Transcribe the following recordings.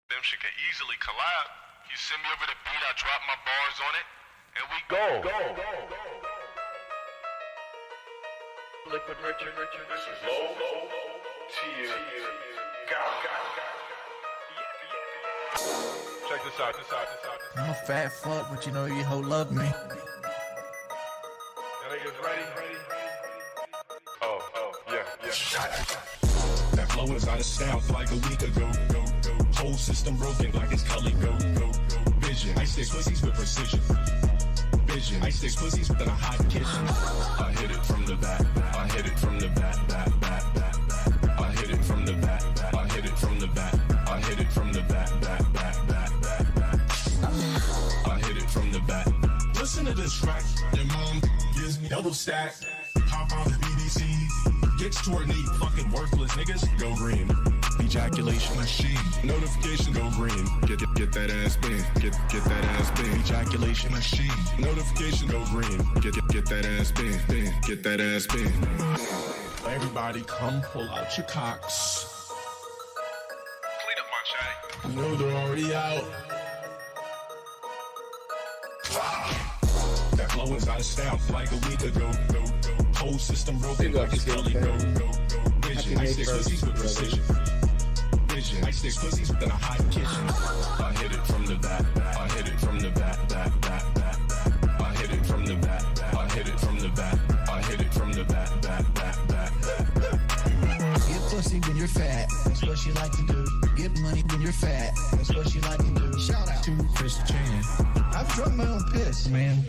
Them shit can easily collab. You send me over the beat, I drop my bars on it, and we go. Liquid Richard, this is low to you. Check this out. I'm a fat fuck, but you know you hoe love me. Y'all niggas ready? Oh, yeah. That flow is out of style like a week ago. Whole system broken like it's Cully go. Vision, I stick pussies with precision. Vision, I stick pussies within a hot kitchen. I hit it from the back. I hit it from the back. I hit it from the back. I hit it from the back. I hit it from the back. I hit it from the back. Listen to this track. Your mom gives me double stack. Hop on the BBC. Gets toward me, fucking worthless niggas. Go green. Ejaculation machine. Notification go green. Get that ass bang. Get that ass bang. Ejaculation machine. Notification go green. Get that ass bang. Get that ass bang. Everybody come pull out your cocks. Clean up my chatty. You know they're already out. That flow is out of style like a week ago. Whole system broken like it's Cully go. Vision, I stick pussies with precision. Vision, I stick pussies within a hot kitchen. I hit it from the back. I hit it from the back. I hit it from the back. I hit it from the back. I hit it from the back. Get pussy when you're fat, that's what she like to do. Get money when you're fat, that's what she like to do. Shout out to Chris Chan. I've drunk my own piss, man.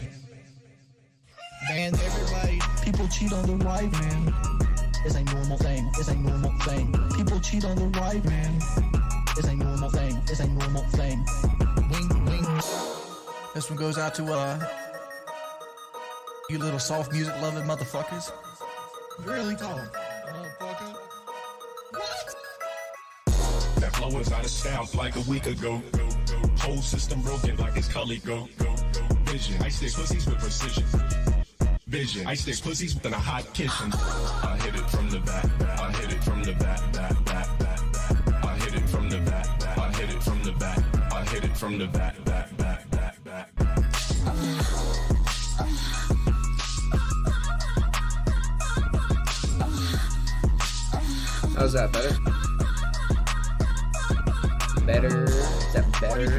Man, everybody, people cheat on their wife, man. It's a normal thing. People cheat on their wife, man. It's a normal thing. Wing. This one goes out to, you little soft music loving motherfuckers. Really tall. That flow is out of style like a week ago. Whole system broken like it's Cully go. Vision, I stick pussies with precision. Vision, I stick pussies within a hot kitchen. I hit it from the back. I hit it from the back. I hit it from the back. I hit it from the back. I hit it from the back. How's that better? Is that better?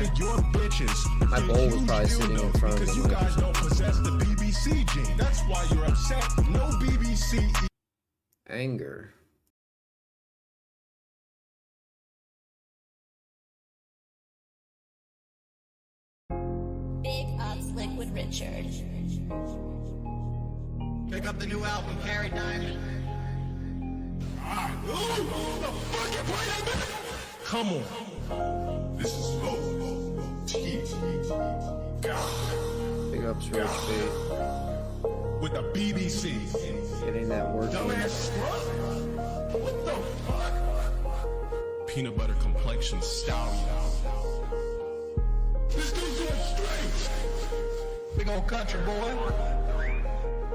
My bowl was probably sitting in front of the you guys don't possess the BBC gene. That's why you're upset. No BBC. Anger. Big Ups Liquid Richard. Pick up the new album, Paradigm. Come on. This is low. Big ups, Rich Bait. With the BBC. Getting that work. Dumbass what the fuck? Peanut butter complexion stallion. This dude's going straight. Big old country boy.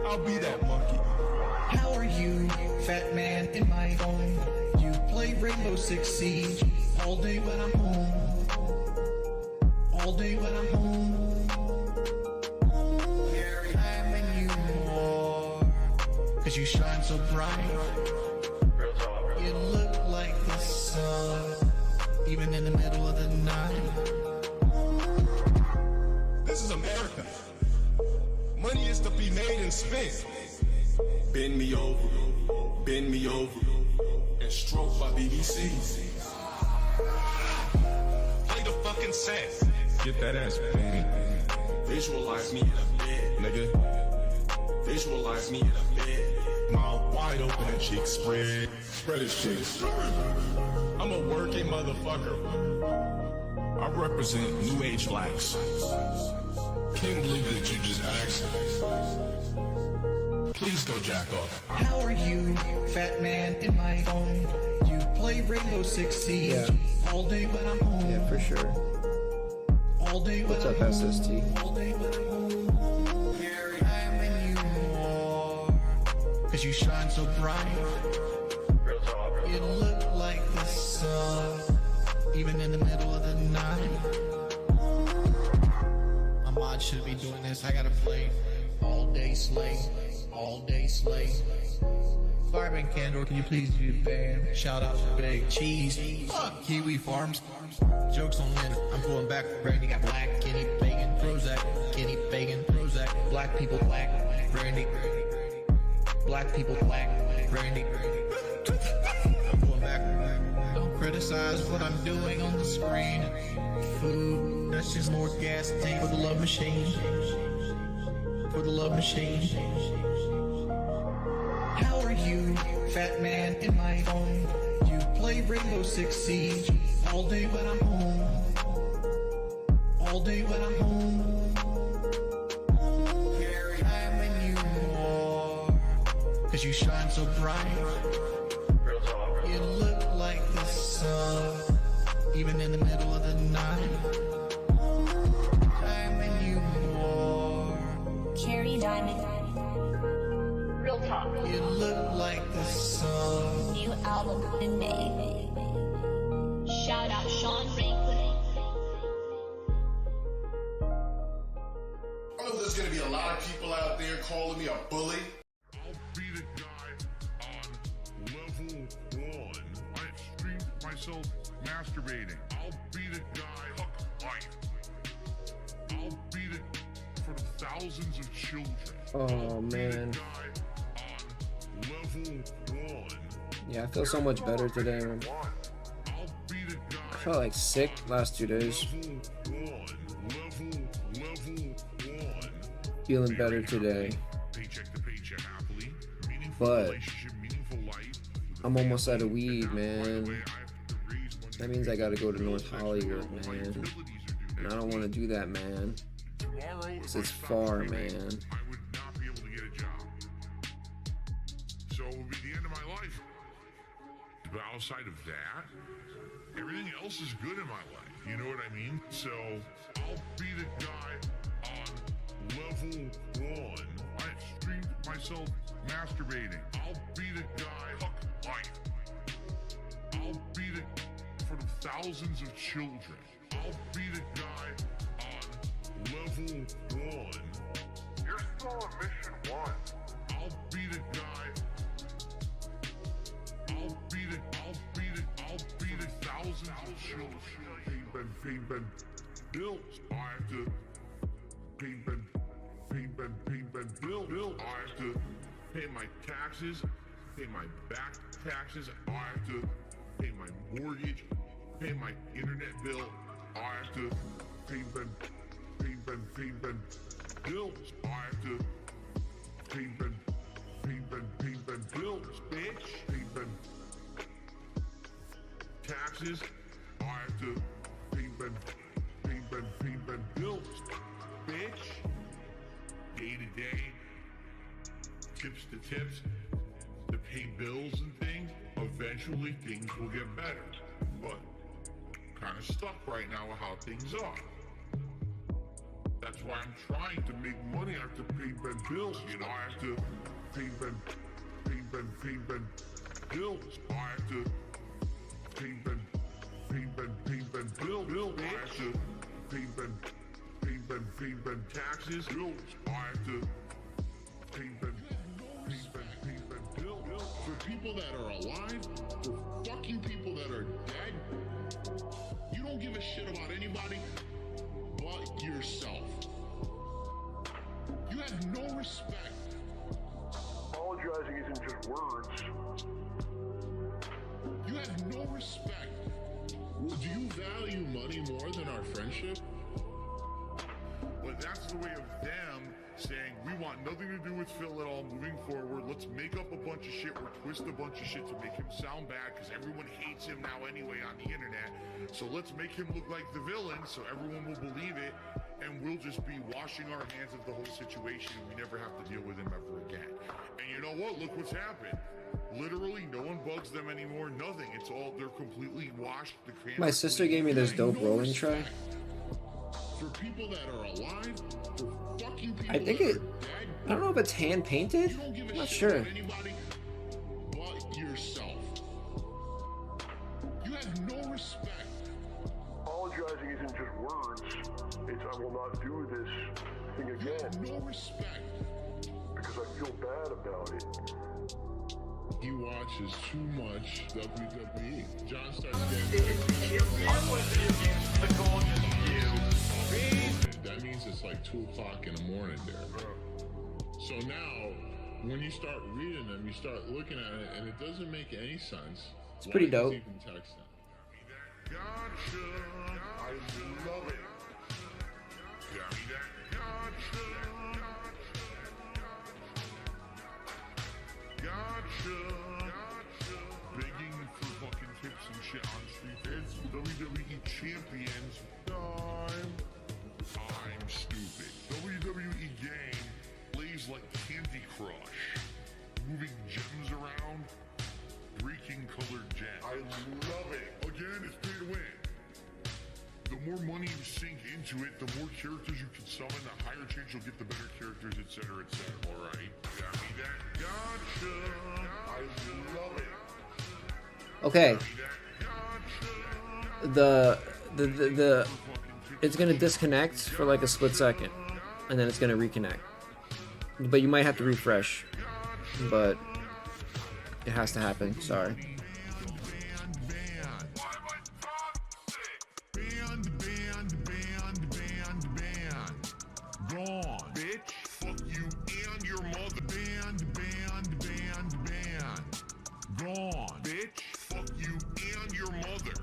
I'll be that monkey. How are you, fat man in my phone? You play Rainbow Six Siege all day when I'm home. I'm in you more, 'cause you shine so bright. You look like the sun, even in the middle of the night. This is America. Money is to be made and spent. Bend me over, and stroke my BBC. Play the fucking set. Get that ass bang. Visualize me in a bed, nigga. Visualize me in a bed. Mouth wide open and cheeks spread. Spread his cheeks. I'm a working motherfucker. I represent new age blacks. Can't believe that you just asked. Please go jack off. How are you, fat man in my phone? You play Rainbow Six Siege all day when I'm home. Yeah, for sure. What's up, SST? I'm in you more, 'cause you shine so bright. You look like the sun, even in the middle of the mods should be doing this. I gotta play all day slay, all day slay. Fireman Candor, can you please do the band? Shout out to Big Cheese. Fuck Kiwi Farms. Jokes on Lynn. I'm going back for Brandy. Got black, Kenny, Bacon, Prozac, Kenny, Bacon, Prozac. Black people, black, Brandy. Black people, black, Brandy. I'm going back. Don't criticize what I'm doing on the screen. Food, that's just more gas tank for the love machine. For the love machine. How are you, fat man in my phone? You play Rainbow Six Siege all day when I'm home. All day when I'm home. I'm when you are, 'cause you shine so bright. You look like the sun, even in the middle of the night. I'm when you are. Cherry Diamond. Real talk. You look like the sun. New album in May. Shout out Sean Rankwood. I know there's gonna be a lot of people out there calling me a bully. I'll be the guy on level 1. I streamed myself masturbating. I'll be the guy fuck life. I'll be the for the thousands of children. Oh man. Level 1. Yeah, I feel so much better today, man. I'll be the guy. I felt like sick last 2 days. Level 1. Feeling better today. Paycheck to paycheck happily. Meaningful But relationship, meaningful life. I'm almost out of weed, man. That means I gotta go to North Hollywood, man. And I don't want to do that, man. Tomorrow, 'Cause it's far, man. I would not be able to get a job. So it would be the end of my life. But outside of that, everything else is good in my life. You know what I mean? So I'll be the guy on level 1. I streamed myself masturbating. I'll be the guy fuck life. I'll be the for the thousands of children. I'll be the guy on level 1. You're still on mission 1. I'll be the guy. I'll be the thousands of children. Payment bills. I have to payment bill. I have to pay my taxes, pay my back taxes. I have to pay my mortgage, pay my internet bill. I have to payment bills. I have to payment bills, bitch. Payment taxes. I have to payment bills, bitch. Day to day, tips to tips, to pay bills and things. Eventually things will get better, but kind of stuck right now with how things are. That's why I'm trying to make money. I have to pay bills, you know. I have to pay bills. I have to pay bill. I have to pay taxes. Bills. I have to pay bill. For people that are alive, for fucking people that are dead, you don't give a shit about anybody but yourself. You have no respect. Apologizing isn't just words. You have no respect. Well, do you value money more than our friendship? But that's the way of them saying, we want nothing to do with Phil at all moving forward. Let's make up a bunch of shit or twist a bunch of shit to make him sound bad because everyone hates him now anyway on the internet. So let's make him look like the villain so everyone will believe it and we'll just be washing our hands of the whole situation and we never have to deal with him ever again. And you know what? Look what's happened. Literally, no one bugs them anymore. Nothing. It's all, they're completely washed. My sister gave me this dope rolling tray. For people that are alive, for fucking people I think that it. are dead, I don't know if it's hand painted. you don't give a I'm not shit sure. about anybody but yourself. You have no respect. apologizing isn't just words. It's I will not do this thing You again have no respect. because I feel bad about it. He watches too much WWE. John starts getting... That means it's like 2 o'clock in the morning there. So now, when you start reading them, you start looking at it, and it doesn't make any sense. It's pretty dope. Even text them. Gotcha. I love it. Got me that gotcha. Gotcha. Begging for fucking tips and shit on street. It's WWE champions. I'm stupid. WWE game plays like Candy Crush. Moving gems around. Breaking colored gems. I love it. Again, it's pay to win. The more money you sink into it, the more characters you can summon, the higher chance you'll get the better characters, etc., etc. Alright? Got me that gotcha. I love it. Okay. Got me that gotcha. The it's gonna disconnect for like a split second, and then it's gonna reconnect. But you might have to refresh. But it has to happen. Sorry. Gone, bitch. Fuck you and your mother. Gone, bitch. Fuck you and your mother.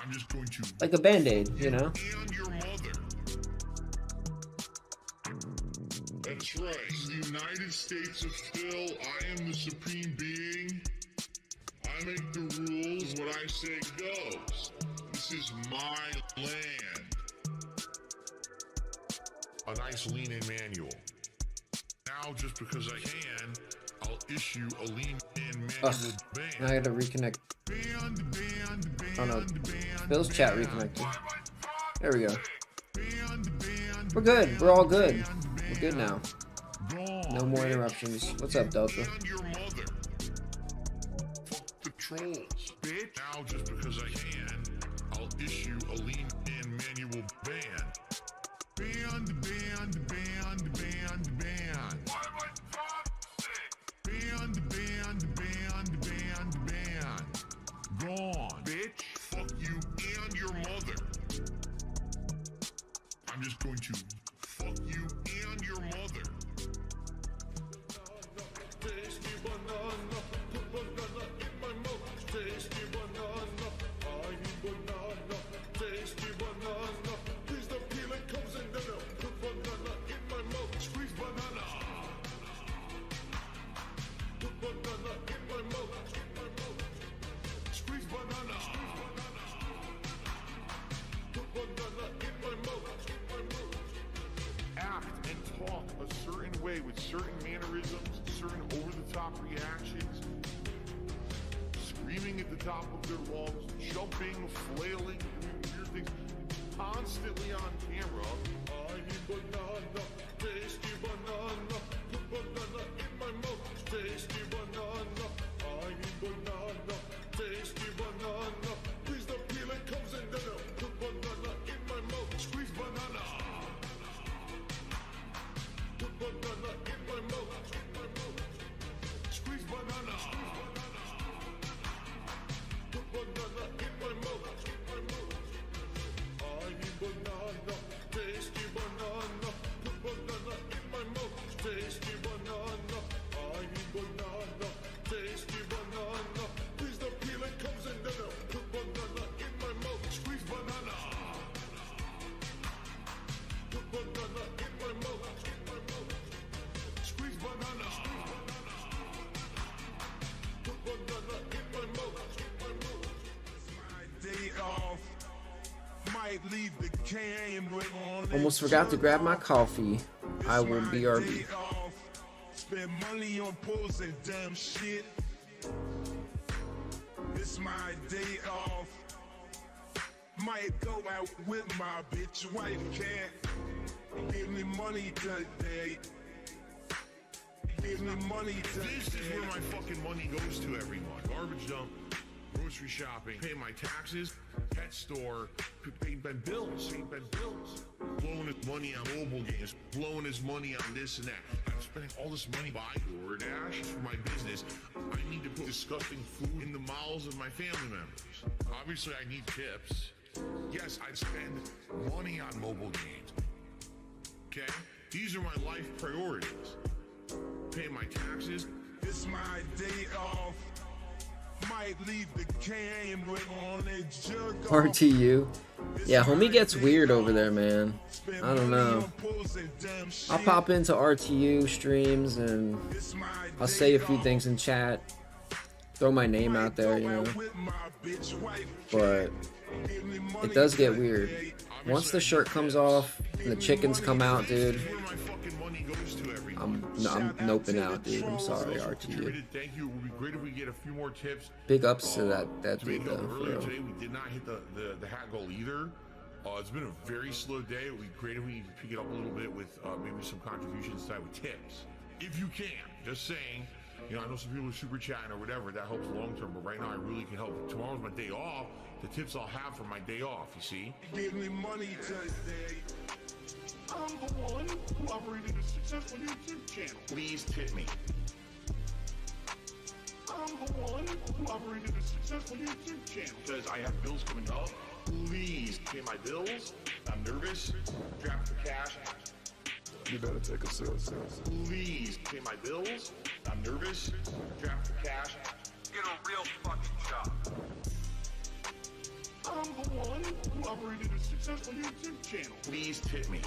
I'm just going to Like a band-aid, you know? and your mother. That's right. The United States of Phil. I am the supreme being. I make the rules. What I say goes. This is my land. A nice lean-in manual. Now, just because I can, I'll issue a lean-in manual ban. Now I gotta reconnect. Oh no. Bill's chat reconnected. There we go. We're good. We're all good. We're good now. No more interruptions. What's up, Delta? And your mother. Fuck the trolls, bitch. Now, just because I can, I'll issue a lean-in manual ban. Ban. Gone, bitch. Fuck you and your mother. I'm just going to fuck you and your mother. Tasty banana, put banana in my mouth. Tasty banana, I eat banana. Tasty banana, please the peeling comes in the milk. Put banana in my mouth. Squeeze banana. Put banana in my mouth. Squeeze banana. Put banana in my mouth. Act and talk a certain way with certain mannerisms, certain over-the-top reactions, screaming at the top of their lungs, jumping, flailing, doing weird things, constantly on camera. I need banana, tasty banana, put banana in my mouth, tasty banana. I need banana, tasty banana, please the peeling comes in the milk. Put banana in my mouth, squeeze banana. Put banana in my mouth, squeeze banana. Put banana in my mouth. I need banana, tasty banana. Put banana in my mouth, tasty banana. I need banana, tasty banana. Please the peeling comes in the milk. Put banana in my mouth, squeeze banana. Put banana in my mouth. Squeeze banana. Put banana in my mouth. Day off, might leave the camera on. Almost forgot to grab my coffee. I will BRB. Spend money on pulls and dumb shit. It's my day off. Might go out with my bitch wife. Can't give me money today. Give me money today. This is where my fucking money goes to every month. Garbage dump, grocery grocery shopping, paying my taxes, pet store, paying my bills, blowing his money on mobile games, blowing his money on this and that. I'm spending all this money buying DoorDash for my business. I need to put disgusting food in the mouths of my family members. Obviously, I need tips. Yes, I spend money on mobile games. Okay? These are my life priorities. Paying my taxes. It's my day off. Might leave the camera on that jerk off. RTU. Yeah, homie gets weird over there, man. I don't know. I'll pop into RTU streams and I'll say a few things in chat. Throw my name out there, you know. But it does get weird. Once the shirt comes off and the chickens come out, dude, I'm noping out, dude. I'm sorry, RTU. Thank you. It would be great if we get a few more tips. Big ups to that dude, though. Earlier today, we did not hit the hat goal either. It's been a very slow day. It would be great if we could pick it up a little bit with maybe some contributions side with tips, if you can. Just saying. You know, I know some people are super chatting or whatever. That helps long term, but right now I really can help. Tomorrow's my day off. The tips I'll have for my day off. You see? Give me money today. I'm the one who operated a successful YouTube channel. Please tip me. I'm the one who operated a successful YouTube channel. Because I have bills coming up. Please pay my bills. I'm nervous. Draft the cash. You better take a sip. Please pay my bills. I'm nervous. Draft the cash. Get a real fucking job. I'm the one who operated a successful YouTube channel. Please tip me.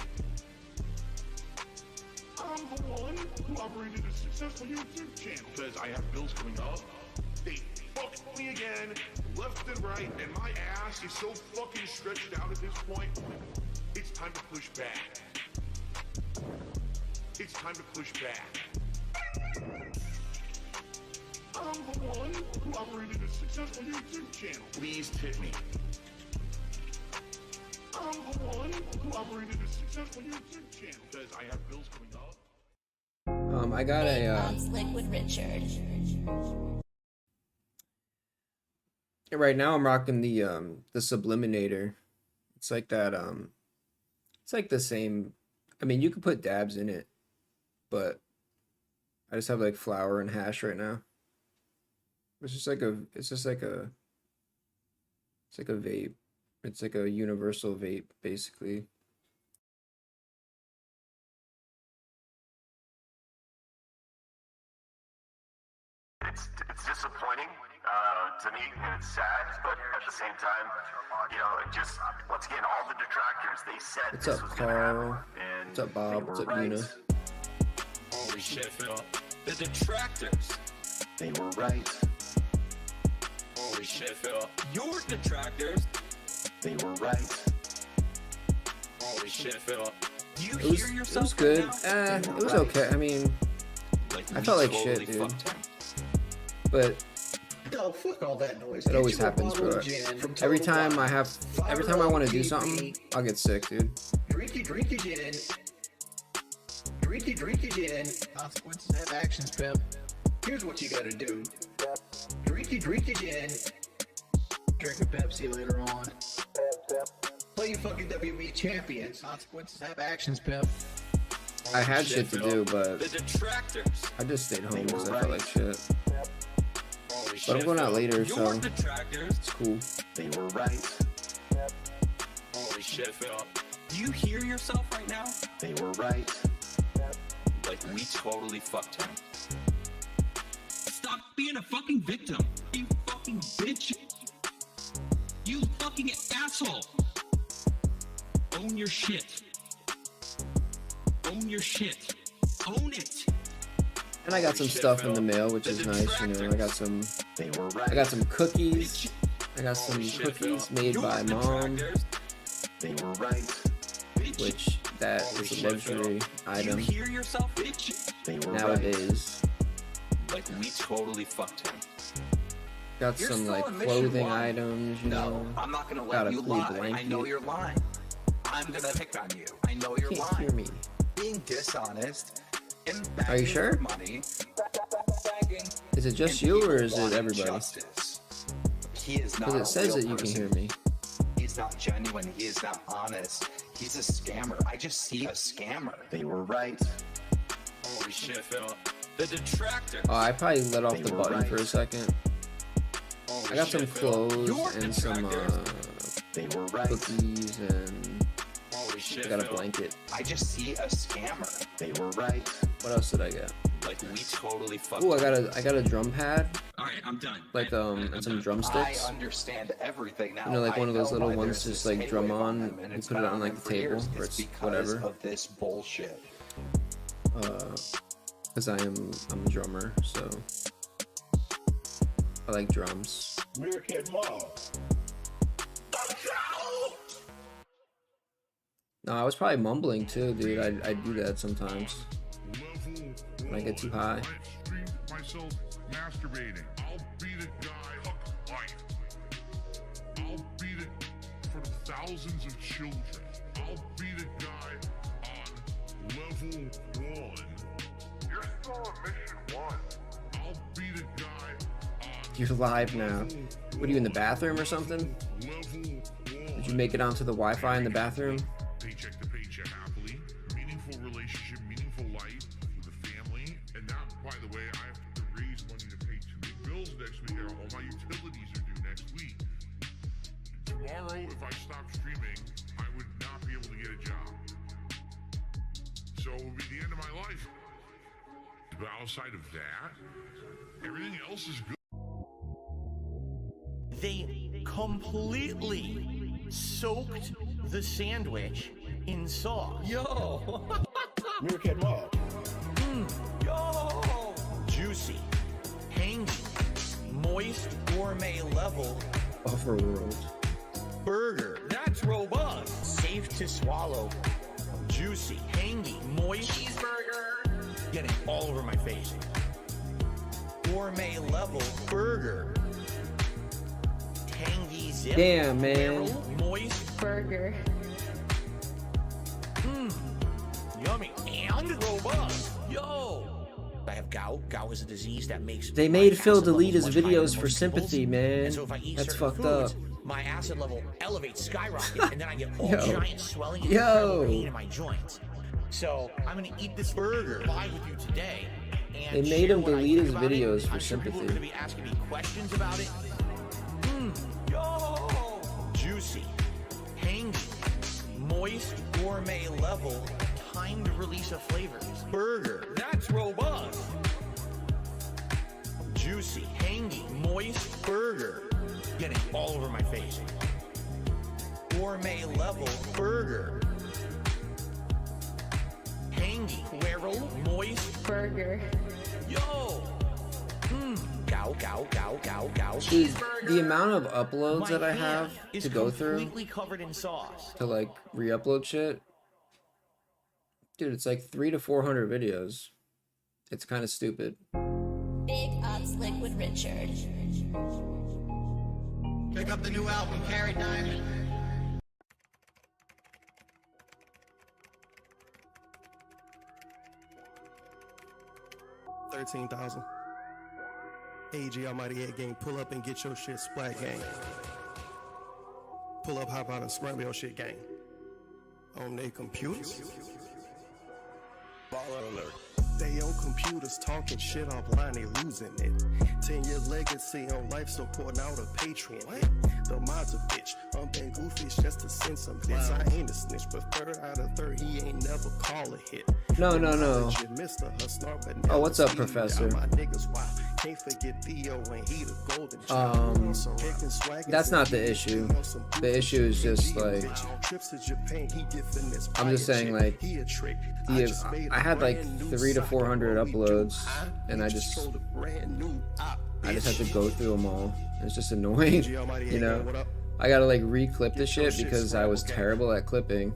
I'm the one who operated a successful YouTube channel. Because I have bills coming up. They fucked me again, left and right, and my ass is so fucking stretched out at this point. It's time to push back. It's time to push back. I'm the one who operated a successful YouTube channel. Please tip me. I'm the one who operated a successful YouTube channel. Because I have bills coming up. I got a Liquid Richard. right now I'm rocking the Subliminator. It's like that it's like the same. I mean, you could put dabs in it, but I just have like flour and hash right now. It's like a vape. It's like a universal vape, basically. It's disappointing to me, and it's sad, but at the same time, you know, it just, once again, all the detractors, they said What's this up, was gonna happen, Carl? and What's up, Bob? What's up, right. Una? Holy shit, Phil. The detractors. They were right. Holy shit, Phil. Your detractors. They were right. Holy shit, Phil. You It hear was yourself good. right It was okay. I mean, I felt like shit, dude. But Oh, fuck all that noise. it always Get you a happens, bottle bro. of gin from Every Total time Wine. I want to do something, I'll get sick, dude. Drinky gin. Drinky gin. Consequences have actions, pimp. Here's what you gotta do. Drinky gin. Drink a Pepsi later on. Play your fucking WWE champions. Consequences have actions, pimp. I had shit to do, but The detractors. I just stayed home because I felt like shit. Holy But I'm shit, going out Phil. later, Your so detractors. it's cool. They were right. Holy shit, Phil. Do you hear yourself right now? They were right. Like, we totally fucked him. Stop being a fucking victim. You fucking bitch. You fucking asshole. Own your shit. Own your shit. Own it. And I got some stuff in the mail, which is nice. You know, I got some cookies. I got some cookies made by mom, They were right. which that is a luxury item You hear yourself, bitch? They were nowadays. Like, we totally fucked him. Got You're some still like on mission clothing one. items, you No, know. I'm not gonna Got let a you cool lie. I blanket. know you're lying. I'm gonna pick on you. I know you're Can't lying. hear me. Being dishonest. And Are you sure? Money. Is it just you or is it everybody? Justice. He is not. Because it says that you can hear me. He's not genuine. He is not honest. He's a scammer. I just see a scammer. They were right. Holy shit, Phil. The detractors. Oh, I probably let off the button for a second. I got some clothes and some they were right. cookies and I got a blanket. I just see a scammer. They were right. What else did I get? Like we totally fucked. Oh, I got a drum pad. Alright, I'm done. Like and some drumsticks. I understand everything now. You know, like one of those little ones just like drum on and you put it on like the table or it's whatever. Of this bullshit. Because I'm a drummer, so I like drums. No, I was probably mumbling too, dude. I do that sometimes when I get too high. Myself masturbating. I'll be the guy. I'll be the for thousands of children. I'll be the guy on level 1. You're still on mission 1. I'll be the guy on. You're live now. What are you in the bathroom or something? Did you make it onto the Wi-Fi in the bathroom? Paycheck to paycheck happily, meaningful relationship, meaningful life with a family, and now, by the way, I have to raise money to pay 2 big bills next week. All my utilities are due next week. Tomorrow, if I stop streaming, I would not be able to get a job. So it would be the end of my life. But outside of that, everything else is good. They completely soaked the sandwich in sauce. Yo! Meerkat Mob. Yo! Juicy, tangy, moist, gourmet level Overworld. burger. That's robust. Safe to swallow. Juicy, tangy, moist cheeseburger. Getting all over my face. Gourmet level burger. Tangy zip. Damn, man. Moist burger. Yummy and robust. Yo. I have gout. Gout is a disease that makes. They made Phil delete his videos for sympathy, man. So if I eat That's certain fucked foods, up. my acid level elevates, skyrockets, and then I get all Yo. giant swelling and Yo. incredible pain in my joints. So I'm gonna eat this burger live with you today. And They made share him what I delete think his about it. videos for I'm sure people are sympathy. gonna be asking me questions about it. Yo, juicy, tangy, moist, gourmet level, timed release of flavors. Burger, that's robust. Juicy, tangy, moist burger. Getting all over my face. Gourmet level burger. Tangy, Querel, moist burger. Yo! Gow, gow, gow, gow, gow. Dude, the amount of uploads that I have is to go through completely covered in sauce. to like re-upload shit, dude, it's like 300 to 400 videos. It's kind of stupid. Big Ups Liquid Richard. Pick up the new album, Carry Diamond. $13,000. AG Almighty 8 gang, pull up and get your shit splat gang. Pull up, hop out and scramble your shit gang. On their computers. Baller alert. They on computers talking shit offline, they losing it. 10-year legacy on life support, now the Patreon hit. The mod's a bitch, I'm been goofy just to send some bits. I ain't a snitch, but 3rd out of 3rd, he ain't never call a hit. No. Oh, what's up, Professor? Can't forget Theo when he the golden That's not the issue. The issue is just like, I'm just saying like, I had like 300 to 400 uploads, and I just had to go through them all. It's just annoying, you know. I gotta like re-clip the shit because I was terrible at clipping.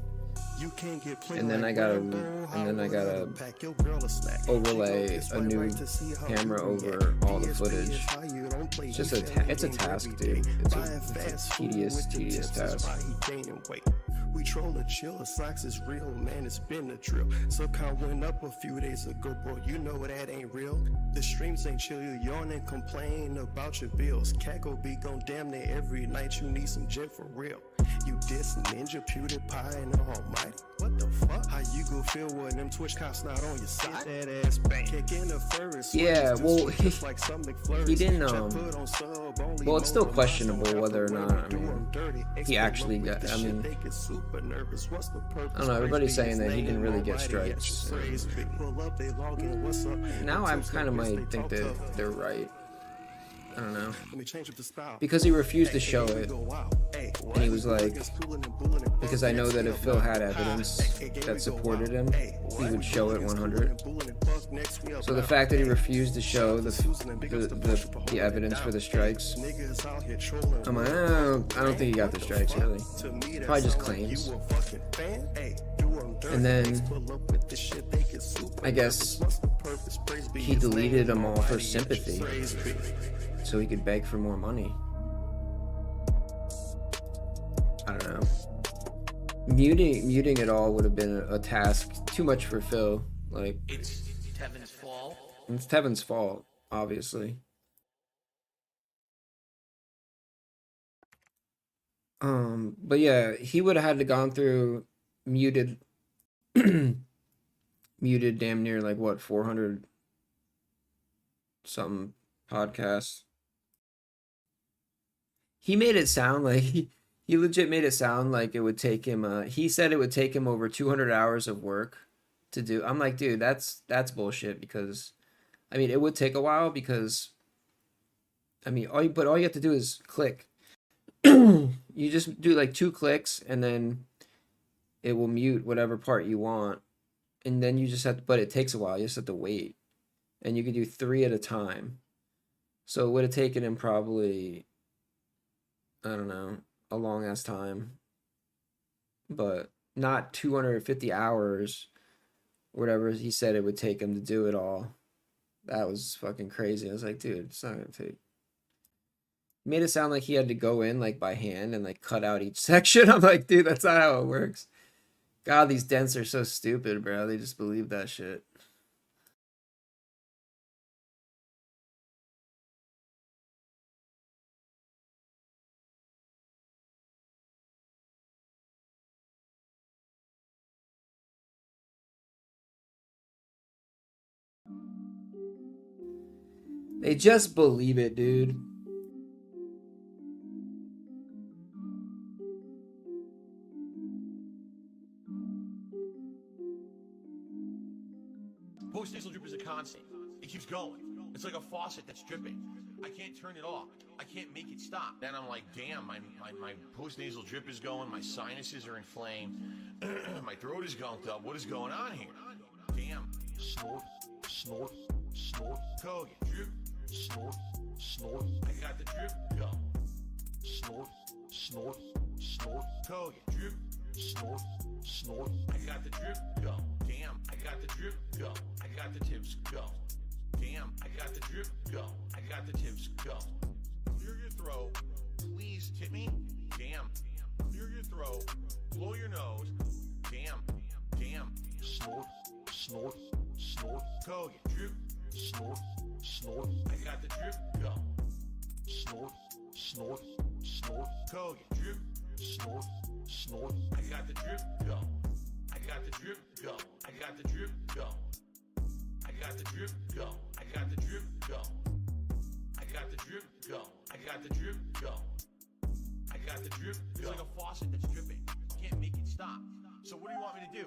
And then I gotta overlay a new camera over all the footage. It's just it's a task, dude. It's a tedious task. We troll a chill, socks is real, man, it's been a drill. Subcon went up a few days ago, bro, you know that ain't real. The streams ain't chill, you yawn and complain about your bills. Cackle be gon' damn near every night, you need some gin for real. You diss Ninja, PewDiePie, and the Almighty. What the fuck? How you go feel when them Twitch cops not on your side? That ass bang. Kicking the furnace. Yeah, well, he didn't, well, it's still questionable whether or not, I mean, he actually got, I mean, I don't know, everybody's saying that he didn't really get strikes. Now I kind of might think that they're right. I don't know. Because he refused to show it. And he was like, because I know that if Phil had evidence that supported him, he would show it 100. So the fact that he refused to show the evidence for the strikes, I'm like, I don't think he got the strikes, really. Probably just claims. And then, I guess, he deleted them all for sympathy, so he could beg for more money. I don't know. Muting it all would have been a task too much for Phil. Like, it's Tevin's fault. It's Tevin's fault, obviously. But yeah, he would have had to gone through muted damn near like what 400 something podcasts. He made it sound like he legit made it sound like it would take him he said it would take him over 200 hours of work to do. I'm like, dude, that's bullshit, because I mean, it would take a while, because I mean, all you have to do is click. You just do like 2 clicks and then it will mute whatever part you want. And then you just have to, but it takes a while. You just have to wait. And you can do 3 at a time. So it would have taken him probably, I don't know, a long ass time. But not 250 hours, whatever he said it would take him to do it all. That was fucking crazy. I was like, dude, it's not gonna take. Made it sound like he had to go in like by hand and like cut out each section. I'm like, dude, that's not how it works. God, these dents are so stupid, bro. They just believe that shit. They just believe it, dude. Post-nasal drip is a constant. It keeps going. It's like a faucet that's dripping. I can't turn it off. I can't make it stop. Then I'm like, damn, my post-nasal drip is going. My sinuses are inflamed. My throat is gunked up. What is going on here? Damn. Snort, snort, snort. Kogan. Drip. Snort, snort. I got the drip. Go. Snort, snort, snort. Kogan. Drip. Snort, snort. I got the drip. Go. Damn, I got the drip. Go. I got the tips. Go. Damn, I got the drip. Go. I got the tips. Go. Clear your throat. Please tip me. Damn. Clear your throat. Blow your nose. Damn. Damn. Snort, snort, snort. Kogan. Drip. Snort, snort. I got the drip. Go. Snort, snort, snort. Kogan. Drip. Snort, snort. I got the drip. Go. I got the drip. Go. I got the drip. Go. I got the drip. Go. I got the drip. Go. I got the drip. Go. I got the drip. Go. I got the drip. It's like a faucet that's dripping. Can't make it stop. So what do you want me to do?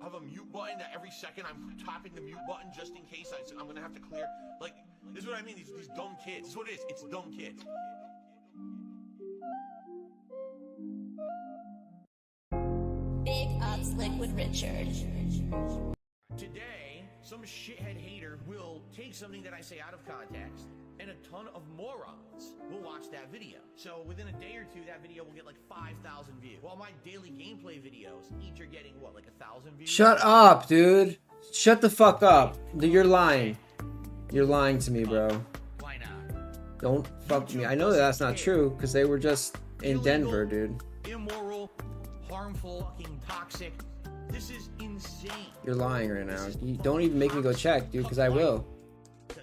Have a mute button that every second I'm tapping the mute button just in case I'm gonna have to clear? Like, this is what I mean. These dumb kids. This is what it is. It's dumb kids. Big ups, Liquid Richard. Today, some shithead hater will take something that I say out of context, and a ton of morons will watch that video. So within a day or two, that video will get like 5,000 views. While my daily gameplay videos each are getting what, like 1,000 views? Shut up, dude. Shut the fuck up. You're lying. You're lying to me, bro. Why not? Don't fuck me. I know that that's not true, because they were just in Denver, dude. Immoral, harmful, fucking toxic. This is insane. You're lying right now. You don't even make me go check, dude, because I will.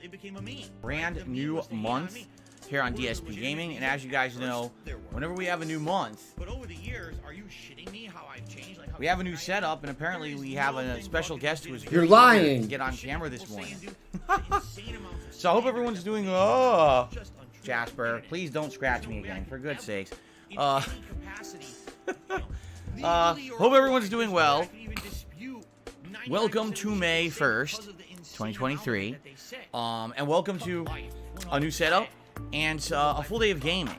It became a meme. Brand new month here on DSP Gaming, and as you guys know, whenever we have a new month, but over the years, are you shitting me how I've changed? Like, we have a new setup, and apparently we have a special guest who is You're lying. To get on camera this morning. So I hope everyone's doing. Jasper, please don't scratch me again, for good's sakes. Hope everyone's doing well. Welcome to May 1st, 2023. And welcome to a new setup and a full day of gaming,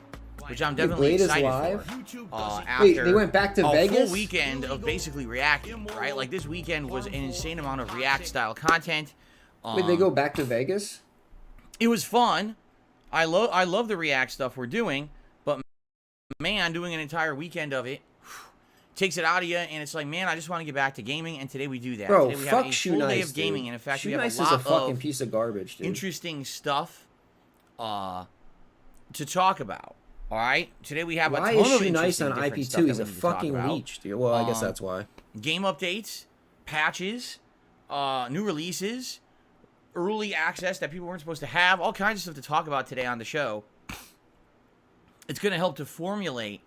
which I'm definitely excited for. After Wait, they went back to Vegas? A full weekend of basically reacting, right? Like, this weekend was an insane amount of React-style content. Wait, they go back to Vegas? It was fun. I love the React stuff we're doing, but man, doing an entire weekend of it takes it out of you, and it's like, man, I just want to get back to gaming, and today we do that. Bro, today we fuck have a Shoe full Nice, day of gaming, dude. and in fact, Shoe we have Nice a lot is a fucking of piece of garbage, dude. interesting stuff to talk about. All right, today we have a ton of Why is Shoe Nice on different IP2? stuff He's that a we need to talk fucking about. leech, dude. Well, I guess that's why. Game updates, patches, new releases, early access that people weren't supposed to have, all kinds of stuff to talk about today on the show. It's going to help to formulate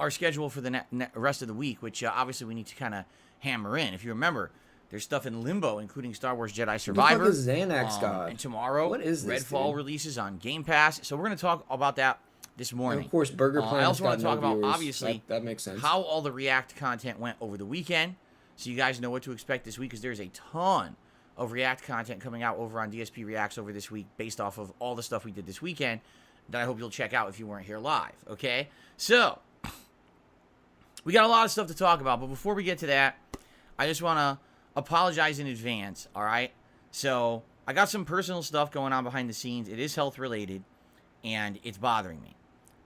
our schedule for the rest of the week, which obviously we need to kind of hammer in. If you remember, there's stuff in limbo, including Star Wars Jedi Survivor. What the fuck is Xanax God? And tomorrow, what is this, Redfall dude? releases on Game Pass. So we're going to talk about that this morning. And of course, Burger Planet. I also want to talk about, viewers. obviously, that makes sense. how all the React content went over the weekend, so you guys know what to expect this week, because there's a ton of React content coming out over on DSP Reacts over this week based off of all the stuff we did this weekend that I hope you'll check out if you weren't here live, okay? So, we got a lot of stuff to talk about, but before we get to that, I just want to apologize in advance, all right? So, I got some personal stuff going on behind the scenes. It is health-related, and it's bothering me.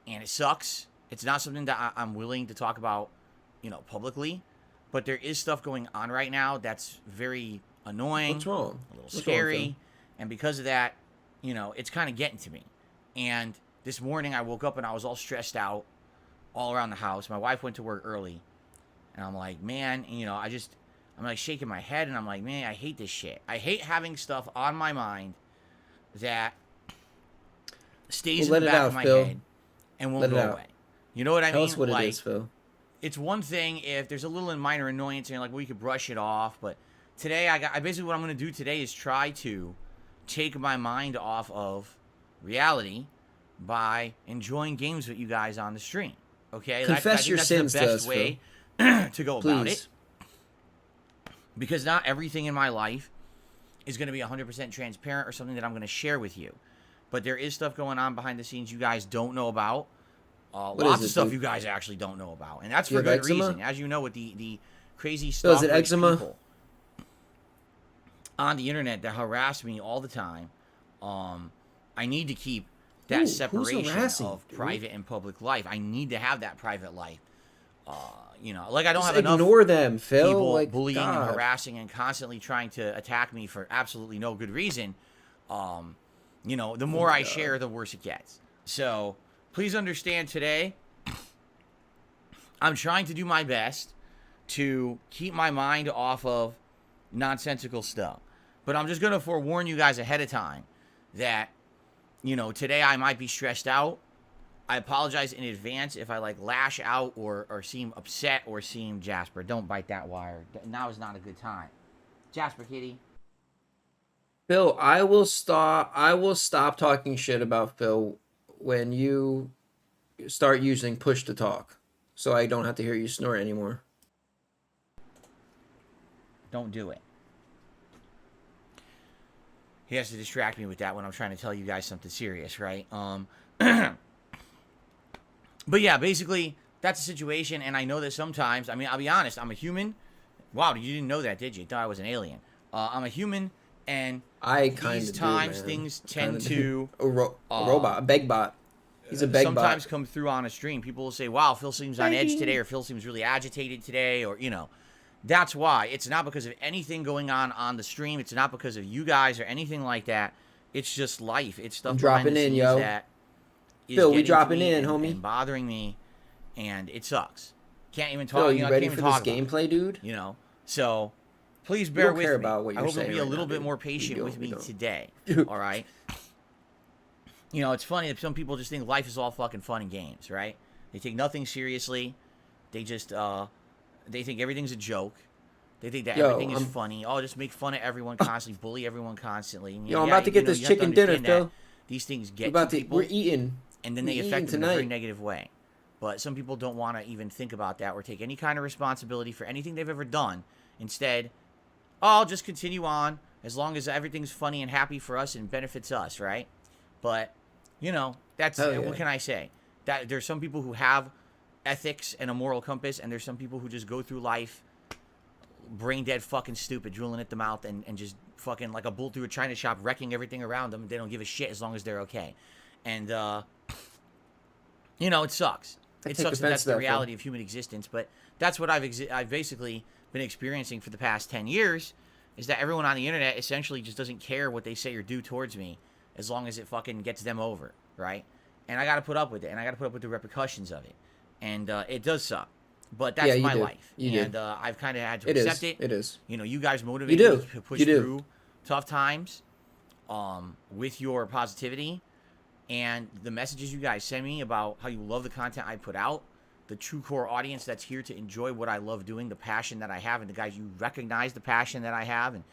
And it sucks. It's not something that I'm willing to talk about, publicly, but there is stuff going on right now that's very annoying. What's wrong? A little scary. And because of that, it's kind of getting to me. And this morning I woke up and I was all stressed out all around the house. My wife went to work early. And I'm like, man, I'm like shaking my head and I'm like, man, I hate this shit. I hate having stuff on my mind that stays in the back of my head and won't go away. You know what I mean? Tell us what it is, Phil. It's one thing if there's a little minor annoyance and you're like, well, you could brush it off. But today, I basically what I'm going to do today is try to take my mind off of reality by enjoying games with you guys on the stream. Okay? Confess your sins that's the to best us, way to go about it. Because not everything in my life is going to be 100% transparent or something that I'm going to share with you. But there is stuff going on behind the scenes you guys don't know about. Lots of stuff you guys actually don't know about. And that's for good reason. As you know, with the crazy stuff. Is it eczema? People on the internet that harass me all the time. I need to keep that separation of private and public life. I need to have that private life. Like I don't have enough ignore them, Phil. People bullying and harassing and constantly trying to attack me for absolutely no good reason. The more I share, the worse it gets. So please understand today, I'm trying to do my best to keep my mind off of nonsensical stuff. But I'm just going to forewarn you guys ahead of time that, today I might be stressed out. I apologize in advance if I lash out or seem upset or seem Jasper. Don't bite that wire. Now is not a good time. Jasper, kitty. Phil, I will stop talking shit about Phil when you start using push to talk, so I don't have to hear you snort anymore. Don't do it. He has to distract me with that when I'm trying to tell you guys something serious, right? But yeah, basically, that's the situation, and I know that sometimes, I'll be honest, I'm a human. Wow, you didn't know that, did you? You thought I was an alien. I'm a human, and these times things tend to... A robot, a begbot. He's a begbot. Sometimes come through on a stream. People will say, wow, Phil seems on edge today, or Phil seems really agitated today, or, That's why. It's not because of anything going on the stream. It's not because of you guys or anything like that. It's just life. It's stuff dropping in, yo. That Phil, we dropping in, homie. And bothering me, and it sucks. Can't even talk. Phil, you you know, ready can't for even this talk about gameplay, dude? You know, so please We bear don't with care me. about what I you're hope you'll saying be a right little now, bit dude. more patient We with me don't. today. All right. You know, it's funny that some people just think life is all fucking fun and games, right? They take nothing seriously. They just they think everything's a joke. They think that everything is funny. Oh, just make fun of everyone constantly, bully everyone constantly. And I'm about to get this you have to chicken dinner, understand that Phil. These things get to people. We're eating. And then they affect them in a very negative way. But some people don't want to even think about that or take any kind of responsibility for anything they've ever done. Instead, I'll just continue on as long as everything's funny and happy for us and benefits us, right? But, you know, that's what can I say? That there's some people who have ethics and a moral compass, and there's some people who just go through life brain dead fucking stupid, drooling at the mouth and just fucking like a bull through a china shop, wrecking everything around them. They don't give a shit as long as they're okay. And, you know, it sucks. It sucks that that's the reality of human existence, but that's what I've basically been experiencing for the past 10 years, is that everyone on the internet essentially just doesn't care what they say or do towards me as long as it fucking gets them over, right? And I got to put up with it, and I got to put up with the repercussions of it. And it does suck, but that's my life. And I've kind of had to accept it. It is. You know, you guys motivate me to push through tough times with your positivity. And the messages you guys send me about how you love the content I put out, the true core audience that's here to enjoy what I love doing, the passion that I have, and the guys, you recognize the passion that I have. And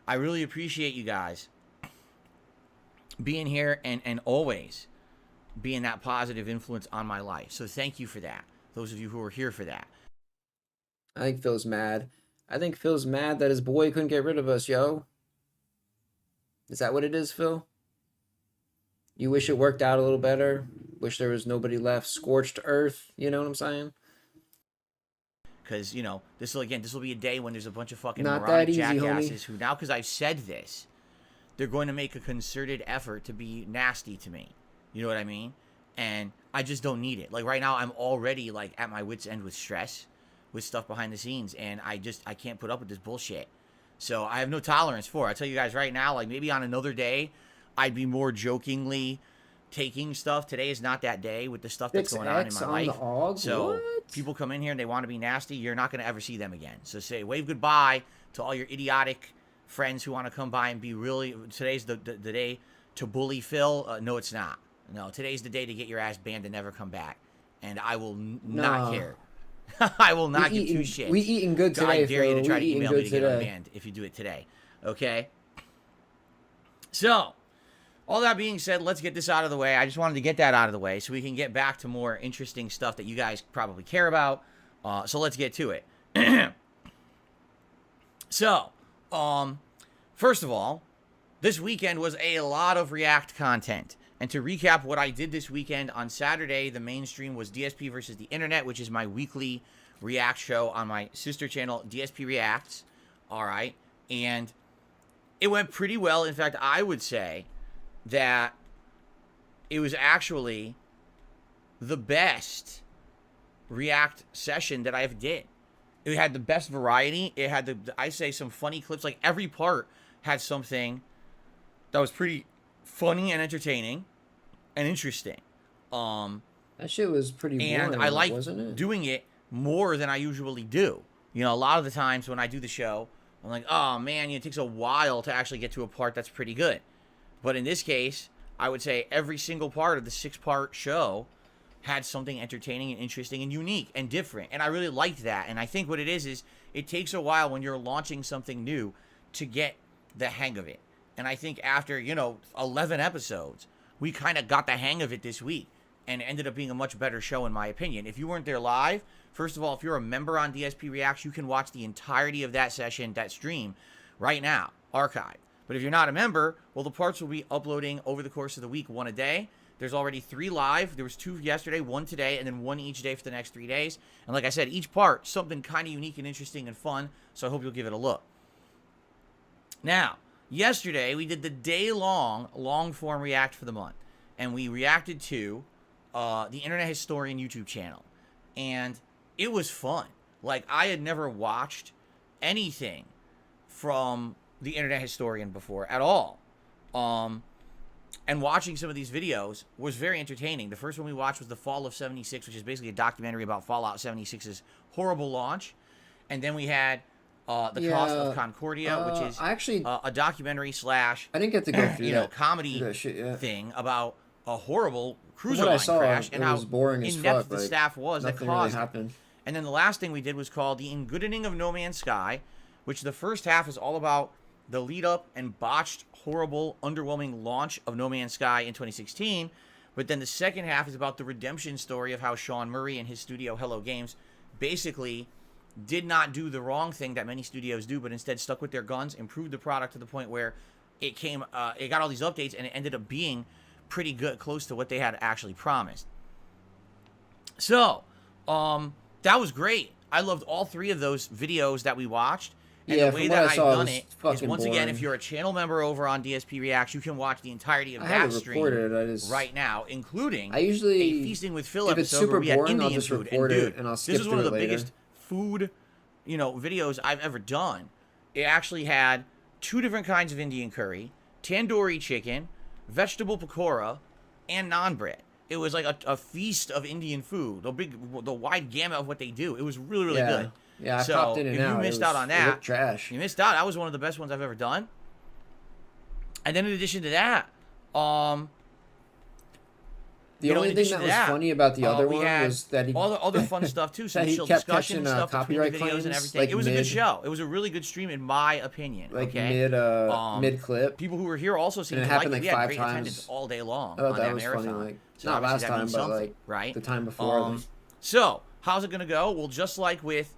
I really appreciate you guys being here and always being that positive influence on my life. So thank you for that. Those of you who are here for that. I think Phil's mad. I think Phil's mad that his boy couldn't get rid of us, yo. Is that what it is, Phil? You wish it worked out a little better? Wish there was nobody left? Scorched earth? You know what I'm saying? Because, you know, this will be a day when there's a bunch of fucking Not moronic that easy, jackasses homie. who, now because I've said this, they're going to make a concerted effort to be nasty to me. You know what I mean? And I just don't need it. Like, right now, I'm already, like, at my wit's end with stress, with stuff behind the scenes, and I can't put up with this bullshit. So I have no tolerance for it. I tell you guys right now, like, maybe on another day, I'd be more jokingly taking stuff. Today is not that day with the stuff that's going on in my life. So people come in here and they want to be nasty. You're not going to ever see them again. So say wave goodbye to all your idiotic friends who want to come by and be really. Today's the day to bully Phil. No, it's not. No, today's the day to get your ass banned and never come back. And I will not care. I will not give two shits. We eating good today, I dare you to try to email me to get today. unbanned if you do it today. Okay? So, all that being said, let's get this out of the way. I just wanted to get that out of the way so we can get back to more interesting stuff that you guys probably care about. So let's get to it. So, first of all, this weekend was a lot of React content. And to recap what I did this weekend, on Saturday, the main stream was DSP versus the Internet, which is my weekly React show on my sister channel, DSP Reacts. All right. And it went pretty well. In fact, I would say that it was actually the best React session that I ever did. It had the best variety. It had some funny clips. Like, every part had something that was pretty funny and entertaining and interesting. That shit was pretty boring, and I liked wasn't it? doing it more than I usually do. You know, a lot of the times when I do the show, I'm like, oh man, it takes a while to actually get to a part that's pretty good. But in this case, I would say every single part of the 6-part show had something entertaining and interesting and unique and different. And I really liked that. And I think what it is it takes a while when you're launching something new to get the hang of it. And I think after, 11 episodes, we kind of got the hang of it this week. And it ended up being a much better show, in my opinion. If you weren't there live, first of all, if you're a member on DSP Reacts, you can watch the entirety of that session, that stream, right now, archived. But if you're not a member, well, the parts will be uploading over the course of the week, 1 a day. There's already 3 live. There was 2 yesterday, 1 today, and then 1 each day for the next 3 days. And like I said, each part, something kind of unique and interesting and fun. So I hope you'll give it a look. Now, yesterday, we did the day-long, long-form React for the month. And we reacted to the Internet Historian YouTube channel. And it was fun. Like, I had never watched anything from the Internet Historian before at all. And watching some of these videos was very entertaining. The first one we watched was The Fall of 76, which is basically a documentary about Fallout 76's horrible launch. And then we had The Cost of Concordia, which is a documentary slash I didn't get to go through that comedy thing about a horrible cruiser line saw, crash and how boring in-depth the staff was that caused happened. And then the last thing we did was called The Engoodening of No Man's Sky, which the first half is all about the lead up and botched, horrible, underwhelming launch of No Man's Sky in 2016. But then the second half is about the redemption story of how Sean Murray and his studio Hello Games basically did not do the wrong thing that many studios do, but instead stuck with their guns, improved the product to the point where it got all these updates, and it ended up being pretty good, close to what they had actually promised. So, that was great. I loved all three of those videos that we watched. And the way that I've done it is, once again, if you're a channel member over on DSP Reacts, you can watch the entirety of that stream right now, including a Feasting with Phil episode where we had Indian food. And dude, this is one of the biggest food, videos I've ever done. It actually had 2 different kinds of Indian curry, tandoori chicken, vegetable pakora, and naan bread. It was like a feast of Indian food. The wide gamut of what they do. It was really, really good. Yeah, I popped in and out. If you missed out on that, trash. You missed out. That was one of the best ones I've ever done. And then in addition to that, the only thing that was funny about the other one was that he all the other fun stuff too. Some chill discussion stuff, copyright videos and everything. It was a good show. It was a really good stream in my opinion. Mid clip. People who were here also seemed to like it. We had great attendance all day long on that marathon. Funny, not last time, but right? The time before. So how's it gonna go? Well, just like with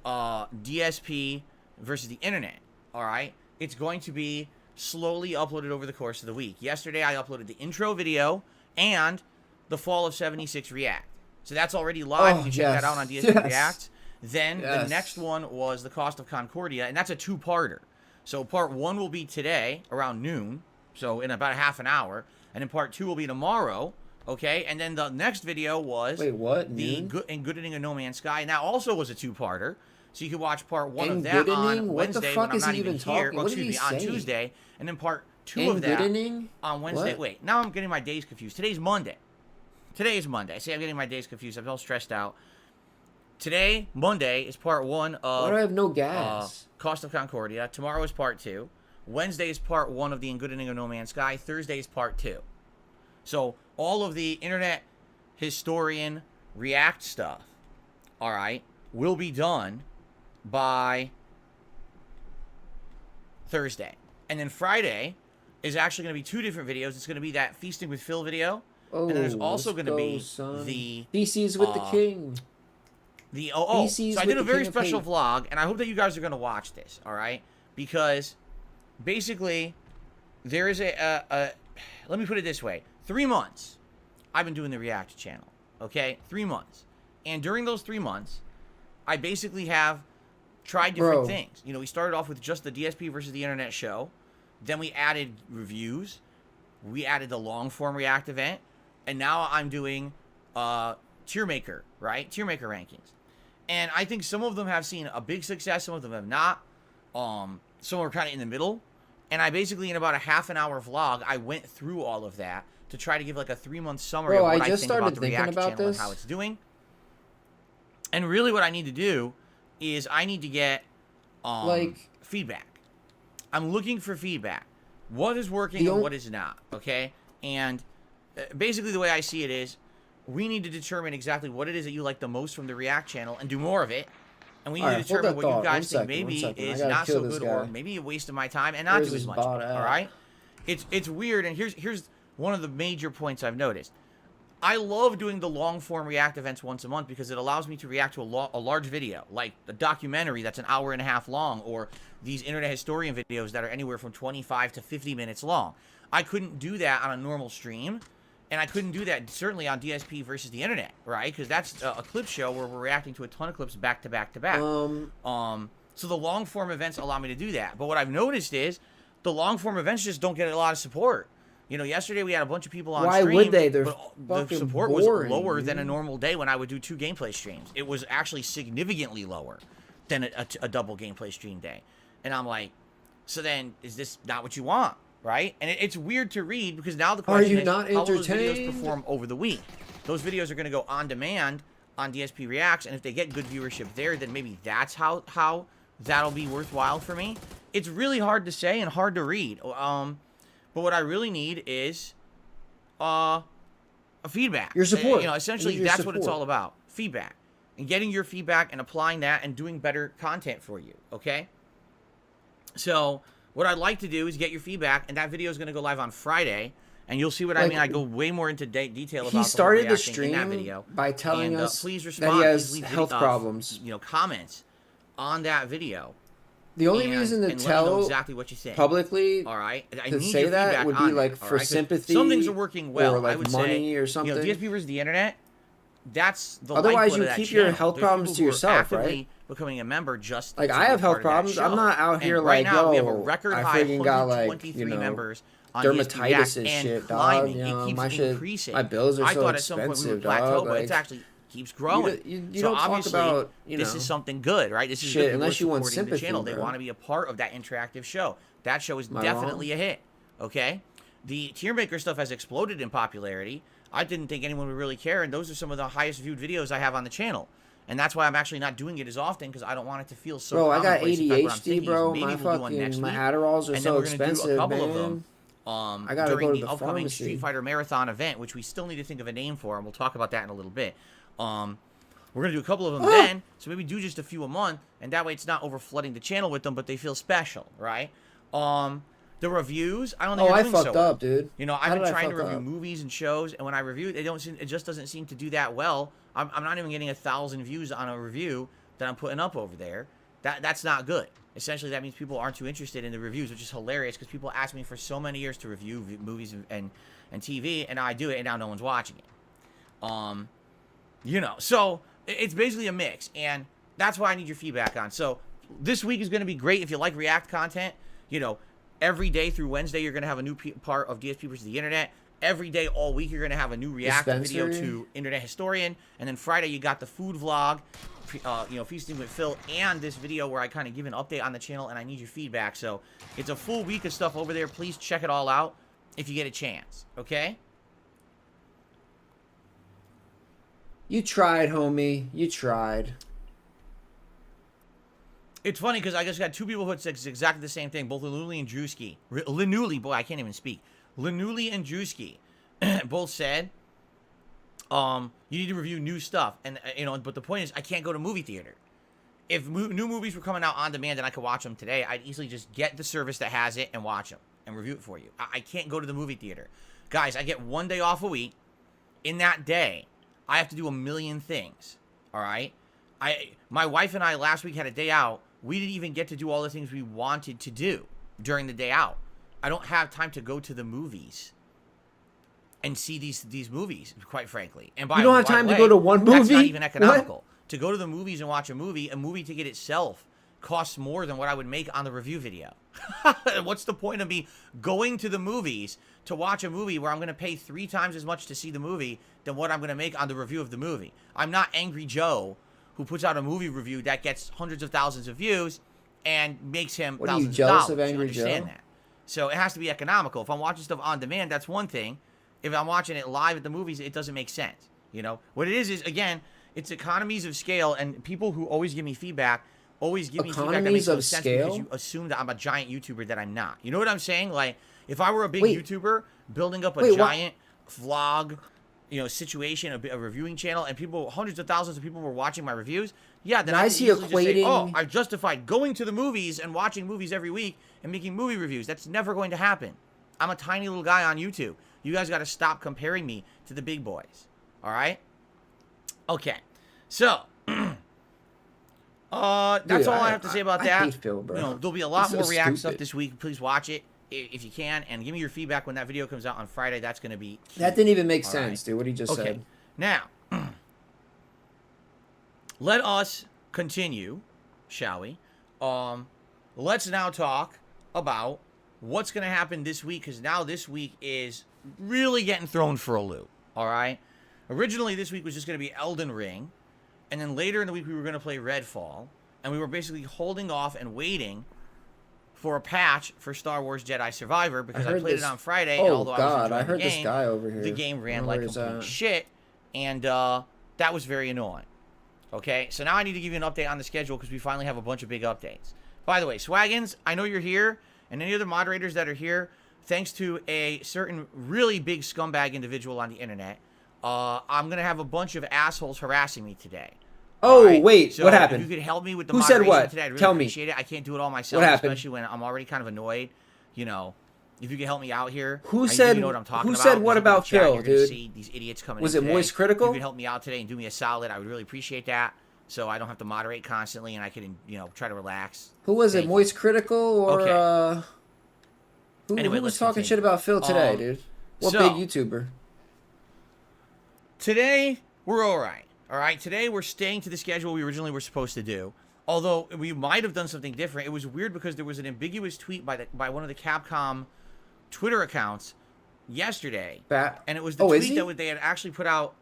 DSP versus the internet, all right, it's going to be slowly uploaded over the course of the week. Yesterday I uploaded the intro video and the Fall of 76 React, so that's already live. You can check that out on DSP React. Then the next one was The Cost of Concordia, and that's a 2-parter. So part 1 will be today around noon, so in about a half an hour, and then part 2 will be tomorrow. Okay, and then the next video was the Engoodening of No Man's Sky, and that also was a 2-parter. So you can watch part 1 of that on Wednesday when I'm not even here. On Tuesday, and then part 2 of that on Wednesday. What? Wait, now I'm getting my days confused. Today's Monday. Today is Monday. See, I'm getting my days confused. I'm all stressed out. Today, Monday, is part 1 of Why do I have no gas? Cost of Concordia. Tomorrow is part 2. Wednesday is part 1 of the Engoodening of No Man's Sky. Thursday is part 2. So all of the internet historian React stuff, all right, will be done by Thursday. And then Friday is actually going to be 2 different videos. It's going to be that Feasting with Phil video. And then there's also going to be the Feces with the King. So I did a very special vlog, and I hope that you guys are going to watch this, all right? Because basically there is let me put it this way. 3 months I've been doing the React channel, okay? 3 months. And during those 3 months, I basically have tried different things. We started off with just the DSP versus the internet show. Then we added reviews. We added the long form React event. And now I'm doing tier maker, right? Tier maker rankings. And I think some of them have seen a big success. Some of them have not. Some are kind of in the middle. And I basically, in about a half an hour vlog, I went through all of that to try to give like a 3-month summary of what I think about the React channel and how it's doing. And really what I need to do is I need to get feedback. I'm looking for feedback. What is working and what is not, okay? And basically the way I see it is we need to determine exactly what it is that you like the most from the React channel and do more of it. And we need to determine what you guys think maybe is not so good or maybe a waste of my time and not do as much. All right? It's weird, and here's one of the major points I've noticed. I love doing the long-form React events once a month because it allows me to react to a large video, like a documentary that's an hour and a half long, or these internet historian videos that are anywhere from 25 to 50 minutes long. I couldn't do that on a normal stream, and I couldn't do that certainly on DSP versus the internet, right? Because that's a clip show where we're reacting to a ton of clips back to back to back. So the long-form events allow me to do that. But what I've noticed is the long-form events just don't get a lot of support. Yesterday we had a bunch of people on stream. Why would they? They're the support was lower than a normal day when I would do 2 gameplay streams. It was actually significantly lower than a double gameplay stream day. And I'm like, so then is this not what you want? right? And it's weird to read because now the question is, not how will those videos entertained? perform over the week? Those videos are going to go on demand on DSP Reacts, and if they get good viewership there, then maybe that's how that'll be worthwhile for me. It's really hard to say and hard to read. But what I really need is a feedback. Your support. You know, essentially, that's what it's all about. Feedback. And getting your feedback and applying that and doing better content for you, okay? So what I'd like to do is get your feedback, and that video is going to go live on Friday, and you'll see what I mean. I go way more into detail about he started the stream in that video by telling us please that respond. he has please leave health problems. You know, comments on that video. The only reason to let me know tell exactly what you think publicly all right, I to need say your that feedback would on be like it, all for right? 'Cause sympathy. Some things are working well. or like I would money say, or something. You know, DSP versus the internet. That's the Otherwise, lifeblood you of that keep your channel. health There's problems people to who are yourself, actively right? becoming a member just Like to I be have a health part of that problems. I'm show. not out here And like, right now, yo, we have a record I high freaking got like, 123 members on dermatitis DSP and and shit, dog. climbing. You know, It keeps my shit, increasing. my bills are I so thought at some point we would expensive, plateau, dog. but Like, it's actually keeps growing. You so don't talk obviously, about, you this know, is something good, right? This is shit, good people unless you want supporting the sympathy, channel. They bro. want to be a part of that interactive show. That show is Am I definitely wrong? a hit. Okay, the tier maker stuff has exploded in popularity. I didn't think anyone would really care, and those are some of the highest viewed videos I have on the channel. And that's why I'm actually not doing it as often, because I don't want it to feel so Bro, I got commonplace. In fact, what I'm ADHD, thinking is bro. maybe My we'll do one next fucking week, Adderalls are and then so we're gonna do a expensive, couple of man. them I gotta during go to the the upcoming pharmacy. Street Fighter Marathon event, which we still need to think of a name for, and we'll talk about that in a little bit. We're gonna do a couple of them then, so maybe do just a few a month, and that way it's not over flooding the channel with them, but they feel special, right? The reviews, I don't think Oh, are I doing fucked so well. up, dude. You know, How I've been did I trying to fuck review up? movies and shows, and when I review it, it just doesn't seem to do that well. I'm not even getting 1,000 views on a review that I'm putting up over there. That's not good. Essentially, that means people aren't too interested in the reviews, which is hilarious because people ask me for so many years to review movies and TV, and now I do it, and now no one's watching it. You know, so it's basically a mix, and that's why I need your feedback on. So this week is going to be great if you like React content. You know, every day through Wednesday, you're going to have a new part of DSP versus the Internet. Every day, all week, you're going to have a new React video to Internet Historian. And then Friday, you got the food vlog, you know, Feasting with Phil, and this video where I kind of give an update on the channel, and I need your feedback. So it's a full week of stuff over there. Please check it all out if you get a chance, okay? You tried, homie. You tried. It's funny because I just got two people who said exactly the same thing, both Linuli and Drewski. Linuli, boy, I can't even speak. Linuli and Drewski both said, you need to review new stuff. And, you know, but the point is, I can't go to movie theater. If new movies were coming out on demand and I could watch them today, I'd easily just get the service that has it and watch them and review it for you. I can't go to the movie theater. Guys, I get one day off a week. In that day, I have to do a million things, all right? My wife and I last week had a day out. We didn't even get to do all the things we wanted to do during the day out. I don't have time to go to the movies and see these movies, quite frankly. And by You don't have by the time to way, go to one That's not movie? even economical. To go to the movies and watch a movie ticket itself costs more than what I would make on the review video. What's the point of me going to the movies to watch a movie where I'm going to pay 3 times as much to see the movie than what I'm going to make on the review of the movie? I'm not Angry Joe, who puts out a movie review that gets hundreds of thousands of views and makes him What are you, thousands jealous of dollars. of Angry You understand Joe? that. So it has to be economical. If I'm watching stuff on demand, that's one thing. If I'm watching it live at the movies, it doesn't make sense. You know, what it is again, it's economies of scale, and people who always give me feedback always give me feedback that makes no sense because you assume that I'm a giant YouTuber that I'm not. You know what I'm saying? Like, if I were a big YouTuber building up a giant vlog, you know, situation, a reviewing channel, and hundreds of thousands of people were watching my reviews, yeah, then I could easily just say, oh, I've justified going to the movies and watching movies every week and making movie reviews. That's never going to happen. I'm a tiny little guy on YouTube. You guys got to stop comparing me to the big boys. All right? Okay. So, that's all I have to say about that. hate Phil, bro. You know, there'll be a lot He's so more React stuff stupid. this week. Please watch it if you can, and give me your feedback when that video comes out on Friday. That's going to be key. That didn't even make All sense, right? dude. What he just Okay. said. Now, let us continue, shall we? Let's now talk about what's going to happen this week, because now this week is really getting thrown for a loop, all right? Originally, this week was just going to be Elden Ring, and then later in the week, we were going to play Redfall, and we were basically holding off and waiting for a patch for Star Wars Jedi Survivor because I played this. it on Friday. Oh and although God, I I was heard the this game, guy over here. the game ran Where like is complete that? shit, and that was very annoying. Okay, so now I need to give you an update on the schedule because we finally have a bunch of big updates. By the way, Swaggins, I know you're here, and any other moderators that are here, thanks to a certain really big scumbag individual on the internet, I'm going to have a bunch of assholes harassing me today. Oh, right? wait, So what happened? If you could help me with the Who said moderation what? today, I'd really Tell me. appreciate it. I can't do it all myself, What happened? especially when I'm already kind of annoyed. You know, if you could help me out here. Who I said? you know what I'm talking Who about. said what There's a about big chat, Phil, you're gonna dude? see these idiots coming Was in it today. Moist Critical? If you could help me out today and do me a solid, I would really appreciate that. So I don't have to moderate constantly, and I can, you know, try to relax. Who was it? Moist Critical or Okay. who Anyway, was let's talking continue. shit about Phil today, dude? What so- big YouTuber? Today, we're all right. All right, today we're staying to the schedule we originally were supposed to do. Although we might have done something different. It was weird because there was an ambiguous tweet by one of the Capcom Twitter accounts yesterday. And it was the tweet that they had actually put out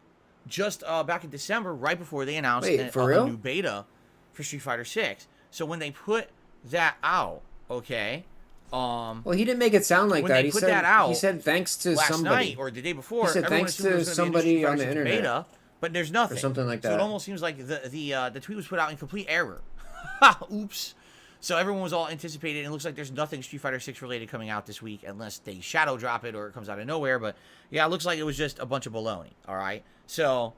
just back in December, right before they announced a new beta for Street Fighter 6. So when they put that out, okay. Well, he didn't make it sound like when that. They He put said that out he said thanks to last somebody night or the day before. He said everyone thanks assumed there to was gonna be a somebody Street on Fighter the 6 internet beta, but there's nothing or something like that. So it almost seems like the tweet was put out in complete error. Oops. So everyone was all anticipated, and it looks like there's nothing Street Fighter 6 related coming out this week unless they shadow drop it or it comes out of nowhere. But yeah, it looks like it was just a bunch of baloney. All right. So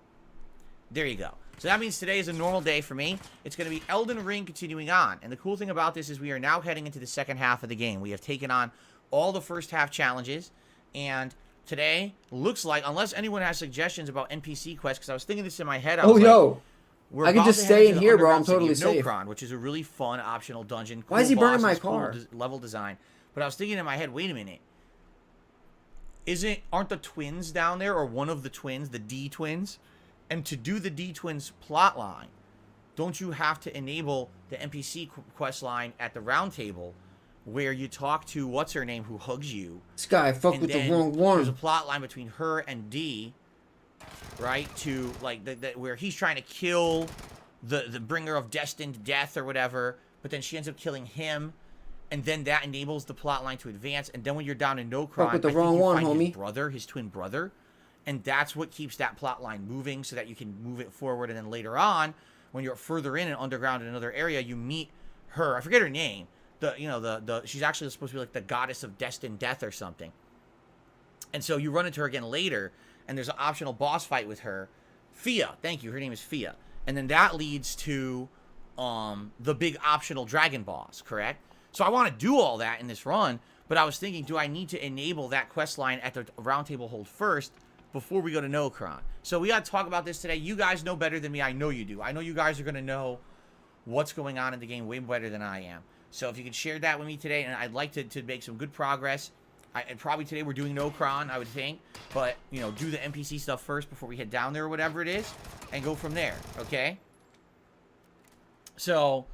there you go. So that means today is a normal day for me. It's going to be Elden Ring continuing on. And the cool thing about this is we are now heading into the second half of the game. We have taken on all the first half challenges. And today looks like, unless anyone has suggestions about NPC quests, because I was thinking this in my head. I was I can just stay in here, bro. I'm totally safe. Nokron, which is a really fun optional dungeon. Why is he burning my cool car? Level design. But I was thinking in my head, wait a minute. Aren't the twins down there, or one of the twins, the D twins? And to do the D twins plot line, don't you have to enable the NPC quest line at the round table where you talk to what's her name who hugs you? This guy fucked with the wrong one. There's a plot line between her and D, right? To like where he's trying to kill the bringer of destined death or whatever, but then she ends up killing him, and then that enables the plot line to advance. And then when you're down in Nokron, with the wrong one, homie. His twin brother, and that's what keeps that plot line moving so that you can move it forward. And then later on, when you're further in and underground in another area, you meet her. I forget her name. She's actually supposed to be like the goddess of destined death or something. And so you run into her again later, and there's an optional boss fight with her. Fia, thank you. Her name is Fia. And then that leads to the big optional dragon boss, correct? So I want to do all that in this run, but I was thinking, do I need to enable that quest line at the roundtable hold first before we go to Nokron? So we got to talk about this today. You guys know better than me. I know you do. I know you guys are going to know what's going on in the game way better than I am. So if you could share that with me today, and I'd like to make some good progress. And probably today we're doing Nokron, I would think. But, you know, do the NPC stuff first before we head down there or whatever it is. And go from there, okay? So,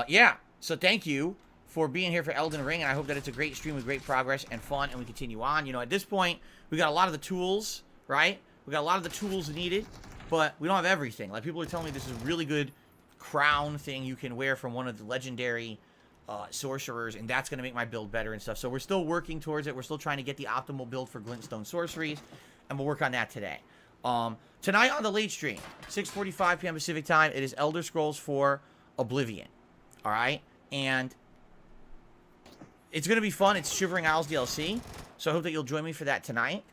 yeah. So thank you for being here for Elden Ring. And I hope that it's a great stream with great progress and fun. And we continue on. You know, at this point, we got a lot of the tools, right? We got a lot of the tools needed. But we don't have everything. Like, people are telling me this is a really good crown thing you can wear from one of the legendary sorcerers, and that's going to make my build better and stuff. So we're still working towards it. We're still trying to get the optimal build for glintstone sorceries, and we'll work on that today. Tonight on the late stream, 6:45 p.m. Pacific time, it is Elder Scrolls 4 Oblivion. All right? And it's going to be fun. It's Shivering Isles DLC, so I hope that you'll join me for that tonight.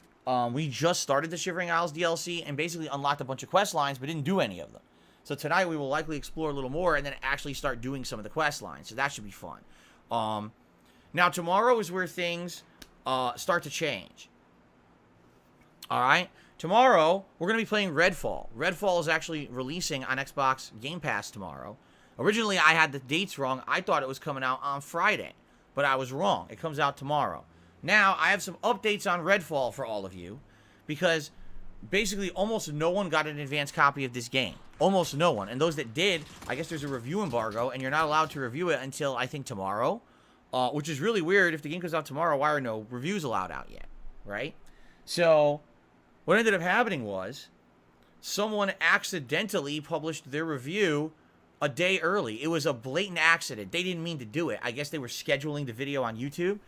We just started the Shivering Isles DLC and basically unlocked a bunch of quest lines, but didn't do any of them. So tonight we will likely explore a little more and then actually start doing some of the quest lines. So that should be fun. Now tomorrow is where things start to change. All right? Tomorrow we're going to be playing Redfall. Redfall is actually releasing on Xbox Game Pass tomorrow. Originally I had the dates wrong. I thought it was coming out on Friday, but I was wrong. It comes out tomorrow. Now I have some updates on Redfall for all of you because basically almost no one got an advanced copy of this game. Almost no one. And those that did, I guess there's a review embargo, and you're not allowed to review it until, I think, tomorrow. Which is really weird. If the game comes out tomorrow, why are no reviews allowed out yet? Right? So, what ended up happening was, someone accidentally published their review a day early. It was a blatant accident. They didn't mean to do it. I guess they were scheduling the video on YouTube,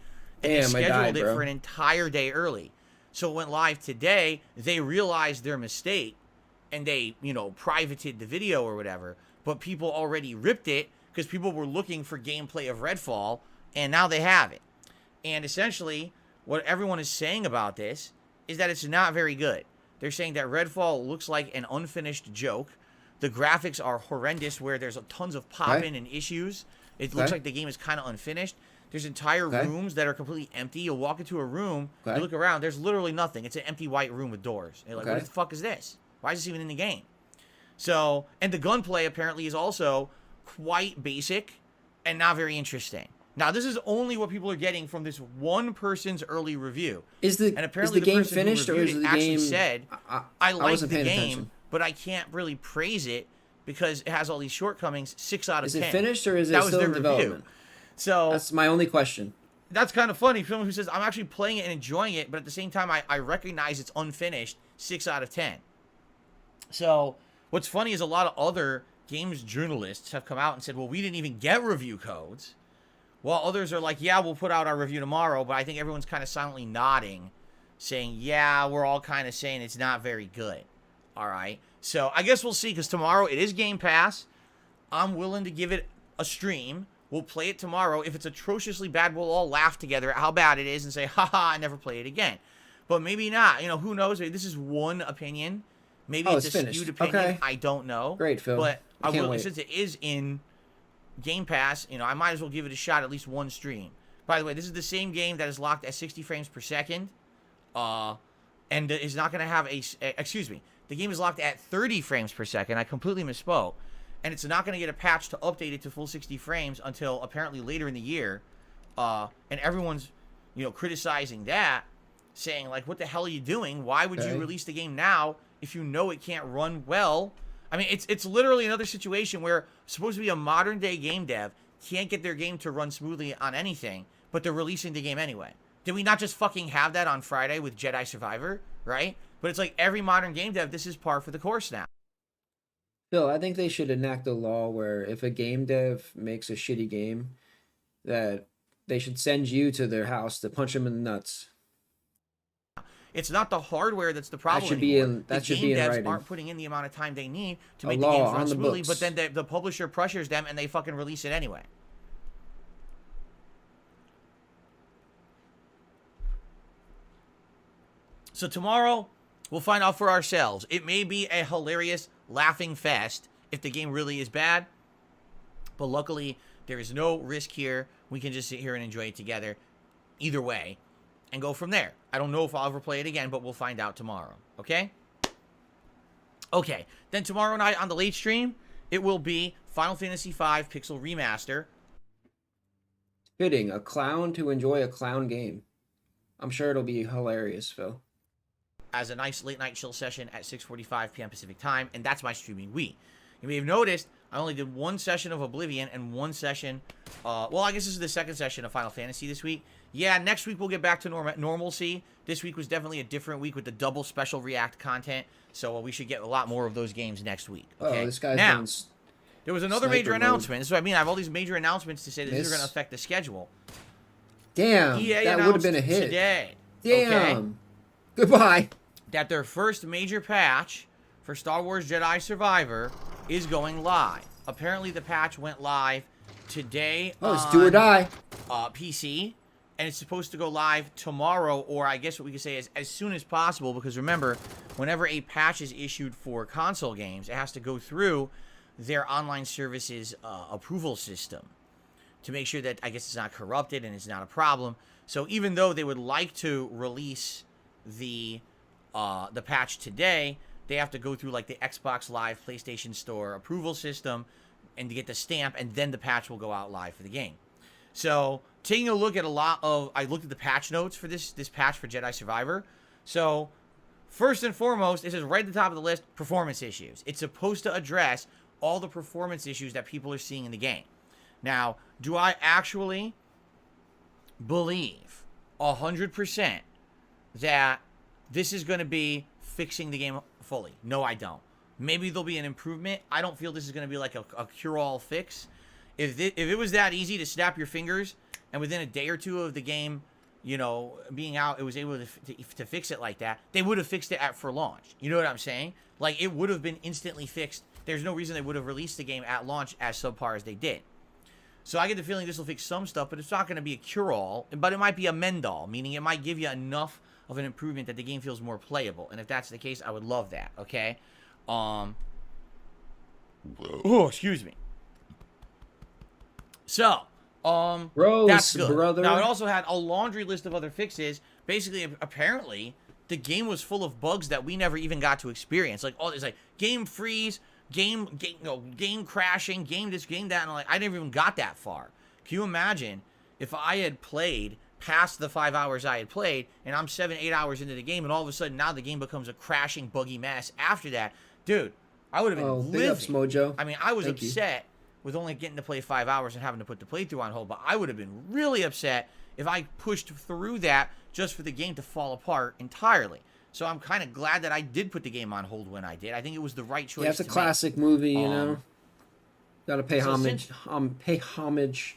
and they scheduled it for an entire day early. So it went live today. They realized their mistake, and they, you know, privated the video or whatever. But people already ripped it because people were looking for gameplay of Redfall, and now they have it. And essentially, what everyone is saying about this is that it's not very good. They're saying that Redfall looks like an unfinished joke. The graphics are horrendous, where there's tons of pop-in and issues. It looks like the game is kind of unfinished. There's entire rooms that are completely empty. You'll walk into a room, you look around, there's literally nothing. It's an empty white room with doors. You're like, what the fuck is this? Why is this even in the game? So, and the gunplay apparently is also quite basic and not very interesting. Now, this is only what people are getting from this one person's early review. And apparently is the game finished, or is the game... said, I like the game, but I can't really praise it because it has all these shortcomings. 6 out of 10. Is it finished, or is it still in development? So that's my only question. That's kind of funny. Someone who says, I'm actually playing it and enjoying it, but at the same time, I recognize it's unfinished. 6 out of 10. So what's funny is a lot of other games journalists have come out and said, well, we didn't even get review codes. While others are like, yeah, we'll put out our review tomorrow. But I think everyone's kind of silently nodding, saying, yeah, we're all kind of saying it's not very good. All right. So I guess we'll see, because tomorrow it is Game Pass. I'm willing to give it a stream. We'll play it tomorrow. If it's atrociously bad, we'll all laugh together at how bad it is and say, haha, I never play it again. But maybe not. You know, who knows? Maybe this is one opinion. Maybe it's a skewed opinion. I don't know. Great, Phil. But I will, since it is in Game Pass, you know, I might as well give it a shot, at least one stream. By the way, this is the same game that is locked at 60 frames per second. And is not going to have excuse me. The game is locked at 30 frames per second. I completely misspoke. And it's not going to get a patch to update it to full 60 frames until apparently later in the year. And everyone's, you know, criticizing that, saying, like, what the hell are you doing? Why would you release the game now if you know it can't run well? I mean, it's literally another situation where supposed to be a modern day game dev can't get their game to run smoothly on anything, but they're releasing the game anyway. Did we not just fucking have that on Friday with Jedi Survivor, right? But it's like every modern game dev, this is par for the course now. Phil, I think they should enact a law where if a game dev makes a shitty game, that they should send you to their house to punch them in the nuts. It's not the hardware that's the problem. That should be in. That should be in writing. The game devs aren't putting in the amount of time they need to make the games run smoothly, but then the publisher pressures them and they fucking release it anyway. So tomorrow, we'll find out for ourselves. It may be a hilarious laughing fest if the game really is bad, but luckily there is no risk here. We can just sit here and enjoy it together either way and go from there. I don't know if I'll ever play it again, but we'll find out tomorrow, okay? Okay, then tomorrow night on the late stream, it will be Final Fantasy V Pixel Remaster. Fitting, a clown to enjoy a clown game. I'm sure it'll be hilarious, Phil. As a nice late night chill session at 6:45 p.m. Pacific time, and that's my streaming week. You may have noticed I only did one session of Oblivion and one session, well, I guess this is the second session of Final Fantasy this week. Yeah, next week we'll get back to normalcy. This week was definitely a different week with the double special React content, so we should get a lot more of those games next week. Okay? Oh, this guy's now, there was another major announcement. This is what I mean. I have all these major announcements to say that these are going to affect the schedule. Damn, EA that would have been a hit. Today. Damn. Okay, goodbye. That their first major patch for Star Wars Jedi Survivor is going live. Apparently, the patch went live today it's do or die. PC, and it's supposed to go live tomorrow, or I guess what we could say is as soon as possible, because remember, whenever a patch is issued for console games, it has to go through their online services approval system to make sure that, I guess, it's not corrupted and it's not a problem. So even though they would like to release the patch today, they have to go through like the Xbox Live PlayStation Store approval system and to get the stamp, and then the patch will go out live for the game. So taking a look at I looked at the patch notes for this patch for Jedi Survivor. So first and foremost, it says right at the top of the list, performance issues. It's supposed to address all the performance issues that people are seeing in the game. Now, do I actually believe 100% that this is going to be fixing the game fully? No, I don't. Maybe there'll be an improvement. I don't feel this is going to be like a cure-all fix. If it was that easy to snap your fingers and within a day or two of the game, you know, being out, it was able to fix it like that, they would have fixed it for launch. You know what I'm saying? Like, it would have been instantly fixed. There's no reason they would have released the game at launch as subpar as they did. So I get the feeling this will fix some stuff, but it's not going to be a cure-all. But it might be a mend-all, meaning it might give you enough of an improvement that the game feels more playable. And if that's the case, I would love that, okay? Oh, excuse me. So, that's good. Brother. Now, it also had a laundry list of other fixes. Basically, apparently, the game was full of bugs that we never even got to experience. Like, all this, like, game freeze, game crashing, game this, game that, and like, I never even got that far. Can you imagine if I had played past the 5 hours I had played, and I'm 7-8 hours into the game, and all of a sudden now the game becomes a crashing, buggy mess after that? Dude, I would have been big ups, Mojo. I mean, I was upset with only getting to play 5 hours and having to put the playthrough on hold, but I would have been really upset if I pushed through that just for the game to fall apart entirely. So I'm kind of glad that I did put the game on hold when I did. I think it was the right choice. Yeah, it's a classic movie, you know. Gotta pay homage. Pay homage.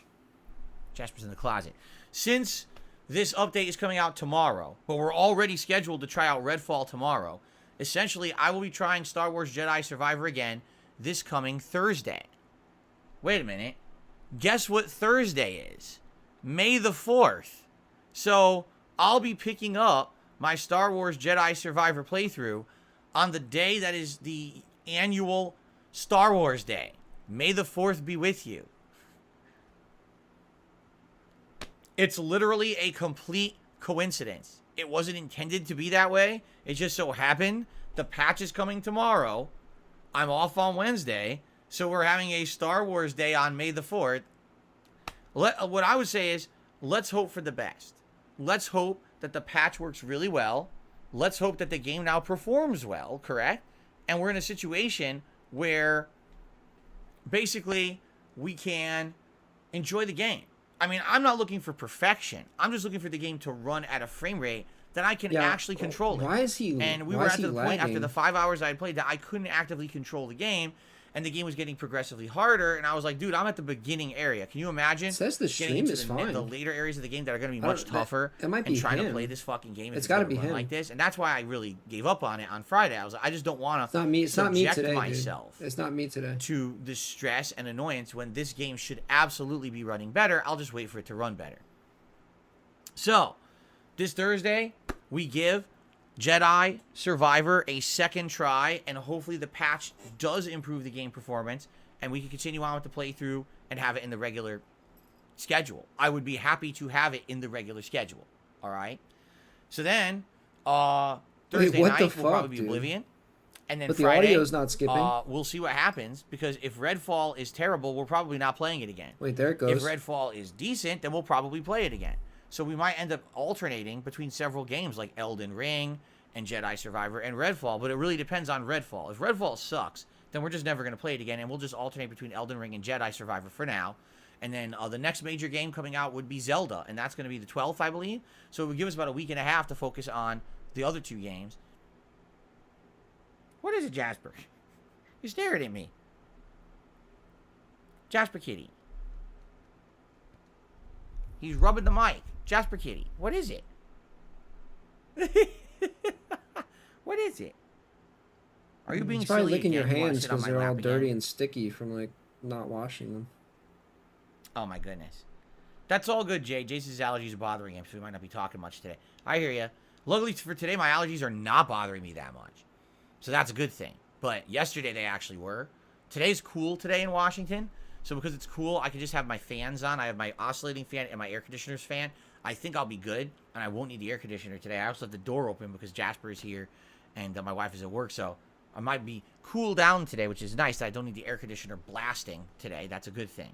Jasper's in the closet. Since this update is coming out tomorrow, but we're already scheduled to try out Redfall tomorrow, essentially, I will be trying Star Wars Jedi Survivor again this coming Thursday. Wait a minute. Guess what Thursday is? May the 4th. So, I'll be picking up my Star Wars Jedi Survivor playthrough on the day that is the annual Star Wars Day. May the 4th be with you. It's literally a complete coincidence. It wasn't intended to be that way. It just so happened the patch is coming tomorrow. I'm off on Wednesday. So we're having a Star Wars Day on May the 4th. What I would say is, let's hope for the best. Let's hope that the patch works really well. Let's hope that the game now performs well, correct? And we're in a situation where basically we can enjoy the game. I mean, I'm not looking for perfection. I'm just looking for the game to run at a frame rate that I can actually control it. Why is he And we were at the point after the 5 hours I had played that I couldn't actively control the game, and the game was getting progressively harder, and I was like, dude, I'm at the beginning area. Can you imagine? It says the stream is fine. The later areas of the game that are going to be much tougher. It might be trying him. to play this fucking game. It's got to be him. Like this, and that's why I really gave up on it on Friday. I was like, I just don't want to. It's not me. It's not me today, myself. Dude. It's not me today. To the stress and annoyance when this game should absolutely be running better. I'll just wait for it to run better. So, this Thursday, we give Jedi Survivor a second try, and hopefully the patch does improve the game performance, and we can continue on with the playthrough and have it in the regular schedule. I would be happy to have it in the regular schedule. All right. So then, Thursday night will probably be Oblivion, and then Friday, the audio's not skipping. We'll see what happens, because if Redfall is terrible, we're probably not playing it again. Wait, there it goes. If Redfall is decent, then we'll probably play it again. So we might end up alternating between several games like Elden Ring and Jedi Survivor and Redfall, but it really depends on Redfall. If Redfall sucks, then we're just never going to play it again, and we'll just alternate between Elden Ring and Jedi Survivor for now. And then the next major game coming out would be Zelda, and that's going to be the 12th, I believe. So it would give us about a week and a half to focus on the other two games. What is it, Jasper? You're staring at me. Jasper Kitty. He's rubbing the mic. Jasper Kitty. What is it? What is it? Are you being probably silly licking your again? You wanna hands sit on because my they're all lap dirty again? and sticky from like not washing them. Oh my goodness. That's all good, Jay. Jason's allergies are bothering him, so we might not be talking much today. I hear you. Luckily for today, my allergies are not bothering me that much. So that's a good thing. But yesterday they actually were. Today's cool today in Washington. So because it's cool, I can just have my fans on. I have my oscillating fan and my air conditioner's fan. I think I'll be good, and I won't need the air conditioner today. I also have the door open because Jasper is here, and my wife is at work, so I might be cool down today, which is nice. I don't need the air conditioner blasting today. That's a good thing.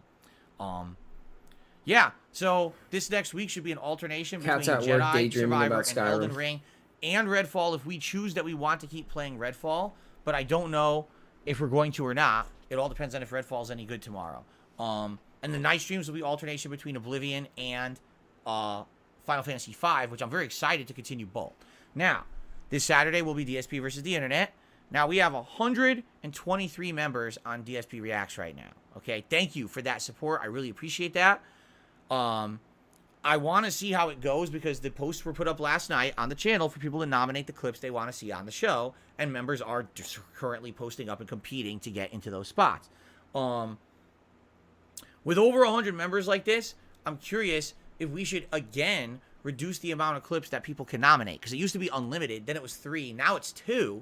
Yeah, so this next week should be an alternation between Jedi Survivor and Elden Ring and Redfall if we choose that we want to keep playing Redfall, but I don't know if we're going to or not. It all depends on if Redfall is any good tomorrow. And the night streams will be alternation between Oblivion and Final Fantasy V, which I'm very excited to continue both. Now, this Saturday will be DSP versus the Internet. Now, we have 123 members on DSP Reacts right now. Okay, thank you for that support. I really appreciate that. I want to see how it goes because the posts were put up last night on the channel for people to nominate the clips they want to see on the show, and members are just currently posting up and competing to get into those spots. With over 100 members like this, I'm curious if we should, again, reduce the amount of clips that people can nominate. Because it used to be unlimited, then it was 3, now it's 2.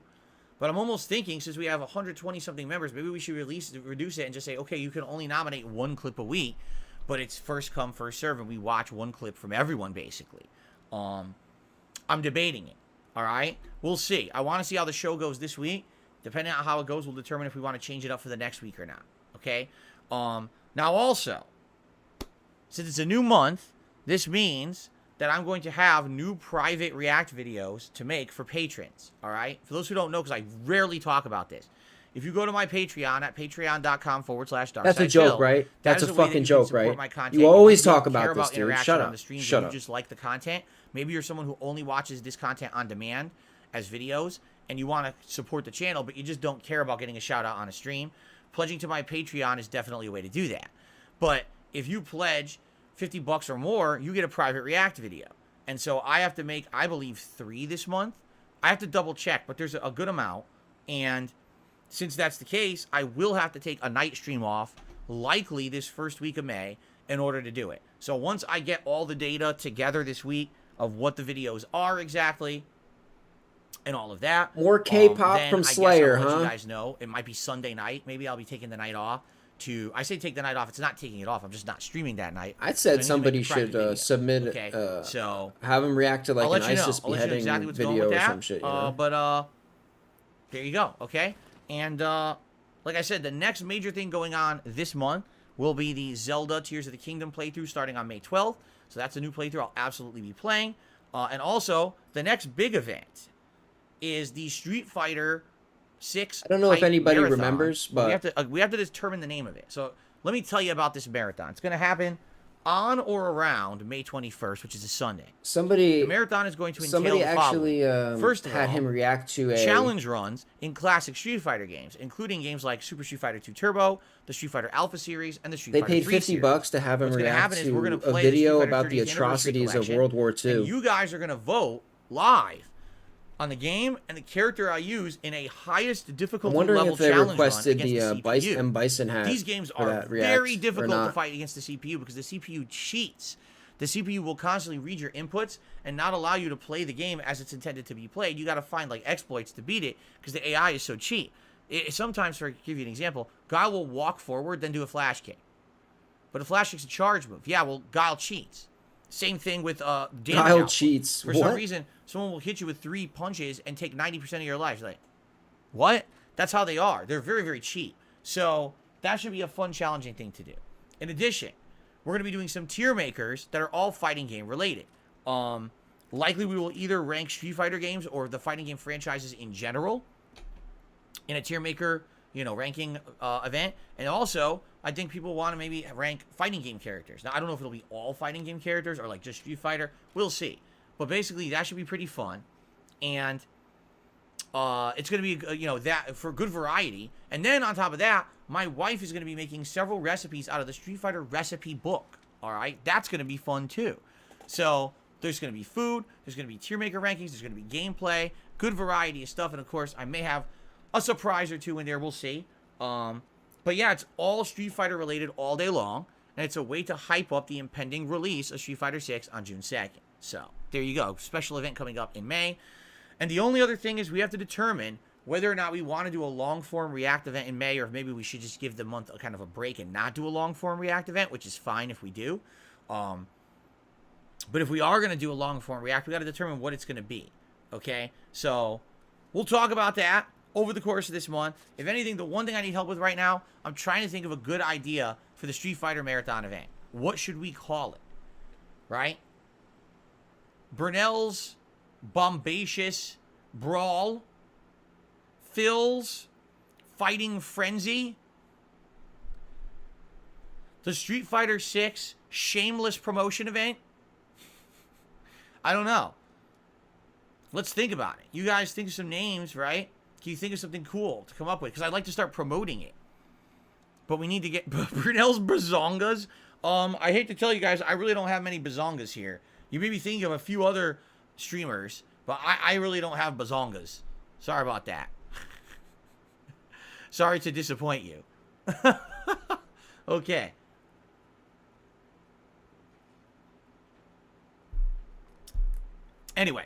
But I'm almost thinking, since we have 120-something members, maybe we should reduce it and just say, okay, you can only nominate 1 clip a week, but it's first come, first serve, and we watch 1 clip from everyone, basically. I'm debating it, all right? We'll see. I want to see how the show goes this week. Depending on how it goes, we'll determine if we want to change it up for the next week or not, okay? Now, also, since it's a new month, this means that I'm going to have new private React videos to make for patrons, all right? For those who don't know, because I rarely talk about this, if you go to my Patreon at patreon.com/darksidephil, That's a joke, right? That's a fucking joke, right? You always talk about this, dude. Shut up. Shut up. You just like the content. Maybe you're someone who only watches this content on demand as videos, and you want to support the channel, but you just don't care about getting a shout-out on a stream. Pledging to my Patreon is definitely a way to do that. But if you pledge $50 or more, you get a private React video. And so I have to make, I believe, 3 this month. I have to double check, but there's a good amount. And since that's the case, I will have to take a night stream off, likely this first week of May, in order to do it. So once I get all the data together this week of what the videos are exactly, and all of that. More K-pop from Slayer, huh? You guys know, it might be Sunday night. Maybe I'll be taking the night off to... I say take the night off. It's not taking it off. I'm just not streaming that night. I said somebody should submit... Okay, so... Have them react to like an ISIS beheading exactly video or some shit, you know? But, there you go, okay? And, like I said, the next major thing going on this month will be the Zelda Tears of the Kingdom playthrough starting on May 12th. So that's a new playthrough I'll absolutely be playing. And also, the next big event is the Street Fighter 6. I don't know if anybody remembers, but we have to determine the name of it. So let me tell you about this marathon. It's going to happen on or around May 21st, which is a Sunday. The marathon is going to entail somebody the actually First had him react to a challenge runs in classic Street Fighter games, including games like Super Street Fighter 2 Turbo, the Street Fighter Alpha series, and the Street Fighter 3 series. They paid $50 to have him react to a video about the atrocities of World War II. And you guys are going to vote live on the game and the character I use in a highest difficulty level challenge run against the CPU. Bison hat. These games are very difficult to fight against the CPU because the CPU cheats. The CPU will constantly read your inputs and not allow you to play the game as it's intended to be played. You got to find like exploits to beat it because the AI is so cheap. Sometimes, to give you an example, Guile will walk forward, then do a flash kick. But a flash kick's a charge move. Yeah, well, Guile cheats. Same thing with Guile cheats. For some reason, someone will hit you with 3 punches and take 90% of your life. Like, what? That's how they are. They're very, very cheap. So that should be a fun, challenging thing to do. In addition, we're going to be doing some tier makers that are all fighting game related. Likely we will either rank Street Fighter games or the fighting game franchises in general in a tier maker, ranking event. And also, I think people want to maybe rank fighting game characters. Now, I don't know if it'll be all fighting game characters or like just Street Fighter. We'll see. But basically, that should be pretty fun. And it's going to be, that for good variety. And then on top of that, my wife is going to be making several recipes out of the Street Fighter recipe book. All right? That's going to be fun too. So there's going to be food. There's going to be tier maker rankings. There's going to be gameplay. Good variety of stuff. And of course, I may have a surprise or two in there. We'll see. But yeah, it's all Street Fighter related all day long. And it's a way to hype up the impending release of Street Fighter 6 on June 2nd. So there you go. Special event coming up in May. And the only other thing is we have to determine whether or not we want to do a long-form React event in May, or if maybe we should just give the month a kind of a break and not do a long-form React event, which is fine if we do. But if we are going to do a long-form React, we got to determine what it's going to be. Okay? So we'll talk about that over the course of this month. If anything, the one thing I need help with right now, I'm trying to think of a good idea for the Street Fighter Marathon event. What should we call it? Right? Burnell's Bombacious Brawl, Phil's Fighting Frenzy, the Street Fighter 6 Shameless Promotion Event. I don't know. Let's think about it. You guys think of some names, right? Can you think of something cool to come up with? Because I'd like to start promoting it. But we need to get Brunel's bazongas. I hate to tell you guys, I really don't have many bazongas here. You may be thinking of a few other streamers, but I really don't have bazongas. Sorry about that. Sorry to disappoint you. Okay. Anyway.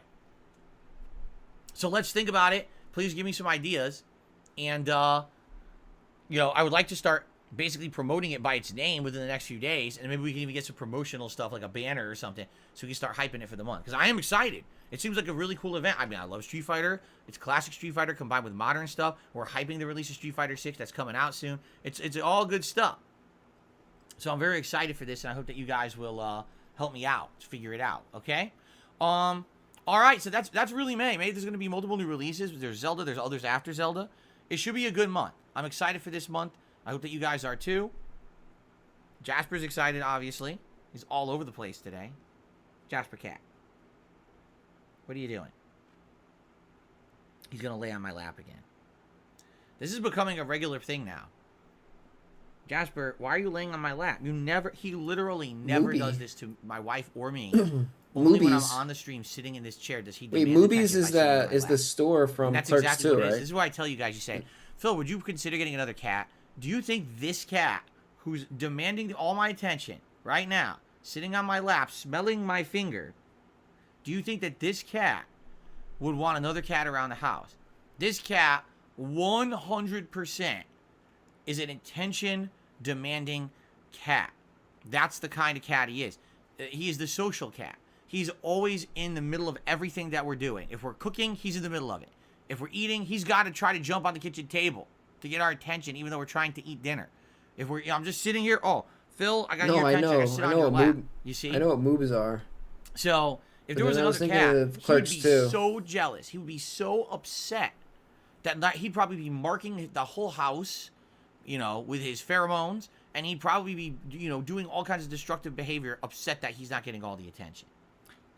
So let's think about it. Please give me some ideas. And, you know, I would like to start basically promoting it by its name within the next few days. And maybe we can even get some promotional stuff like a banner or something so we can start hyping it for the month. Because I am excited. It seems like a really cool event. I mean, I love Street Fighter. It's classic Street Fighter combined with modern stuff. We're hyping the release of Street Fighter 6 that's coming out soon. It's all good stuff. So I'm very excited for this, and I hope that you guys will help me out to figure it out, okay? All right, so that's really May. May, there's going to be multiple new releases. There's Zelda. There's others after Zelda. It should be a good month. I'm excited for this month. I hope that you guys are too. Jasper's excited, obviously. He's all over the place today. Jasper Cat. What are you doing? He's going to lay on my lap again. This is becoming a regular thing now. Jasper, why are you laying on my lap? He literally never does this to my wife or me. Only when I'm on the stream sitting in this chair does he demand Wait, Moobies is the store from Clerks exactly 2, what it right? is. This is what I tell you guys. You say, Phil, would you consider getting another cat? Do you think this cat, who's demanding all my attention right now, sitting on my lap, smelling my finger, do you think that this cat would want another cat around the house? This cat, 100%, is an attention-demanding cat. That's the kind of cat he is. He is the social cat. He's always in the middle of everything that we're doing. If we're cooking, he's in the middle of it. If we're eating, he's got to try to jump on the kitchen table to get our attention, even though we're trying to eat dinner. If I'm just sitting here, oh, Phil, I got your attention. I gotta sit on your lap. You see? I know what moobs are. So if there was another cat, he would be so jealous. He would be so upset that he'd probably be marking the whole house, you know, with his pheromones, and he'd probably be, you know, doing all kinds of destructive behavior, upset that he's not getting all the attention.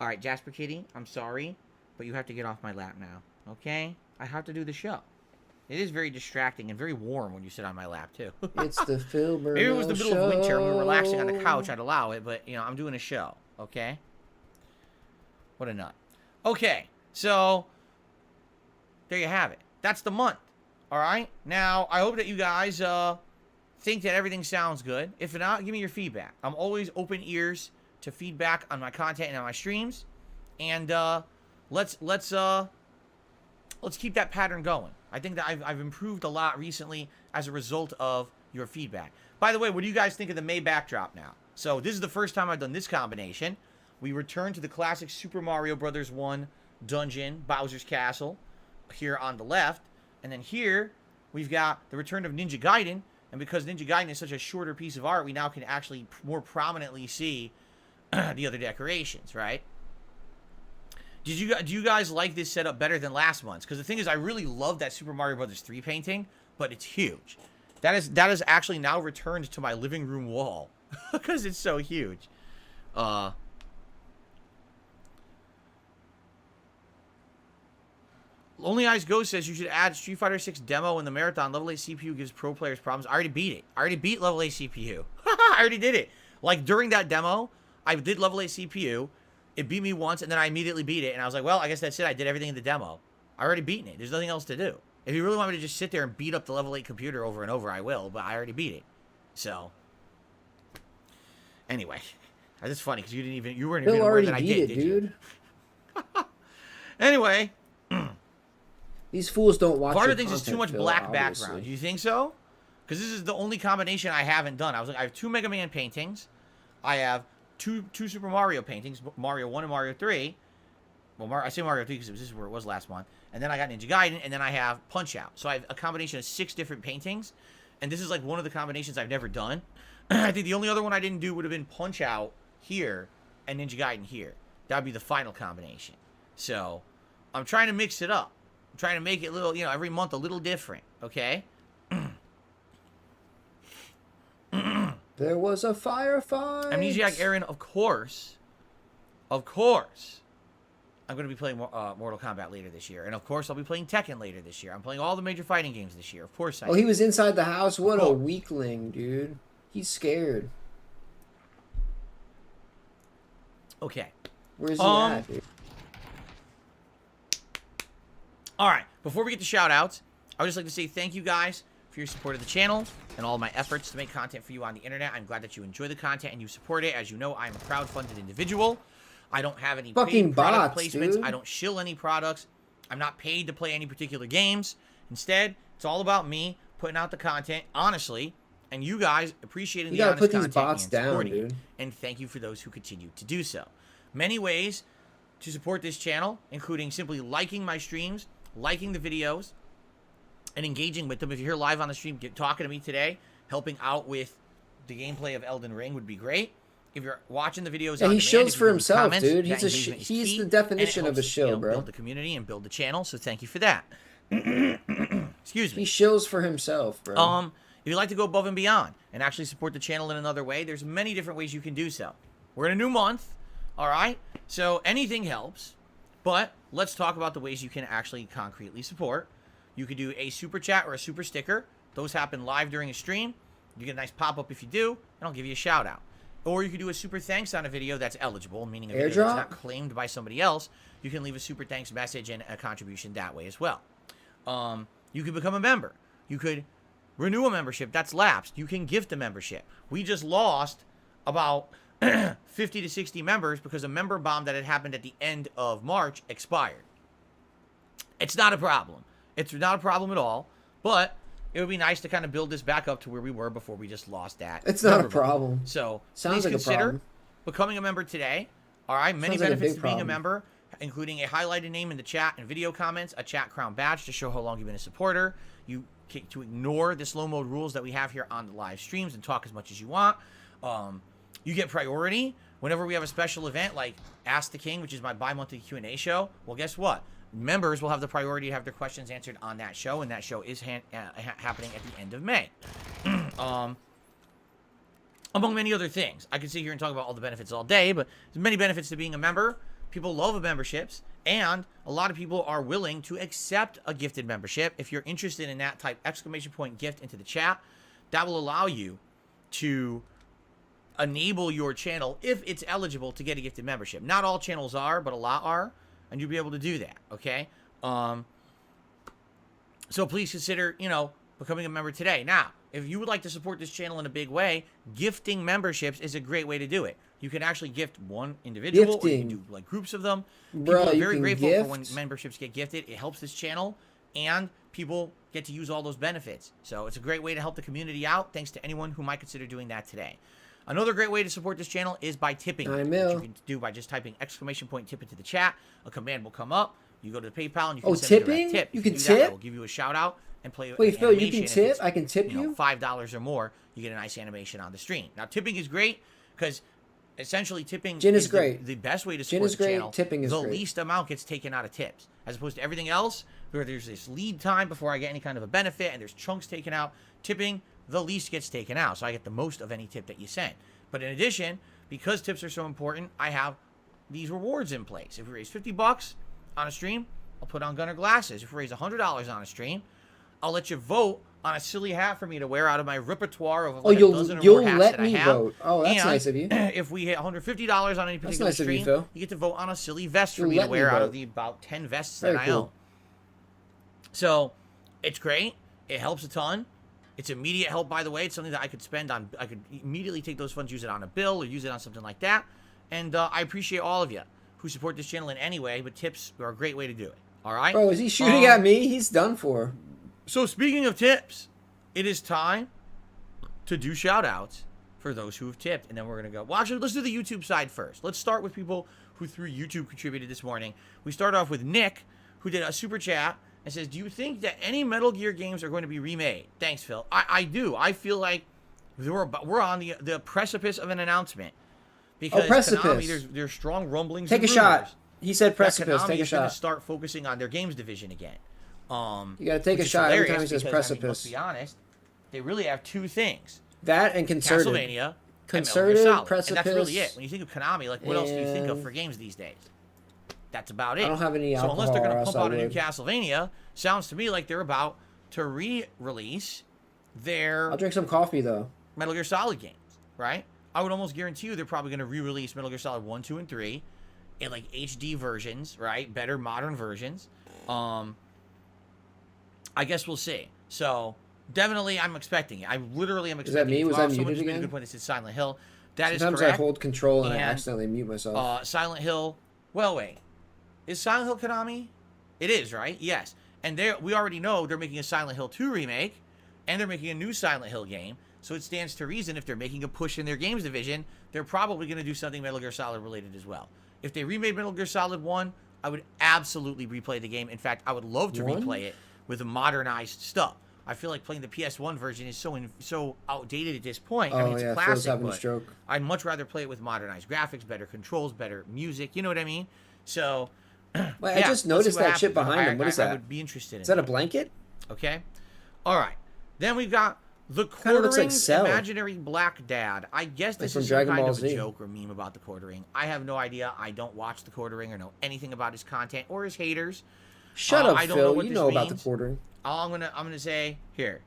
All right, Jasper Kitty, I'm sorry, but you have to get off my lap now, okay? I have to do the show. It is very distracting and very warm when you sit on my lap, too. It's the Phil Burnell Maybe it was the middle show. of winter and we were relaxing on the couch, I'd allow it, but, you know, I'm doing a show, okay? What a nut. Okay, so there you have it. That's the month, all right? Now, I hope that you guys think that everything sounds good. If not, give me your feedback. I'm always open ears to feedback on my content and on my streams, and let's keep that pattern going. I think that I've improved a lot recently as a result of your feedback. By the way, what do you guys think of the May backdrop now? So this is the first time I've done this combination. We return to the classic Super Mario Bros. 1 dungeon, Bowser's Castle, here on the left, and then here we've got the return of Ninja Gaiden. And because Ninja Gaiden is such a shorter piece of art, we now can actually more prominently see the other decorations, right? Do you guys like this setup better than last month's? Because the thing is, I really love that Super Mario Bros. 3 painting, but it's huge. That is actually now returned to my living room wall because it's so huge. Lonely Eyes Ghost says you should add Street Fighter 6 demo in the marathon. Level 8 CPU gives pro players problems. I already beat it. I already beat level 8 CPU. I already did it. Like, during that demo, I did level 8 CPU. It beat me once, and then I immediately beat it. And I was like, well, I guess that's it. I did everything in the demo. I already beaten it. There's nothing else to do. If you really want me to just sit there and beat up the level 8 computer over and over, I will. But I already beat it. So, anyway. That's just funny, because you weren't even aware that I did, dude. Anyway. These fools don't watch. Part of things is too much black background. Do you think so? Because this is the only combination I haven't done. I have 2 Mega Man paintings. I have two Super Mario paintings, Mario 1 and Mario 3. Well, I say Mario 3 because this is where it was last month. And then I got Ninja Gaiden, and then I have Punch-Out. So I have a combination of 6 different paintings. And this is like one of the combinations I've never done. I think the only other one I didn't do would have been Punch-Out here and Ninja Gaiden here. That would be the final combination. So I'm trying to mix it up. I'm trying to make it a little, you know, every month a little different, okay? There was a firefight. Amnesiac Aaron, of course. Of course. I'm going to be playing Mortal Kombat later this year. And, of course, I'll be playing Tekken later this year. I'm playing all the major fighting games this year. Of course I am. Oh, he was inside the house? What a weakling, dude. He's scared. Okay. Where's he at, dude? All right. Before we get to shout-outs, I would just like to say thank you guys for your support of the channel and all of my efforts to make content for you on the internet. I'm glad that you enjoy the content and you support it. As you know, I'm a crowd-funded individual. I don't have any paid product placements. Dude. I don't shill any products. I'm not paid to play any particular games. Instead, it's all about me putting out the content honestly, and you guys appreciating the honest content. You gotta put these bots down, dude. And thank you for those who continue to do so. Many ways to support this channel, including simply liking my streams, liking the videos, and engaging with them. If you're here live on the stream, talking to me today, helping out with the gameplay of Elden Ring would be great. If you're watching the videos, he shills for himself, dude. He's the definition of a shill, bro. Build the community and build the channel. So thank you for that. Excuse me. He shills for himself, bro. If you'd like to go above and beyond and actually support the channel in another way, there's many different ways you can do so. We're in a new month, all right? So anything helps, but let's talk about the ways you can actually concretely support. You could do a super chat or a super sticker. Those happen live during a stream. You get a nice pop-up if you do, and I'll give you a shout-out. Or you could do a super thanks on a video that's eligible, meaning a video that's not claimed by somebody else. You can leave a super thanks message and a contribution that way as well. You could become a member. You could renew a membership that's lapsed. You can gift a membership. We just lost about 50 to 60 members because a member bomb that had happened at the end of March expired. It's not a problem. It's not a problem at all, but it would be nice to kind of build this back up to where we were before we just lost that. It's not a problem. So sounds like consider a problem. Becoming a member today. All right, many benefits to being a member, including a highlighted name in the chat and video comments, a chat crown badge to show how long you've been a supporter. You get to ignore the slow mode rules that we have here on the live streams and talk as much as you want. You get priority whenever we have a special event like Ask the King, which is my bi-monthly Q&A show. Well, guess what? Members will have the priority to have their questions answered on that show, and that show is happening at the end of May. Among many other things. I could sit here and talk about all the benefits all day, but there's many benefits to being a member. People love memberships, and a lot of people are willing to accept a gifted membership. If you're interested in that, type exclamation point gift into the chat. That will allow you to enable your channel, if it's eligible, to get a gifted membership. Not all channels are, but a lot are. And you'll be able to do that, okay? So please consider, becoming a member today. Now, if you would like to support this channel in a big way, gifting memberships is a great way to do it. You can actually gift one individual, or you can do like groups of them. People are very grateful for when memberships get gifted. It helps this channel, and people get to use all those benefits. So it's a great way to help the community out. Thanks to anyone who might consider doing that today. Another great way to support this channel is by tipping. Which you can do by just typing exclamation point tip into the chat. A command will come up. You go to the PayPal and you can send a direct tip. You can tip? tip? We'll give you a shout out and play. Wait, Phil, you can tip? I can tip you? $5 or more, you get a nice animation on the stream. Now, tipping is great because essentially tipping is great. The best way to support the channel. Tipping is the great. least amount gets taken out of tips, as opposed to everything else where there's this lead time before I get any kind of a benefit and there's chunks taken out. Tipping, the least gets taken out, so I get the most of any tip that you send. But in addition, because tips are so important, I have these rewards in place. If we raise $50 on a stream, I'll put on Gunner glasses. If we raise $100 on a stream, I'll let you vote on a silly hat for me to wear out of my repertoire of like a dozen or more hats that I have. Vote. Oh, that's nice of you. If we hit $150 on any particular stream, you get to vote on a silly vest for me to wear out of the about 10 vests that I own. So it's great. It helps a ton. It's immediate help, by the way. It's something that I could spend on. I could immediately take those funds, use it on a bill, or use it on something like that. And I appreciate all of you who support this channel in any way, but tips are a great way to do it. All right? Bro, is he shooting at me? He's done for. So speaking of tips, it is time to do shout-outs for those who have tipped. And then we're going to go. Well, actually, let's do the YouTube side first. Let's start with people who through YouTube contributed this morning. We start off with Nick, who did a super chat. And says, do you think that any Metal Gear games are going to be remade? Thanks, Phil. I do. I feel like we're on the precipice of an announcement. Because Konami, there's strong rumblings. Take a shot. He said precipice. Take a shot. Going to start focusing on their games division again. You got to take a shot every time he says precipice. I mean, let's be honest. They really have two things. That and concerted. Castlevania concerted, and precipice. And that's really it. When you think of Konami, like what else do you think of for games these days? That's about it. I don't have any alcohol. So unless they're going to or pump else out I a new would. Castlevania, sounds to me like they're about to re-release their I'll drink some coffee though. Metal Gear Solid games, right? I would almost guarantee you they're probably going to re-release Metal Gear Solid 1, 2, and 3 in like HD versions, right? Better modern versions. I guess we'll see. So definitely, I'm expecting it. I literally am expecting. Is that me? It. Was that Someone muted just made a again? good point. They said Silent Hill. That is Sometimes correct. I hold control and I And, accidentally mute myself. Silent Hill. Well, wait. Is Silent Hill Konami? It is, right? Yes. And we already know they're making a Silent Hill 2 remake, and they're making a new Silent Hill game. So it stands to reason if they're making a push in their games division, they're probably going to do something Metal Gear Solid related as well. If they remade Metal Gear Solid 1, I would absolutely replay the game. In fact, I would love to replay it with modernized stuff. I feel like playing the PS1 version is so outdated at this point. I mean, it's a classic, Phil's having a but stroke. I'd much rather play it with modernized graphics, better controls, better music. You know what I mean? So, Wait, yeah, I just noticed that shit behind him. What is that? I would be interested in Is that a blanket? Okay. All right. Then we've got the Kinda looks like quartering Cell. imaginary black dad. I guess this from is some Dragon kind Ball of a Z. joke or meme about the quartering. I have no idea. I don't watch the quartering or know anything about his content or his haters. Shut up, I don't Phil. know what You this know about the means. quartering. All I'm gonna say here.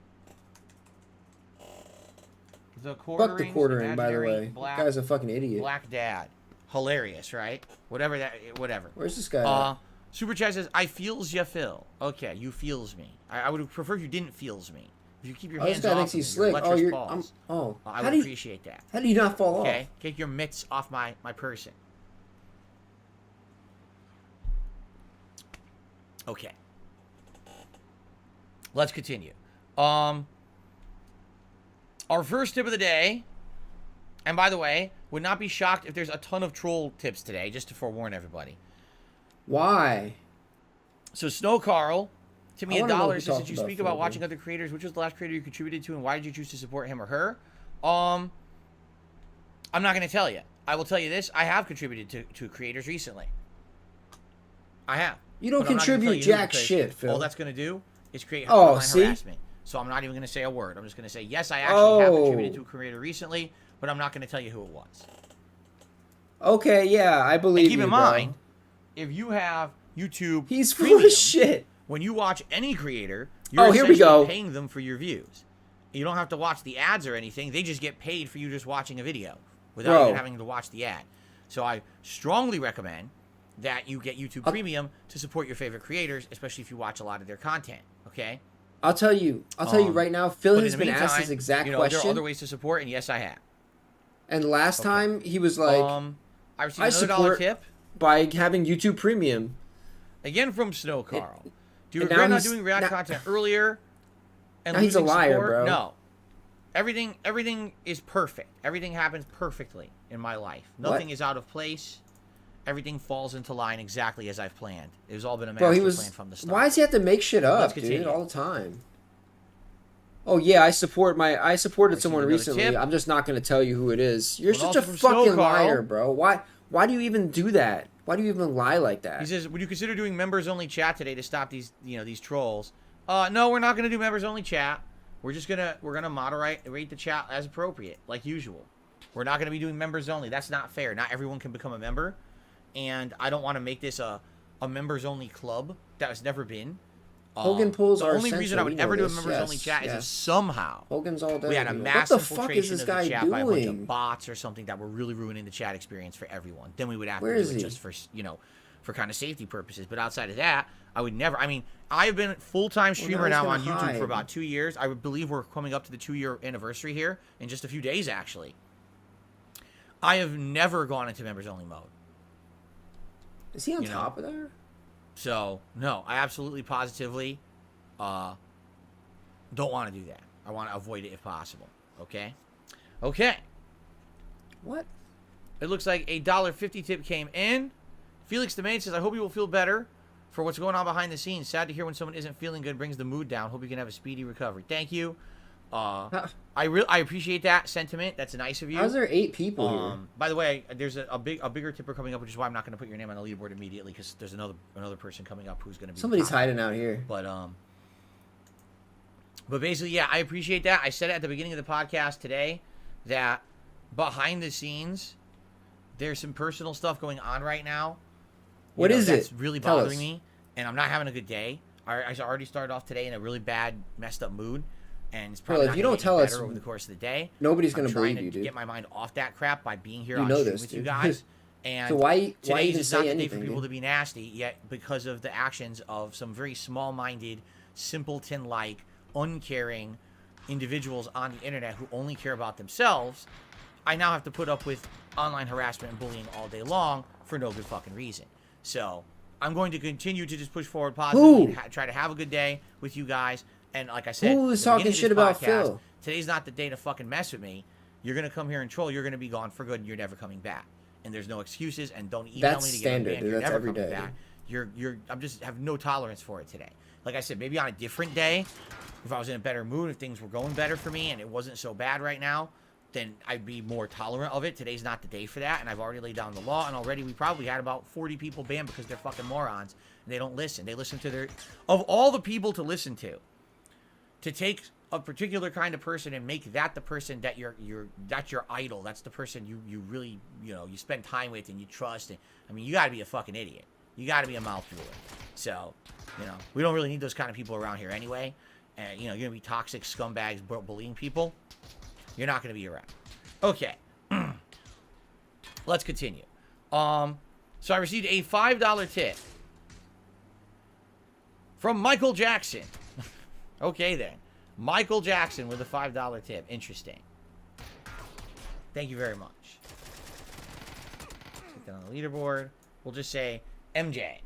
The Fuck the quartering, by the way. Black, Guy's a fucking idiot. Black dad. Hilarious, right? Whatever. Where's this guy at? Super Chat says, I feels ya, Phil. Okay, you feels me. I would prefer if you didn't feels me. If you keep your hands This guy off thinks of me, he's your slick. Oh, lecherous you're. paws. I How would do you, appreciate that. How do you not fall Okay, off? take your mitts off my person. Okay. Let's continue. Our first tip of the day, and by the way, would not be shocked if there's a ton of troll tips today, just to forewarn everybody. Why? So Snow Carl, to me I wanna know what $1 he says, talks did you about, speak about Phil, watching dude. other creators? Which was the last creator you contributed to, and why did you choose to support him or her? I'm not going to tell you. I will tell you this. I have contributed to creators recently. I have. You don't But I'm not gonna contribute tell you who, jack because shit, Phil. All that's going to do is create Oh, online see? harassment. So I'm not even going to say a word. I'm just going to say, yes, I actually have contributed to a creator recently, but I'm not going to tell you who it was. Okay, yeah, I believe And keep you, in bro. mind, if you have YouTube He's full Premium, of shit. when you watch any creator, you're Here we essentially go. paying them for your views. You don't have to watch the ads or anything. They just get paid for you just watching a video without Bro. even having to watch the ad. So I strongly recommend that you get YouTube Premium to support your favorite creators, especially if you watch a lot of their content. Okay? I'll tell you right now, Phil But has in the been asked meantime, this exact There question. are other ways to support, and yes, I have. And last time he was like, I received I another $1 support tip. by having YouTube Premium. Again from Snow Carl. Do you and regret now not he's- doing React now- content earlier? And Now he's a losing liar, support? bro. No. Everything is perfect. Everything happens perfectly in my life. Nothing is out of place. Everything falls into line exactly as I've planned. It was all been a master plan from the start. Why does he have to make shit Let's up, dude, continue. all the time? Oh yeah, I supported someone another recently. tip. I'm just not going to tell you who it is. You're One such a also from Snow fucking Carl. liar, bro. Why do you even do that? Why do you even lie like that? He says, would you consider doing members only chat today to stop these trolls? No, we're not going to do members only chat. We're gonna moderate rate the chat as appropriate, like usual. We're not going to be doing members only. That's not fair. Not everyone can become a member, and I don't want to make this a members only club that has never been. Hogan pulls the are only reason essential. I would We know ever do a this. members only Yes, chat is if yes. somehow Hogan's all day. we had a What mass the fuck infiltration is this of the guy chat by a bunch doing? of bots or something that were really ruining the chat experience for everyone. Then we would have Where to is do it he? just for kind of safety purposes. But outside of that, I would never. I mean, I have been a full-time streamer now now he's on gonna YouTube hide. for about 2 years. I would believe we're coming up to the 2-year anniversary here in just a few days, actually. I have never gone into members only mode. Is he on top of there? So, no, I absolutely positively don't want to do that. I want to avoid it if possible. Okay? Okay. What? It looks like a $1.50 tip came in. Felix the Maid says, I hope you will feel better for what's going on behind the scenes. Sad to hear when someone isn't feeling good, brings the mood down. Hope you can have a speedy recovery. Thank you. I appreciate that sentiment. That's nice of you. How's there 8 people here? By the way, there's a bigger tipper coming up, which is why I'm not going to put your name on the leaderboard immediately, because there's another person coming up who's going to be Somebody's top. hiding out here. But basically, yeah, I appreciate that. I said it at the beginning of the podcast today that behind the scenes, there's some personal stuff going on right now What is that's it? really Tell bothering us. me, and I'm not having a good day. I already started off today in a really bad, messed up mood, and it's probably Well, if not you gonna don't get tell any us, better over the course of the day. nobody's I'm gonna trying believe you, to dude. get my mind off that crap by being here You on know stream this, with you dude. guys. And So why today's even is not say the day for anything, people dude? to be nasty, yet because of the actions of some very small-minded, simpleton-like, uncaring individuals on the internet who only care about themselves, I now have to put up with online harassment and bullying all day long for no good fucking reason. So I'm going to continue to just push forward positively and try to have a good day with you guys. And like I said, Who was at the beginning talking of this shit about podcast, Phil? Today's not the day to fucking mess with me. You're going to come here and troll. You're going to be gone for good and you're never coming back. And there's no excuses, and don't email That's me to standard, get unbanned. dude. You're That's never every coming day. back. I'm just have no tolerance for it today. Like I said, maybe on a different day, if I was in a better mood, if things were going better for me and it wasn't so bad right now, then I'd be more tolerant of it. Today's not the day for that, and I've already laid down the law, and already we probably had about 40 people banned because they're fucking morons, and they don't listen. They listen to their... Of all the people to listen to take a particular kind of person and make that the person that that's your idol. That's the person you really, you spend time with and you trust. And I mean, you got to be a fucking idiot. You got to be a mouth drooler. So, we don't really need those kind of people around here anyway. And, you're going to be toxic scumbags bullying people. You're not going to be around. Okay. Let's continue. So I received a $5 tip from Michael Jackson. Okay, then. Michael Jackson with a $5 tip. Interesting. Thank you very much. Put that on the leaderboard. We'll just say MJ.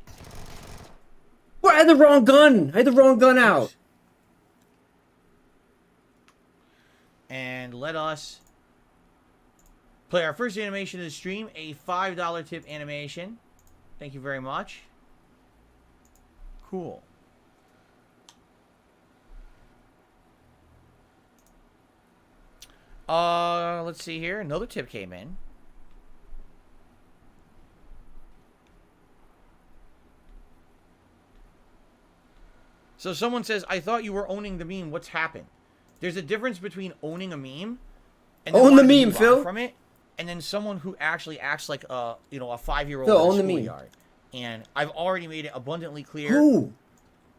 What? I had the wrong gun. I had the wrong gun out. And let us play our first animation of the stream. A $5 tip animation. Thank you very much. Cool. Let's see here. Another tip came in. So someone says, I thought you were owning the meme. What's happened? There's a difference between owning a meme and own the wanting to meme, move on Phil. from it, and then someone who actually acts like a 5-year-old Phil, in a own the meme. schoolyard. And I've already made it abundantly clear. Who?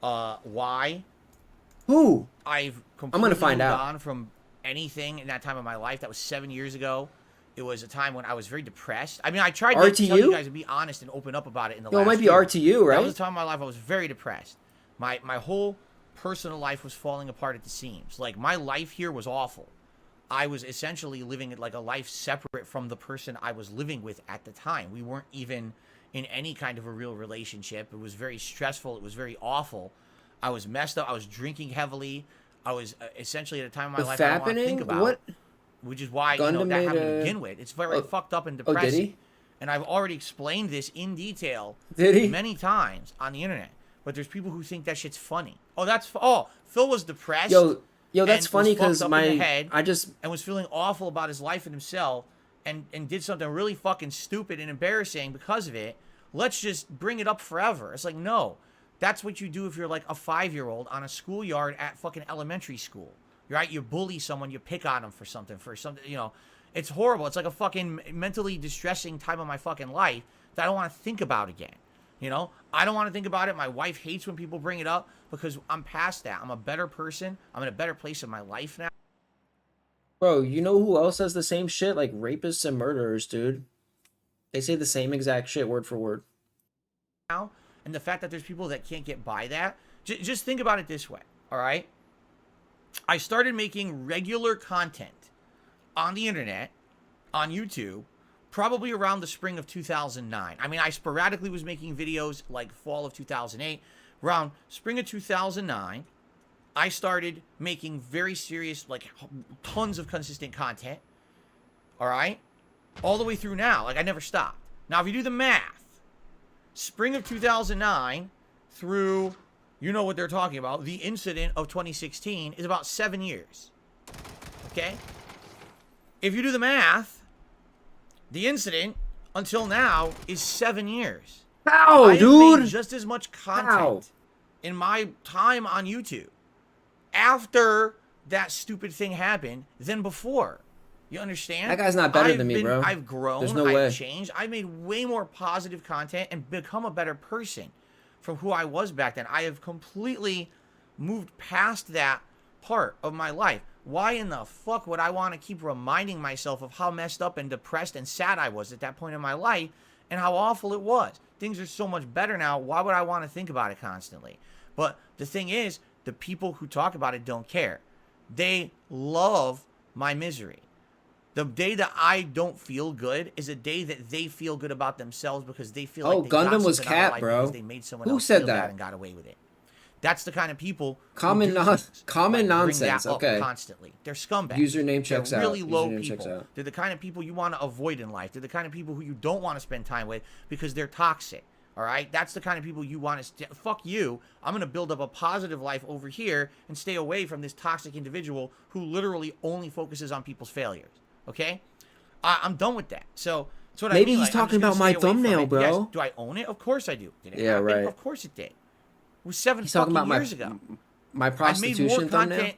Why? Who? I've completely I'm gonna find moved out. on from anything in that time of my life. That was 7 years ago. It was a time when I was very depressed. I mean, I tried to tell you guys and be honest and open up about it in the Yo, last it might be year. RTU, right? That was a time of my life I was very depressed. My whole personal life was falling apart at the seams. Like, my life here was awful. I was essentially living like a life separate from the person I was living with at the time. We weren't even in any kind of a real relationship. It was very stressful. It was very awful. I was messed up. I was drinking heavily. I was essentially at a time of my life I don't want to think about. What? Which is why, Gundam that happened made to a- begin with. It's very fucked up and Oh, did depressing. he? And I've already explained this in detail Did he? many times on the internet. But there's people who think that shit's funny. Phil was depressed. Yo, that's and funny was fucked because up in the head and was feeling awful about his life and himself and did something really fucking stupid and embarrassing because of it. Let's just bring it up forever. It's like, no. That's what you do if you're like a 5-year-old on a schoolyard at fucking elementary school. Right? You bully someone, you pick on them for something, It's horrible. It's like a fucking mentally distressing time of my fucking life that I don't want to think about again. I don't want to think about it. My wife hates when people bring it up because I'm past that. I'm a better person. I'm in a better place in my life now. Bro, you know who else has the same shit? Like rapists and murderers, dude. They say the same exact shit word for word. And the fact that there's people that can't get by that. Just think about it this way. All right. I started making regular content on the internet, on YouTube, probably around the spring of 2009. I mean, I sporadically was making videos like fall of 2008. Around spring of 2009, I started making very serious, like tons of consistent content. All right? All the way through now. Like, I never stopped. Now, if you do the math, spring of 2009 through, you know what they're talking about, the incident of 2016 is about 7 years. Okay? If you do the math, the incident until now is 7 years. How, I have dude? made just as much content in my time on YouTube after that stupid thing happened than before. You understand? That guy's not better than me, bro. I've grown. There's no I've way. changed. I've made way more positive content and become a better person from who I was back then. I have completely moved past that part of my life. Why in the fuck would I want to keep reminding myself of how messed up and depressed and sad I was at that point in my life and how awful it was? Things are so much better now. Why would I want to think about it constantly? But the thing is, the people who talk about it don't care. They love my misery. The day that I don't feel good is a day that they feel good about themselves because they feel like they Gundam got was something out of cat, life bro. because they made someone Who else said feel that? bad and got away with it. That's the kind of people Common who bring nonsense. that up Okay. constantly. They're scumbags. Username checks They're really out. low Username checks people. out. They're the kind of people you want to avoid in life. They're the kind of people who you don't want to spend time with because they're toxic. All right? That's the kind of people you want to... Fuck you. I'm going to build up a positive life over here and stay away from this toxic individual who literally only focuses on people's failures. Okay? I'm done with that. So... that's what I Maybe mean. he's Like, I'm talking just about my gonna stay away from thumbnail, it. bro. Yes. Do I own it? Of course I do. Did it Yeah, happen? right. Of course it did. It was 7 He's talking fucking about years ago. my I made prostitution more thumbnail. content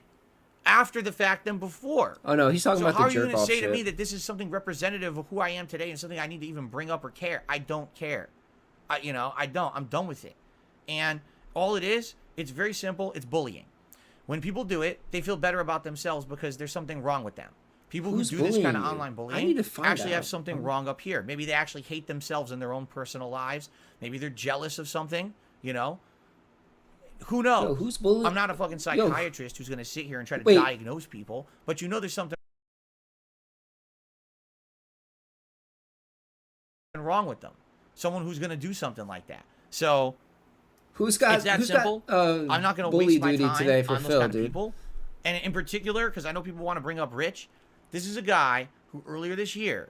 after the fact than before. Oh no, he's talking So about how the are you jerk going to off say shit. to me that this is something representative of who I am today and something I need to even bring up or care? I don't care. I don't. I'm done with it. And all it is, it's very simple. It's bullying. When people do it, they feel better about themselves because there's something wrong with them. People Who's who do this kind of bullying you? online I bullying need to find actually out. have something wrong up here. Maybe they actually hate themselves in their own personal lives. Maybe they're jealous of something, you know? Who knows? Yo, who's bullying? I'm not a fucking psychiatrist who's going to sit here and try to Wait. diagnose people, but you know there's something wrong with them. Someone who's going to do something like that. So Who's got? it's that who's simple. got? I'm not going to bully waste my duty time today for on those Phil, kind of dude. people. And in particular, because I know people want to bring up Rich, this is a guy who earlier this year.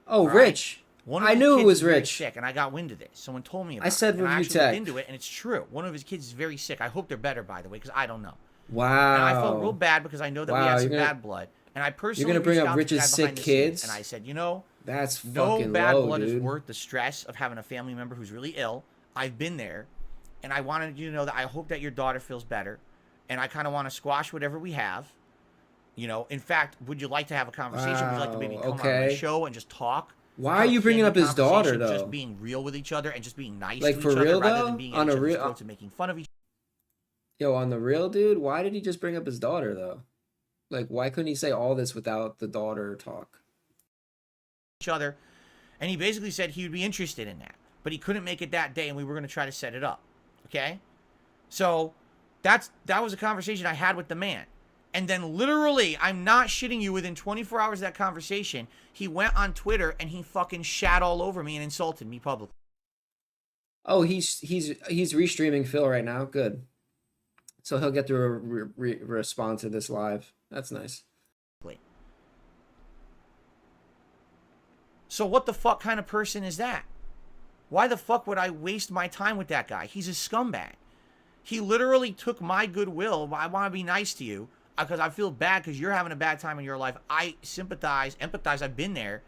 Oh, right, Rich. one of I his knew it kids was is very Rich. sick, and I got wind of this. Someone told me about I said it. And I review actually looked tech. into it, and it's true. One of his kids is very sick. I hope they're better, by the way, because I don't know. Wow. And I felt real bad because I know that we Wow, had some you're gonna- bad blood. And I personally You're gonna bring reached up out to the Rich's guy behind sick the scenes, kids? and I said, you know, That's no fucking bad low, blood dude. is worth the stress of having a family member who's really ill. I've been there, and I wanted you to know that I hope that your daughter feels better, and I kind of want to squash whatever we have. You know, in fact, would you like to have a conversation? Would you like to maybe Wow, come on my okay. show and just talk? Why are Have a you bringing candid up his daughter, conversation, though? Just being real with each other and just being nice Like, to for each other real, rather though? than being On at a each other's real- throats and making fun of each Yo, on the real, dude, why did he just bring up his daughter, though? Like, why couldn't he say all this without the daughter talk? other. And he basically said he would be interested in that. But he couldn't make it that day, and we were going to try to set it up. Okay? So that was a conversation I had with the man. And then literally, I'm not shitting you, within 24 hours of that conversation, he went on Twitter and he fucking shat all over me and insulted me publicly. Oh, he's restreaming Phil right now. Good. So he'll get to respond to this live. That's nice. So what the fuck kind of person is that? Why the fuck would I waste my time with that guy? He's a scumbag. He literally took my goodwill. I want to be nice to you because I feel bad because you're having a bad time in your life. I sympathize, empathize. I've been there.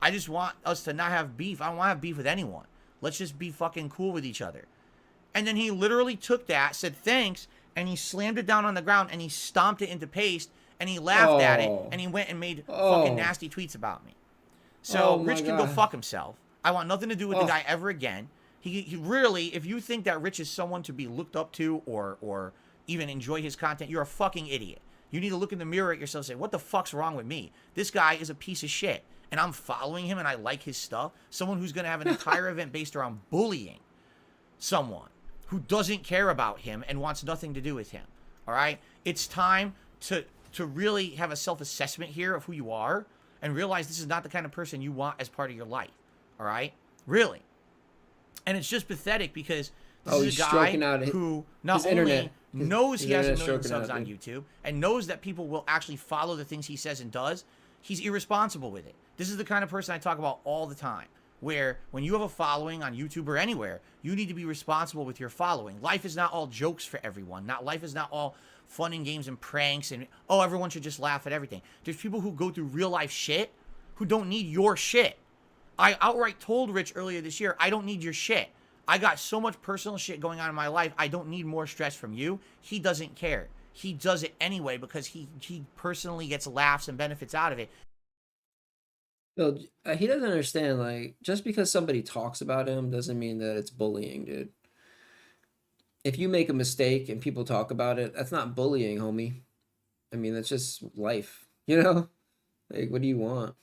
I just want us to not have beef. I don't want to have beef with anyone. Let's just be fucking cool with each other. And then he literally took that, said thanks, and he slammed it down on the ground and he stomped it into paste and he laughed at it and he went and made fucking nasty tweets about me. So Rich can go fuck himself. I want nothing to do with the guy ever again. He really, if you think that Rich is someone to be looked up to or even enjoy his content, you're a fucking idiot. You need to look in the mirror at yourself and say, what the fuck's wrong with me? This guy is a piece of shit. And I'm following him and I like his stuff. Someone who's going to have an entire event based around bullying someone who doesn't care about him and wants nothing to do with him. All right? It's time to really have a self-assessment here of who you are and realize this is not the kind of person you want as part of your life. All right? Really. And it's just pathetic because this is a guy who not only knows he has a million subs on YouTube and knows that people will actually follow the things he says and does, he's irresponsible with it. This is the kind of person I talk about all the time, where when you have a following on YouTube or anywhere, you need to be responsible with your following. Life is not all jokes for everyone. Life is not all fun and games and pranks and, oh, everyone should just laugh at everything. There's people who go through real life shit who don't need your shit. I outright told Rich earlier this year, I don't need your shit. I got so much personal shit going on in my life. I don't need more stress from you. He doesn't care. He does it anyway because he personally gets laughs and benefits out of it. Phil, he doesn't understand. Like, just because somebody talks about him doesn't mean that it's bullying, dude. If you make a mistake and people talk about it, that's not bullying, homie. I mean, that's just life, you know? Like, what do you want?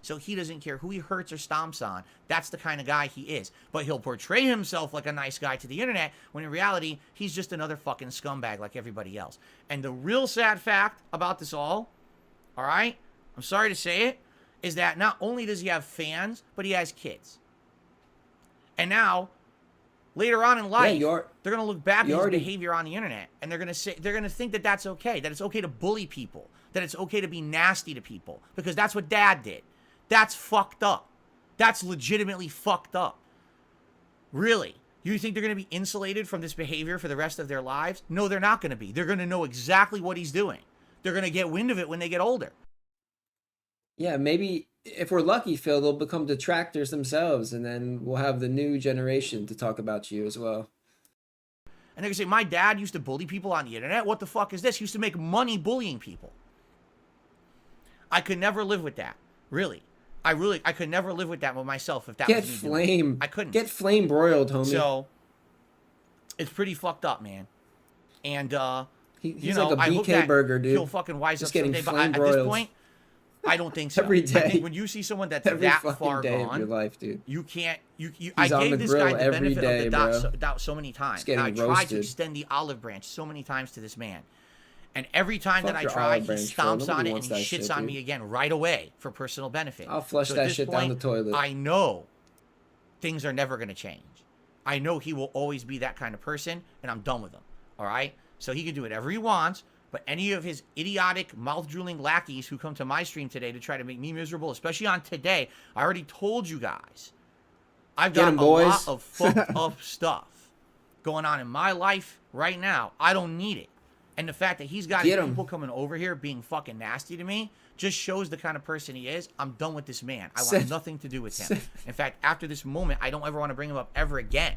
So he doesn't care who he hurts or stomps on. That's the kind of guy he is. But he'll portray himself like a nice guy to the internet, when in reality, he's just another fucking scumbag like everybody else. And the real sad fact about this all right, I'm sorry to say it, is that not only does he have fans, but he has kids. And now, later on in life, they're going to look back at his behavior on the internet, and they're going to think that that's okay, that it's okay to bully people, that it's okay to be nasty to people, because that's what dad did. That's fucked up. That's legitimately fucked up. Really? You think they're going to be insulated from this behavior for the rest of their lives? No, they're not going to be. They're going to know exactly what he's doing. They're going to get wind of it when they get older. Yeah, maybe if we're lucky, Phil, they'll become detractors themselves, and then we'll have the new generation to talk about you as well. And they're going to say, my dad used to bully people on the internet. What the fuck is this? He used to make money bullying people. I could never live with that. Really. I could never live with that with myself if that was me doing it. I couldn't. Get flame broiled, homie. So, it's pretty fucked up, man. And, he's like a BK burger, dude. He'll fucking wise up someday. But at this point, I don't think so. Every day. I think when you see someone that's that far gone, of your life, dude. You can't. I gave this guy the benefit of the doubt so many times. And I tried to extend the olive branch so many times to this man. And every time that I try, he stomps on it and he shits on me again right away for personal benefit. I'll flush that shit down the toilet. I know things are never going to change. I know he will always be that kind of person, and I'm done with him. All right? So he can do whatever he wants, but any of his idiotic, mouth-drooling lackeys who come to my stream today to try to make me miserable, especially on today, I already told you guys, I've got a lot of fucked up stuff going on in my life right now. I don't need it. And the fact that he's got people coming over here being fucking nasty to me just shows the kind of person he is. I'm done with this man. I want nothing to do with him. In fact, after this moment, I don't ever want to bring him up ever again.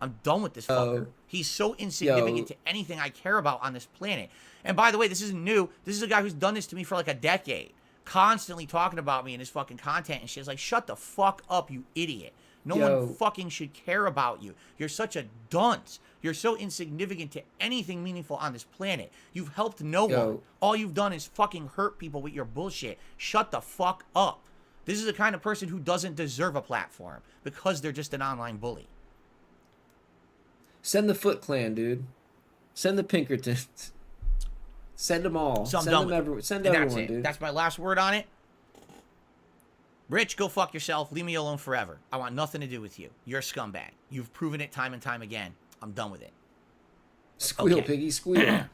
I'm done with this fucker. He's so insignificant to anything I care about on this planet. And by the way, this isn't new. This is a guy who's done this to me for like a decade. Constantly talking about me in his fucking content and shit. It's like, shut the fuck up, you idiot. No one fucking should care about you. You're such a dunce. You're so insignificant to anything meaningful on this planet. You've helped no one. All you've done is fucking hurt people with your bullshit. Shut the fuck up. This is the kind of person who doesn't deserve a platform because they're just an online bully. Send the Foot Clan, dude. Send the Pinkertons. Send them all. So send everyone, dude. That's my last word on it. Rich, go fuck yourself. Leave me alone forever. I want nothing to do with you. You're a scumbag. You've proven it time and time again. I'm done with it. Squeal, piggy, squeal.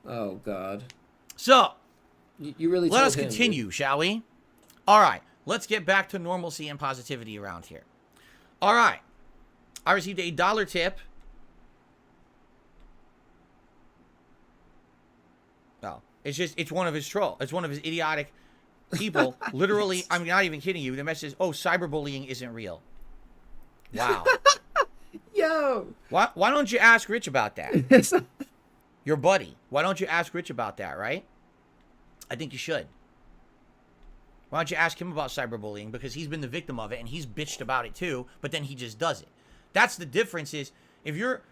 Oh, God. So, you really let us continue, shall we? All right. Let's get back to normalcy and positivity around here. All right. I received a $1 tip. Oh, it's one of his trolls. It's one of his idiotic people. Literally, I'm not even kidding you. The message is, oh, cyberbullying isn't real. Wow. Yo. Why don't you ask Rich about that? Your buddy. Why don't you ask Rich about that, right? I think you should. Why don't you ask him about cyberbullying? Because he's been the victim of it and he's bitched about it too, but then he just does it. That's the difference is if you're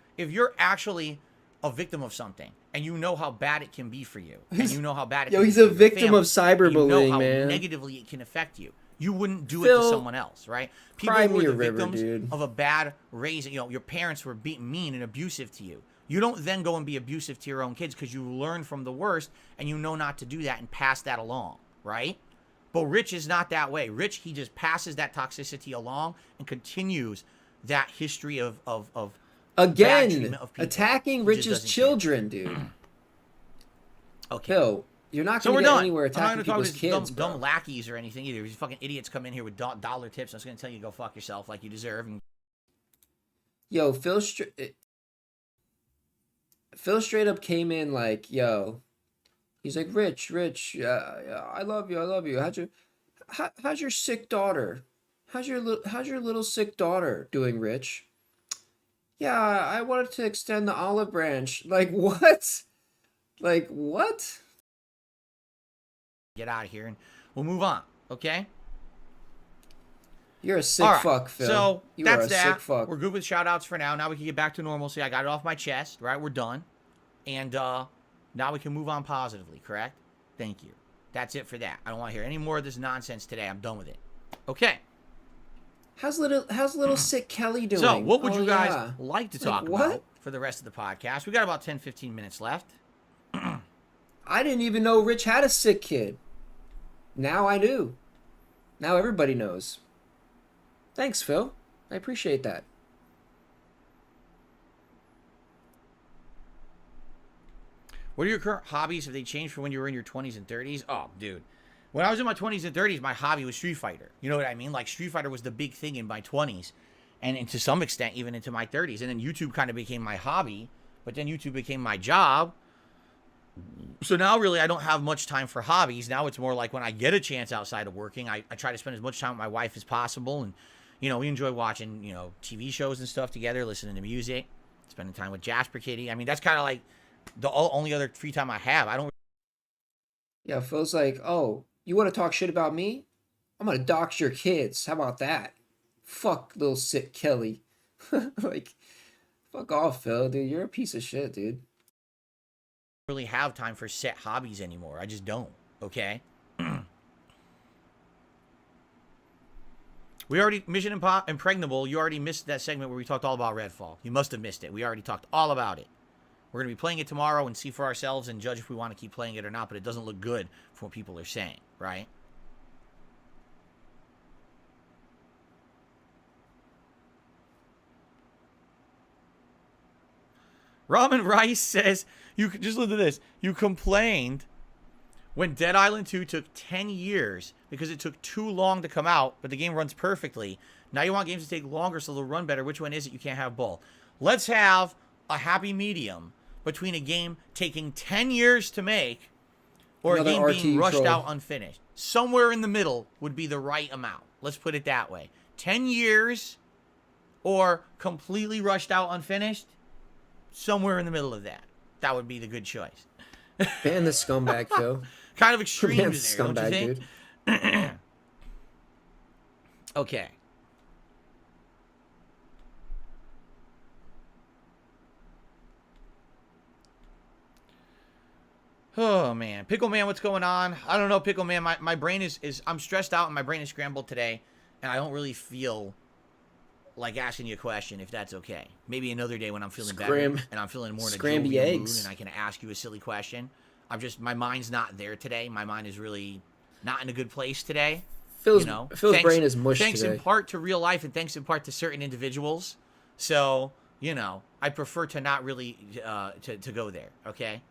actually a victim of something and you know how bad it can be for you and you know how bad it can be he's for a victim family, of cyberbullying, you know how man. negatively it can affect you. You wouldn't do it to someone else, right? People who are the victims of a bad raising, your parents were being mean and abusive to you. You don't then go and be abusive to your own kids because you learn from the worst and you know not to do that and pass that along, right? But Rich is not that way. Rich, he just passes that toxicity along and continues that history of bad treatment of people. Attacking Rich's children, dude. Okay. Phil, you're not going to get anywhere attacking people's kids, dumb lackeys or anything either. These fucking idiots come in here with dollar tips. I was going to tell you to go fuck yourself like you deserve. And yo, Phil straight up came in like, yo, he's like, Rich, I love you. How's your sick daughter? How's your little sick daughter doing, Rich? Yeah, I wanted to extend the olive branch. Like, what? Like, what? Get out of here and we'll move on, okay? You're a sick All right, fuck, Phil. So you that's are a that. sick fuck. We're good with shout outs for now. Now we can get back to normalcy. I got it off my chest, right? We're done. And now we can move on positively, correct? Thank you. That's it for that. I don't want to hear any more of this nonsense today. I'm done with it. Okay. How's little sick Kelly doing? So, what would you guys like to talk what? about for the rest of the podcast? We got about 10, 15 minutes left. I didn't even know Rich had a sick kid. Now I do. Now everybody knows. Thanks, Phil. I appreciate that. What are your current hobbies? Have they changed from when you were in your 20s and 30s? Oh, dude. When I was in my 20s and 30s, my hobby was Street Fighter. You know what I mean? Like, Street Fighter was the big thing in my 20s. And to some extent, even into my 30s. And then YouTube kind of became my hobby. But then YouTube became my job. So now, really, I don't have much time for hobbies. Now it's more like when I get a chance outside of working, I try to spend as much time with my wife as possible. And, you know, we enjoy watching, you know, TV shows and stuff together, listening to music, spending time with Jasper Kitty. I mean, that's kind of like the only other free time I have. I don't. Yeah, Phil's like, oh, you want to talk shit about me? I'm going to dox your kids. How about that? Fuck little sick Kelly. Like, fuck off, Phil, dude. You're a piece of shit, dude. Really have time for set hobbies anymore. I just don't. Okay. We already Mission Impregnable. You already missed that segment where we talked all about Redfall. You must have missed it. We already talked all about it. We're gonna be playing it tomorrow and see for ourselves and judge if we want to keep playing it or not. But it doesn't look good from what people are saying, right? Ramen Rice says, "You just look at this. You complained when Dead Island 2 took 10 years because it took too long to come out, but the game runs perfectly. Now you want games to take longer so they'll run better. Which one is it? You can't have both. Let's have a happy medium between a game taking 10 years to make or a game being rushed out unfinished. Somewhere in the middle would be the right amount. Let's put it that way. 10 years or completely rushed out unfinished. Somewhere in the middle of that. That would be the good choice. Ban the scumbag, Phil. Kind of extreme Ban there, scumbag, don't you think? dude. Okay. Oh, man. Pickle Man, what's going on? I don't know, Pickle Man. My brain is... I'm stressed out and my brain is scrambled today. And I don't really feel like asking you a question, if that's okay. Maybe another day when I'm feeling better and I'm feeling more in a jovial mood and I can ask you a silly question. My mind's not there today. My mind is really not in a good place today. Phil's brain is mush thanks today. In part to real life and thanks in part to certain individuals. So, you know, I prefer to not really to go there, okay?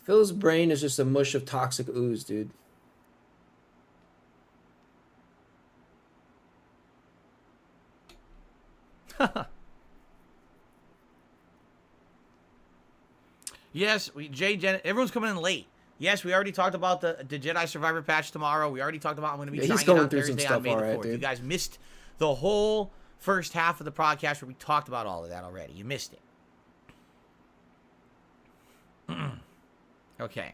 Phil's brain is just a mush of toxic ooze, dude. Yes, everyone's coming in late. Yes, we already talked about the Jedi Survivor patch tomorrow. We already talked about I'm going to be trying it on Thursday on May the 4th. You guys missed the whole first half of the podcast where we talked about all of that already. You missed it. Okay.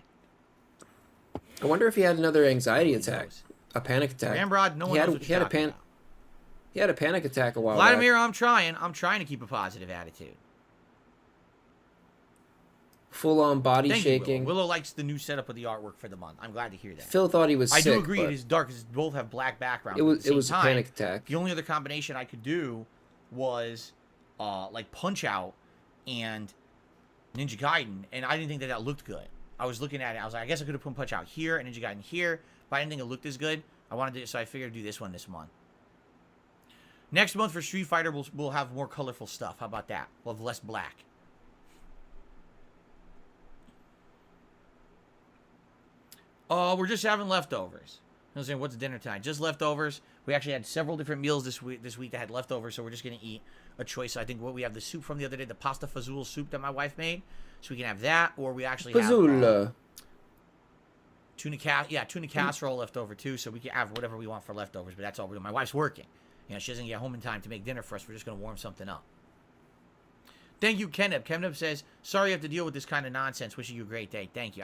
I wonder if he had another anxiety attack, a panic attack. Ramrod, no one knows what you're talking about. He had a panic attack a while Vladimir, back. I'm trying to keep a positive attitude. Full-on body shaking. Willow likes the new setup of the artwork for the month. I'm glad to hear that. Phil thought he was sick. I do agree it is dark because both have black backgrounds. It was a panic attack. The only other combination I could do was like Punch-Out and Ninja Gaiden, and I didn't think that looked good. I was looking at it. I was like, I guess I could have put Punch-Out here and Ninja Gaiden here, but I didn't think it looked as good. So I figured I'd do this one this month. Next month for Street Fighter, we'll have more colorful stuff. How about that? We'll have less black. We're just having leftovers. I was saying, what's dinner tonight? Just leftovers. We actually had several different meals this week that had leftovers, so we're just going to eat a choice. I think we have the soup from the other day, the pasta fazool soup that my wife made. So we can have that, or we actually have tuna casserole left over too, so we can have whatever we want for leftovers, but that's all we're doing. My wife's working. You know, she doesn't get home in time to make dinner for us. We're just going to warm something up. Thank you, Kenneb. Kenneb says, sorry you have to deal with this kind of nonsense. Wishing you a great day. Thank you.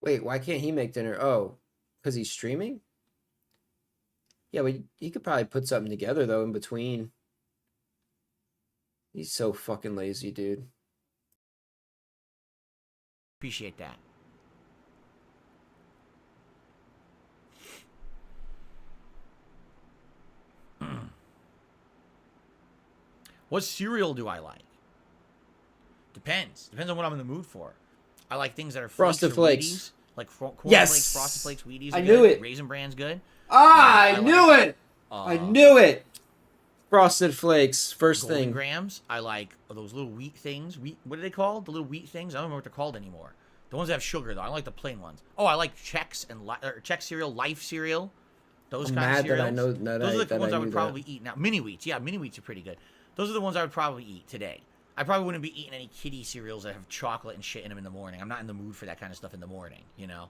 Wait, why can't he make dinner? Oh, because he's streaming? Yeah, but he could probably put something together, though, in between. He's so fucking lazy, dude. Appreciate that. What cereal do I like? Depends. Depends on what I'm in the mood for. I like things that are Frosted Flakes. Flakes. Like corn yes! Flakes, Frosted Flakes, Wheaties. I Are knew good. it. Raisin Bran's good. I knew it. I knew it. Frosted Flakes, first Golden thing. Grams. I like those little wheat things. What are they called? The little wheat things. I don't remember what they're called anymore. The ones that have sugar though. I like the plain ones. Oh, I like Chex and Chex cereal, Life cereal. Those I'm kind of mad that I cereals. know Those are the that ones I I would knew probably eat now. Mini wheats. Yeah, mini wheats are pretty good. Those are the ones I would probably eat today. I probably wouldn't be eating any kiddie cereals that have chocolate and shit in them in the morning. I'm not in the mood for that kind of stuff in the morning, you know?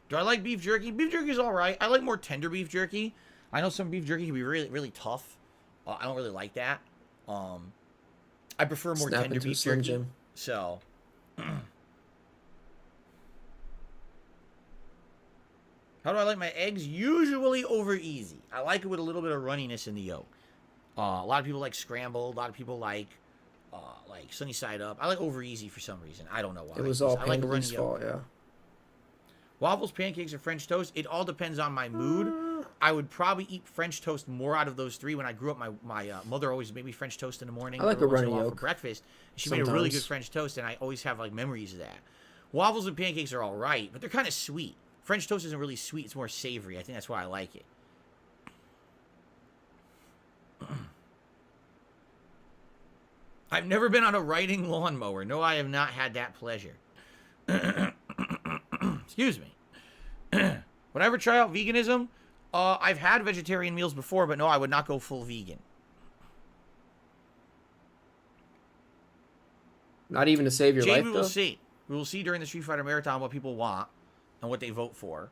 Do I like beef jerky? Beef jerky is all right. I like more tender beef jerky. I know some beef jerky can be really, really tough. I don't really like that. I prefer more tender beef jerky. Jim. So, how do I like my eggs? Usually over easy. I like it with a little bit of runniness in the yolk. A lot of people like scrambled. A lot of people like sunny side up. I like over easy for some reason. I don't know why. It was all I like Pangoline's fault, yeah. Waffles, pancakes, or French toast. It all depends on my mood. I would probably eat French toast more out of those three. When I grew up, my mother always made me French toast in the morning. I like a runny yolk for breakfast. She made a really good French toast, and I always have like memories of that. Waffles and pancakes are all right, but they're kind of sweet. French toast isn't really sweet; it's more savory. I think that's why I like it. I've never been on a riding lawnmower. No, I have not had that pleasure. Excuse me. Would I ever try out veganism? I've had vegetarian meals before, but no, I would not go full vegan. Not even to save your life, we will see. We will see during the Street Fighter Marathon what people want and what they vote for.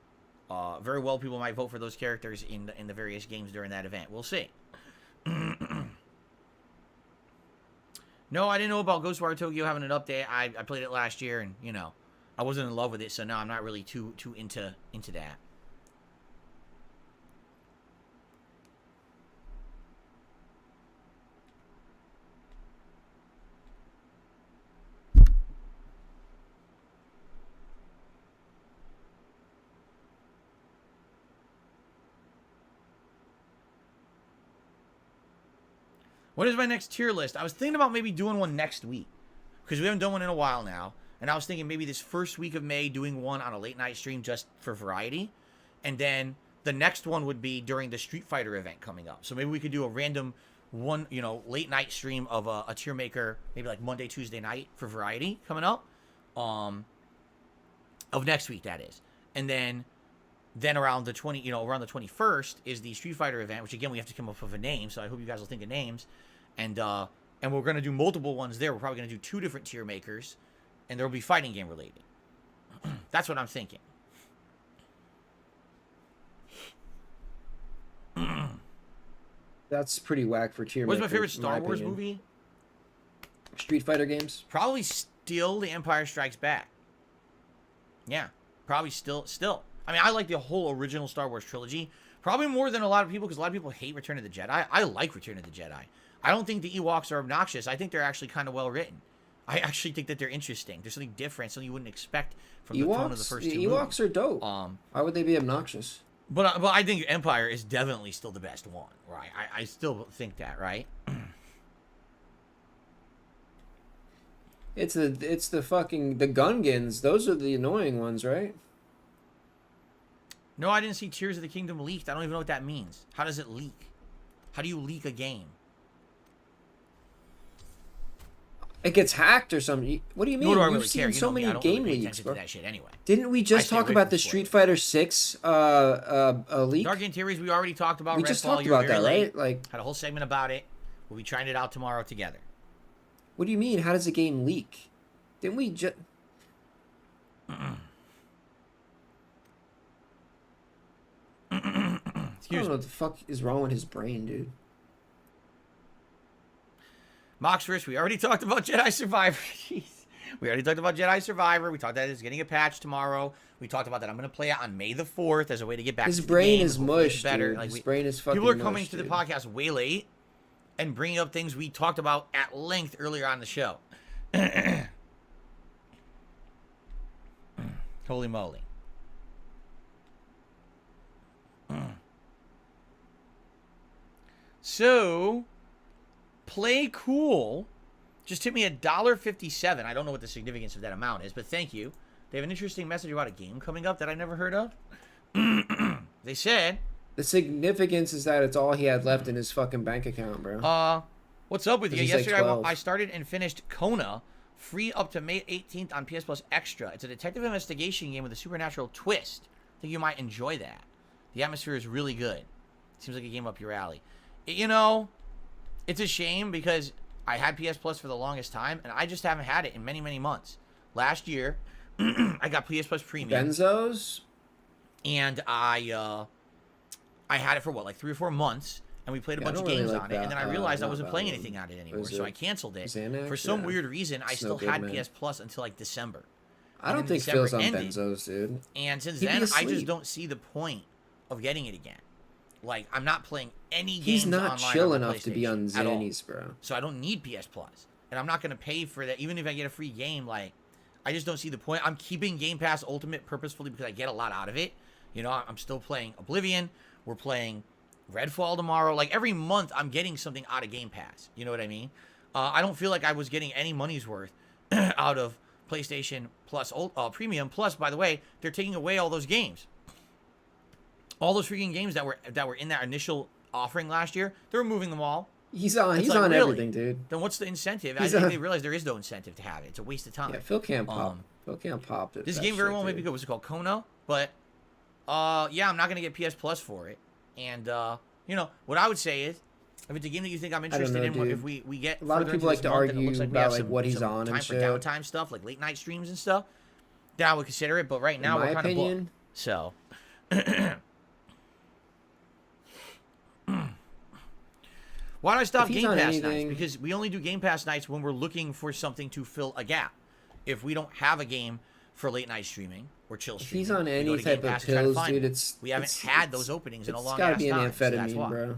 Very well, people might vote for those characters in the various games during that event. We'll see. No, I didn't know about Ghostwire Tokyo having an update. I played it last year, and, you know, I wasn't in love with it, so no, I'm not really too into that. What is my next tier list? I was thinking about maybe doing one next week, because we haven't done one in a while now. And I was thinking maybe this first week of May doing one on a late night stream just for variety. And then the next one would be during the Street Fighter event coming up. So maybe we could do a random one, you know, late night stream of a tier maker, maybe like Monday, Tuesday night for variety coming up. Of next week, that is. And then around the around the 21st is the Street Fighter event, which again we have to come up with a name, so I hope you guys will think of names. And we're gonna do multiple ones there. We're probably gonna do 2 different tier makers. And there will be fighting game related. That's what I'm thinking. That's pretty whack for tier. What's my favorite Star Wars movie? Street Fighter games. Probably still The Empire Strikes Back. Yeah, probably still. I mean, I like the whole original Star Wars trilogy. Probably more than a lot of people, because a lot of people hate Return of the Jedi. I like Return of the Jedi. I don't think the Ewoks are obnoxious. I think they're actually kind of well written. I actually think that they're interesting. There's something different, something you wouldn't expect from the tone of the first 2 movies. Ewoks are dope. Why would they be obnoxious? But I think Empire is definitely still the best one, right? I still think that, right? It's the fucking the Gungans. Those are the annoying ones, right? No, I didn't see Tears of the Kingdom leaked. I don't even know what that means. How does it leak? How do you leak a game? It gets hacked or something. What do you mean? Nor do I We've really seen care. so many game leaks, bro. To that shit anyway. Didn't we just talk about the Street Fighter 6 leak? Dark Game Theories, we already talked about. We just talked about that, right? Like, had a whole segment about it. We'll be trying it out tomorrow together. What do you mean? How does a game leak? Didn't we just... I don't know what the fuck is wrong with his brain, dude. Moxfors, we already talked about Jedi Survivor. Jeez. We already talked about Jedi Survivor. We talked that it's getting a patch tomorrow. We talked about that I'm going to play it on May the 4th as a way to get back to the game. His brain is mush, dude. Like His brain is fucking People are coming mush, to the dude. podcast way late and bringing up things we talked about at length earlier on the show. Holy moly. So, Play Cool just tipped me $1.57. I don't know what the significance of that amount is, but thank you. They have an interesting message about a game coming up that I never heard of. They said... The significance is that it's all he had left in his fucking bank account, bro. What's up with you? He's Yesterday, like I started and finished Kona, free up to May 18th on PS Plus Extra. It's a detective investigation game with a supernatural twist. I think you might enjoy that. The atmosphere is really good. Seems like a game up your alley. You know, it's a shame because I had PS Plus for the longest time, and I just haven't had it in many, many months. Last year, I got PS Plus Premium. Benzos? And I had it for, what, like 3 or 4 months, and we played a bunch of games on it, and then I realized I wasn't playing anything on it anymore, so I canceled it. Xanax? For some Yeah. weird reason, I It's still no good, had man. PS Plus until, like, December. I don't think December Phil's on ended, benzos, dude. And since He'd be then, I just asleep. don't see the point of getting it again. Like, I'm not playing any games He's not online chill on my enough to be on PlayStation at all. Xannies, bro. So I don't need PS Plus. And I'm not going to pay for that. Even if I get a free game, like, I just don't see the point. I'm keeping Game Pass Ultimate purposefully because I get a lot out of it. You know, I'm still playing Oblivion. We're playing Redfall tomorrow. Like, every month, I'm getting something out of Game Pass. You know what I mean? I don't feel like I was getting any money's worth out of PlayStation Plus Premium. Plus, by the way, they're taking away all those games. All those freaking games that were in that initial offering last year, they're removing them all. He's on. It's He's like, on really? everything, dude. Then what's the incentive? I He's think on- they realize there is no incentive to have it. It's a waste of time. Yeah, Phil can't pop. Phil can't pop it. This that game very shit, well may dude. be good. What's it called? Kona? But, yeah, I'm not going to get PS Plus for it. And, you know, what I would say is, if it's a game that you think I'm don't interested know, in, dude. if we get A lot of further people into like this to month and it argue looks like we about, have like, some, what he's some on and time for shit. downtime stuff, like late night streams and stuff, then I would consider it. But right now, In my we're kind of opinion- booked. So... Why do I stop If he's Game on Pass nights? anything- Because we only do Game Pass nights when we're looking for something to fill a gap. If we don't have a game for late night streaming or chill If streaming, he's on we any go to type Game of Pass and try to pills, find dude, them. it's we haven't had those openings in a long gotta ass be an time. So that's amphetamine, why. bro.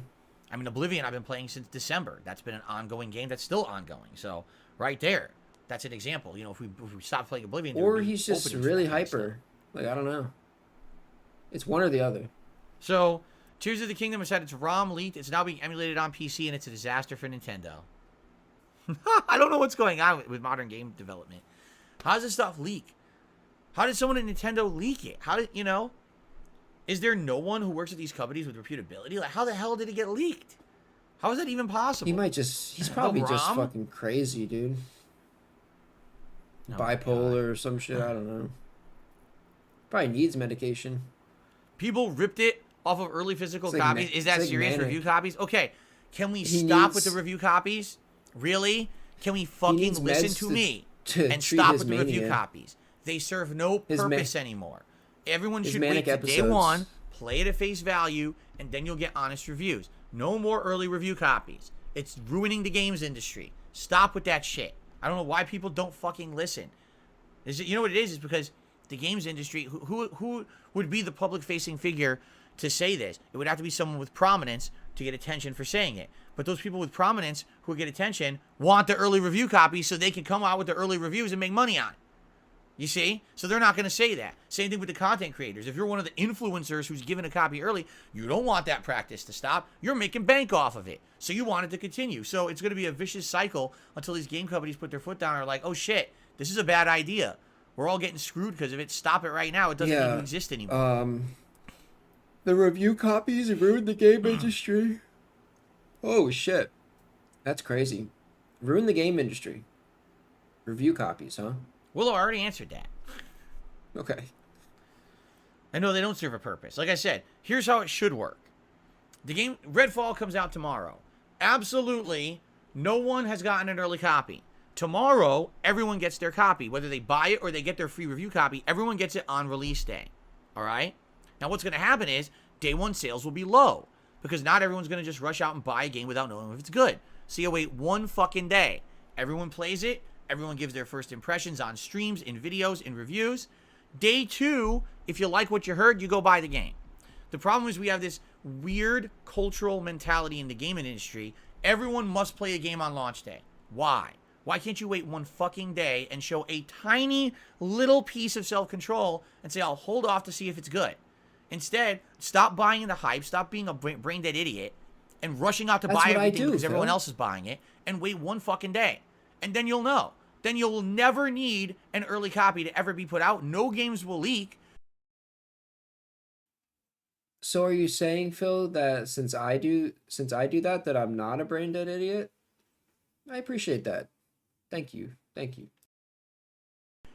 I mean, Oblivion I've been playing since December. That's been an ongoing game that's still ongoing. So right there, that's an example. You know, if we stop playing Oblivion, there would Or be he's just openings for really that kind of stuff. hyper. Like, I don't know. It's one or the other. So, Tears of the Kingdom has had its ROM leaked. It's now being emulated on PC, and it's a disaster for Nintendo. I don't know what's going on with modern game development. How does this stuff leak? How did someone at Nintendo leak it? How did, you know? Is there no one who works at these companies with reputability? Like, how the hell did it get leaked? How is that even possible? He might just... He's probably just ROM? fucking crazy, dude. Oh my Bipolar or some shit. I don't know. Probably needs medication. People ripped it off of early physical It's like copies. ma- Is that it's like serious? manic. Review copies? Okay. Can we He stop needs- with the review copies? Really? Can we fucking needs listen meds to to- me to and treat stop his with the review mania. copies? They serve no His ma- purpose anymore. Everyone his should wait manic to day episodes. one, play it at face value, and then you'll get honest reviews. No more early review copies. It's ruining the games industry. Stop with that shit. I don't know why people don't fucking listen. Is it, you know what it is? It's because the games industry, who would be the public-facing figure to say this? It would have to be someone with prominence to get attention for saying it. But those people with prominence who get attention want the early review copies so they can come out with the early reviews and make money on it. You see? So they're not going to say that. Same thing with the content creators. If you're one of the influencers who's given a copy early, you don't want that practice to stop. You're making bank off of it. So you want it to continue. So it's going to be a vicious cycle until these game companies put their foot down and are like, oh shit, this is a bad idea. We're all getting screwed because of it. Stop it right now. It doesn't even exist anymore. The review copies have ruined the game industry. Oh shit. That's crazy. Ruined the game industry. Review copies, huh? Willow already answered that. Okay. I know they don't serve a purpose. Like I said, here's how it should work. The game Redfall comes out tomorrow. Absolutely no one has gotten an early copy. Tomorrow, everyone gets their copy. Whether they buy it or they get their free review copy, everyone gets it on release day. All right? Now, what's going to happen is day one sales will be low because not everyone's going to just rush out and buy a game without knowing if it's good. So you wait 1 fucking day. Everyone plays it. Everyone gives their first impressions on streams, in videos, in reviews. Day 2, if you like what you heard, you go buy the game. The problem is we have this weird cultural mentality in the gaming industry. Everyone must play a game on launch day. Why? Why can't you wait 1 fucking day and show a tiny little piece of self-control and say, I'll hold off to see if it's good? Instead, stop buying the hype, stop being a brain-dead idiot, and rushing out to buy everything because everyone else is buying it, and wait 1 fucking day. And then you'll know. Then you'll never need an early copy to ever be put out. No games will leak. So are you saying, Phil, that since I do that I'm not a brain dead idiot? I appreciate that. Thank you. Thank you.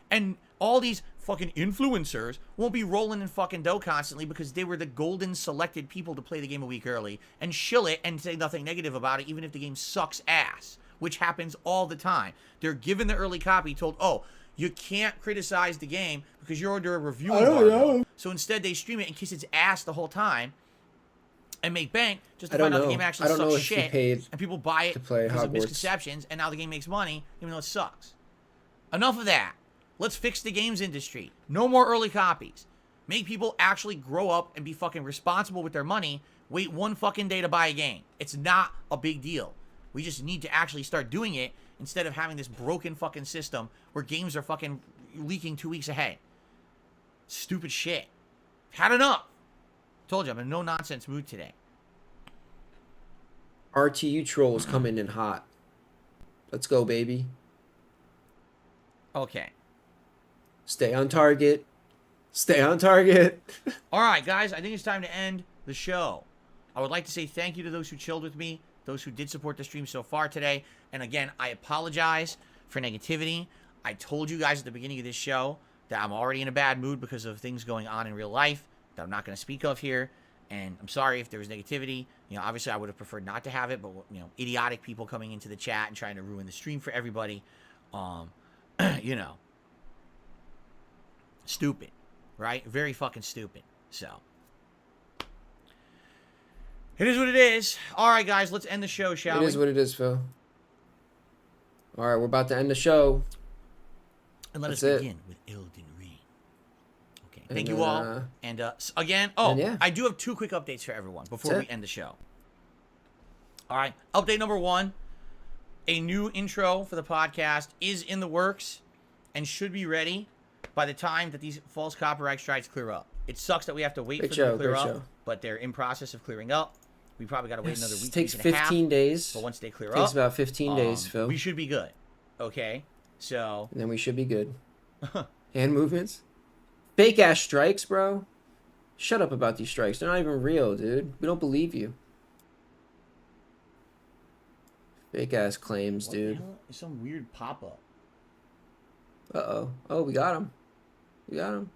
And all these fucking influencers won't be rolling in fucking dough constantly because they were the golden selected people to play the game a week early and shill it and say nothing negative about it, even if the game sucks ass, which happens all the time. They're given the early copy, told, oh, you can't criticize the game because you're under a review embargo. So instead they stream it and kiss its ass the whole time and make bank just to find out the game actually sucks shit. And people buy it because of misconceptions, and now the game makes money even though it sucks. Enough of that. Let's fix the games industry. No more early copies. Make people actually grow up and be fucking responsible with their money. Wait 1 fucking day to buy a game. It's not a big deal. We just need to actually start doing it instead of having this broken fucking system where games are fucking leaking 2 weeks ahead. Stupid shit. Had enough. Told you, I'm in a no-nonsense mood today. RTU trolls coming in hot. Let's go, baby. Okay. Stay on target. Stay on target. All right, guys, I think it's time to end the show. I would like to say thank you to those who chilled with me, those who did support the stream so far today. And again, I apologize for negativity. I told you guys at the beginning of this show that I'm already in a bad mood because of things going on in real life that I'm not going to speak of here. And I'm sorry if there was negativity. You know, obviously I would have preferred not to have it, but, you know, idiotic people coming into the chat and trying to ruin the stream for everybody. You know, stupid, right? Very fucking stupid. So, it is what it is. All right, guys, let's end the show, shall we? It is what it is, Phil. All right, we're about to end the show. And let us begin with Elden Ring. Okay, thank you all. And again, I do have 2 quick updates for everyone before we end the show. All right, update number 1. A new intro for the podcast is in the works and should be ready by the time that these false copyright strikes clear up. It sucks that we have to wait for them to clear up, but they're in process of clearing up. We probably got to wait another week. It takes 15 days. But once they clear up, it takes about 15 days, Phil. We should be good. Okay, so and then we should be good. Hand movements, fake ass strikes, bro. Shut up about these strikes. They're not even real, dude. We don't believe you. Fake ass claims, dude. It's some weird pop up. Uh-oh. Oh, we got him. We got him.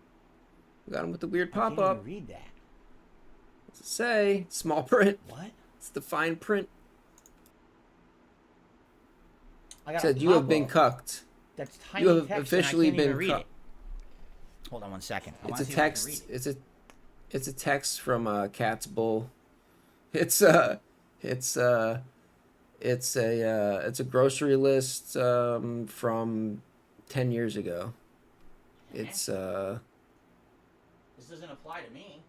We got him with the weird pop up. I can't even read that. What's it say? Small print. What? It's the fine print. I got said you have been cucked. That's tiny. You have text officially been cucked. Hold on 1 second. It's a text. It's a text from Cat's Bull. It's a grocery list from 10 years ago. It's This doesn't apply to me.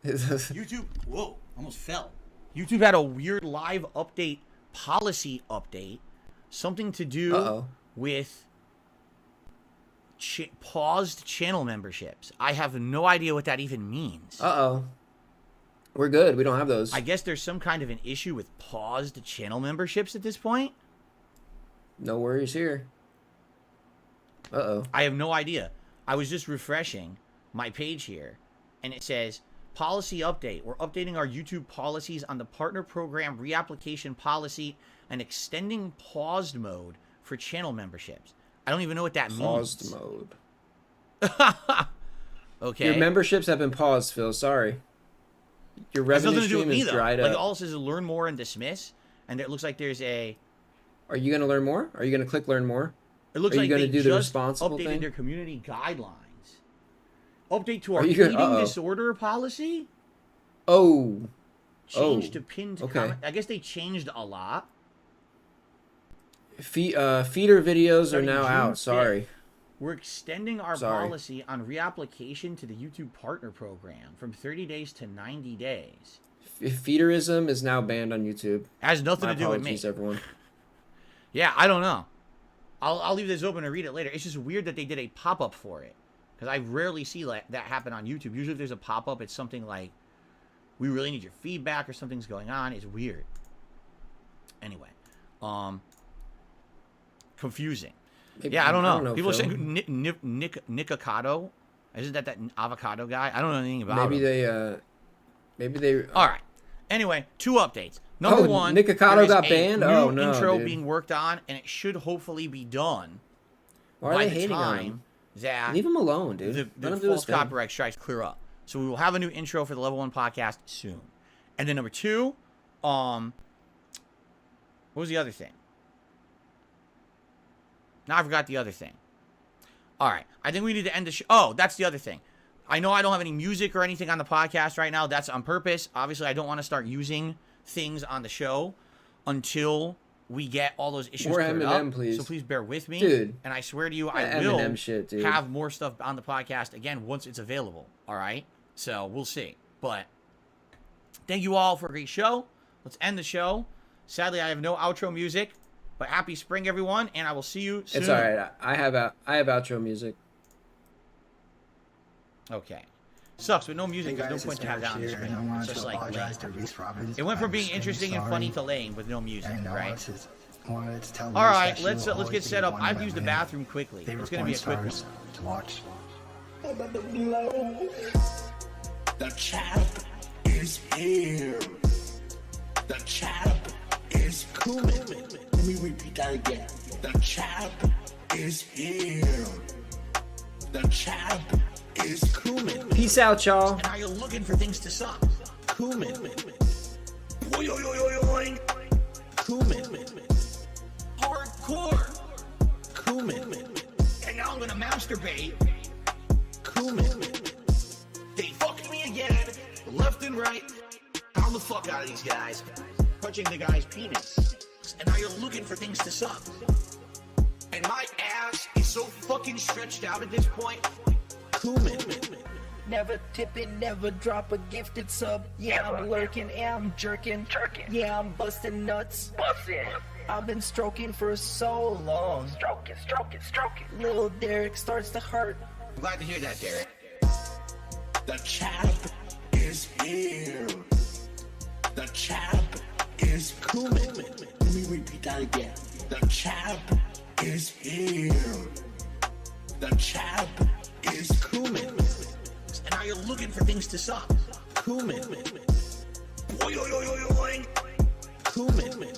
YouTube, whoa, almost fell. YouTube had a weird live update, policy update, something to do with paused channel memberships. I have no idea what that even means. We're good. We don't have those. I guess there's some kind of an issue with paused channel memberships at this point. No worries here. I have no idea. I was just refreshing my page here, and it says, policy update. We're updating our YouTube policies on the partner program reapplication policy and extending paused mode for channel memberships. I don't even know what that means. Paused mode. Okay. Your memberships have been paused, Phil. Sorry. Your revenue stream is dried up. Like, all it says is learn more and dismiss, and it looks like there's a... Are you going to learn more? Are you going to click learn more? It looks like they just updated their community guidelines. Update to our eating disorder policy? Oh. Changed to pinned comment. I guess they changed a lot. Feeder videos are now out. Sorry. We're extending our policy on reapplication to the YouTube Partner Program from 30 days to 90 days. Feederism is now banned on YouTube. Has nothing to do with me. Everyone. Yeah, I don't know. I'll leave this open and read it later. It's just weird that they did a pop-up for it. Because I rarely see that happen on YouTube. Usually if there's a pop-up, it's something like, we really need your feedback or something's going on. It's weird. Anyway. Confusing. Yeah, I don't know. People are saying Nick Avocado. Isn't that avocado guy? I don't know anything about him. Maybe they... All right. Anyway, 2 updates. Number one, Nick Avocado got banned? Oh, no, intro being worked on, and it should hopefully be done. Why are they hating on him? Leave him alone, dude. The false copyright strikes clear up. So we will have a new intro for the Level 1 podcast soon. And then number 2, what was the other thing? Now I forgot the other thing. All right. I think we need to end the show. Oh, that's the other thing. I know I don't have any music or anything on the podcast right now. That's on purpose. Obviously, I don't want to start using things on the show until we get all those issues cleared up. Please. So please bear with me. Dude. And I swear to you, I will have more stuff on the podcast again once it's available. All right? So we'll see. But thank you all for a great show. Let's end the show. Sadly, I have no outro music. But happy spring, everyone, and I will see you soon. It's all right. I have outro music. Okay. Sucks with no music. There's no point to have that on the screen. It's just like lame. It went from being interesting and funny to lame with no music, right? All right, let's get set up. I've used the bathroom quickly. It's gonna be a quick one. To watch. The champ is here. The champ is coming. Let me repeat that again. The champ is here. The champ is Kuman. Peace out, y'all. And are you looking for things to suck? Kuman. Boing. Kuman. Hardcore. Kuman. And now I'm gonna masturbate. Kuman. They fucked me again. Left and right. Pound the fuck out of these guys. Touching the guy's penis. And are you looking for things to suck? And my ass is so fucking stretched out at this point. Kuman. Never tipping, never drop a gifted sub. Yeah, I'm lurking, yeah, I'm jerking. Yeah, I'm busting nuts. I've been stroking for so long. Stroking. Little Derek starts to hurt. I'm glad to hear that, Derek. The champ is here. The champ is Kuman. Let me repeat that again. The champ is here. The champ is Kuman. And are you looking for things to suck? Kuman. Boing. Kuman.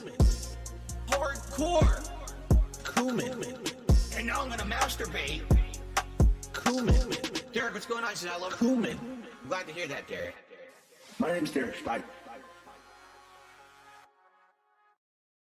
Hardcore. Kuman. And now I'm gonna masturbate. Kuman. Derek, what's going on? I love Kuman. I'm glad to hear that, Derek. My name's Derek. Bye.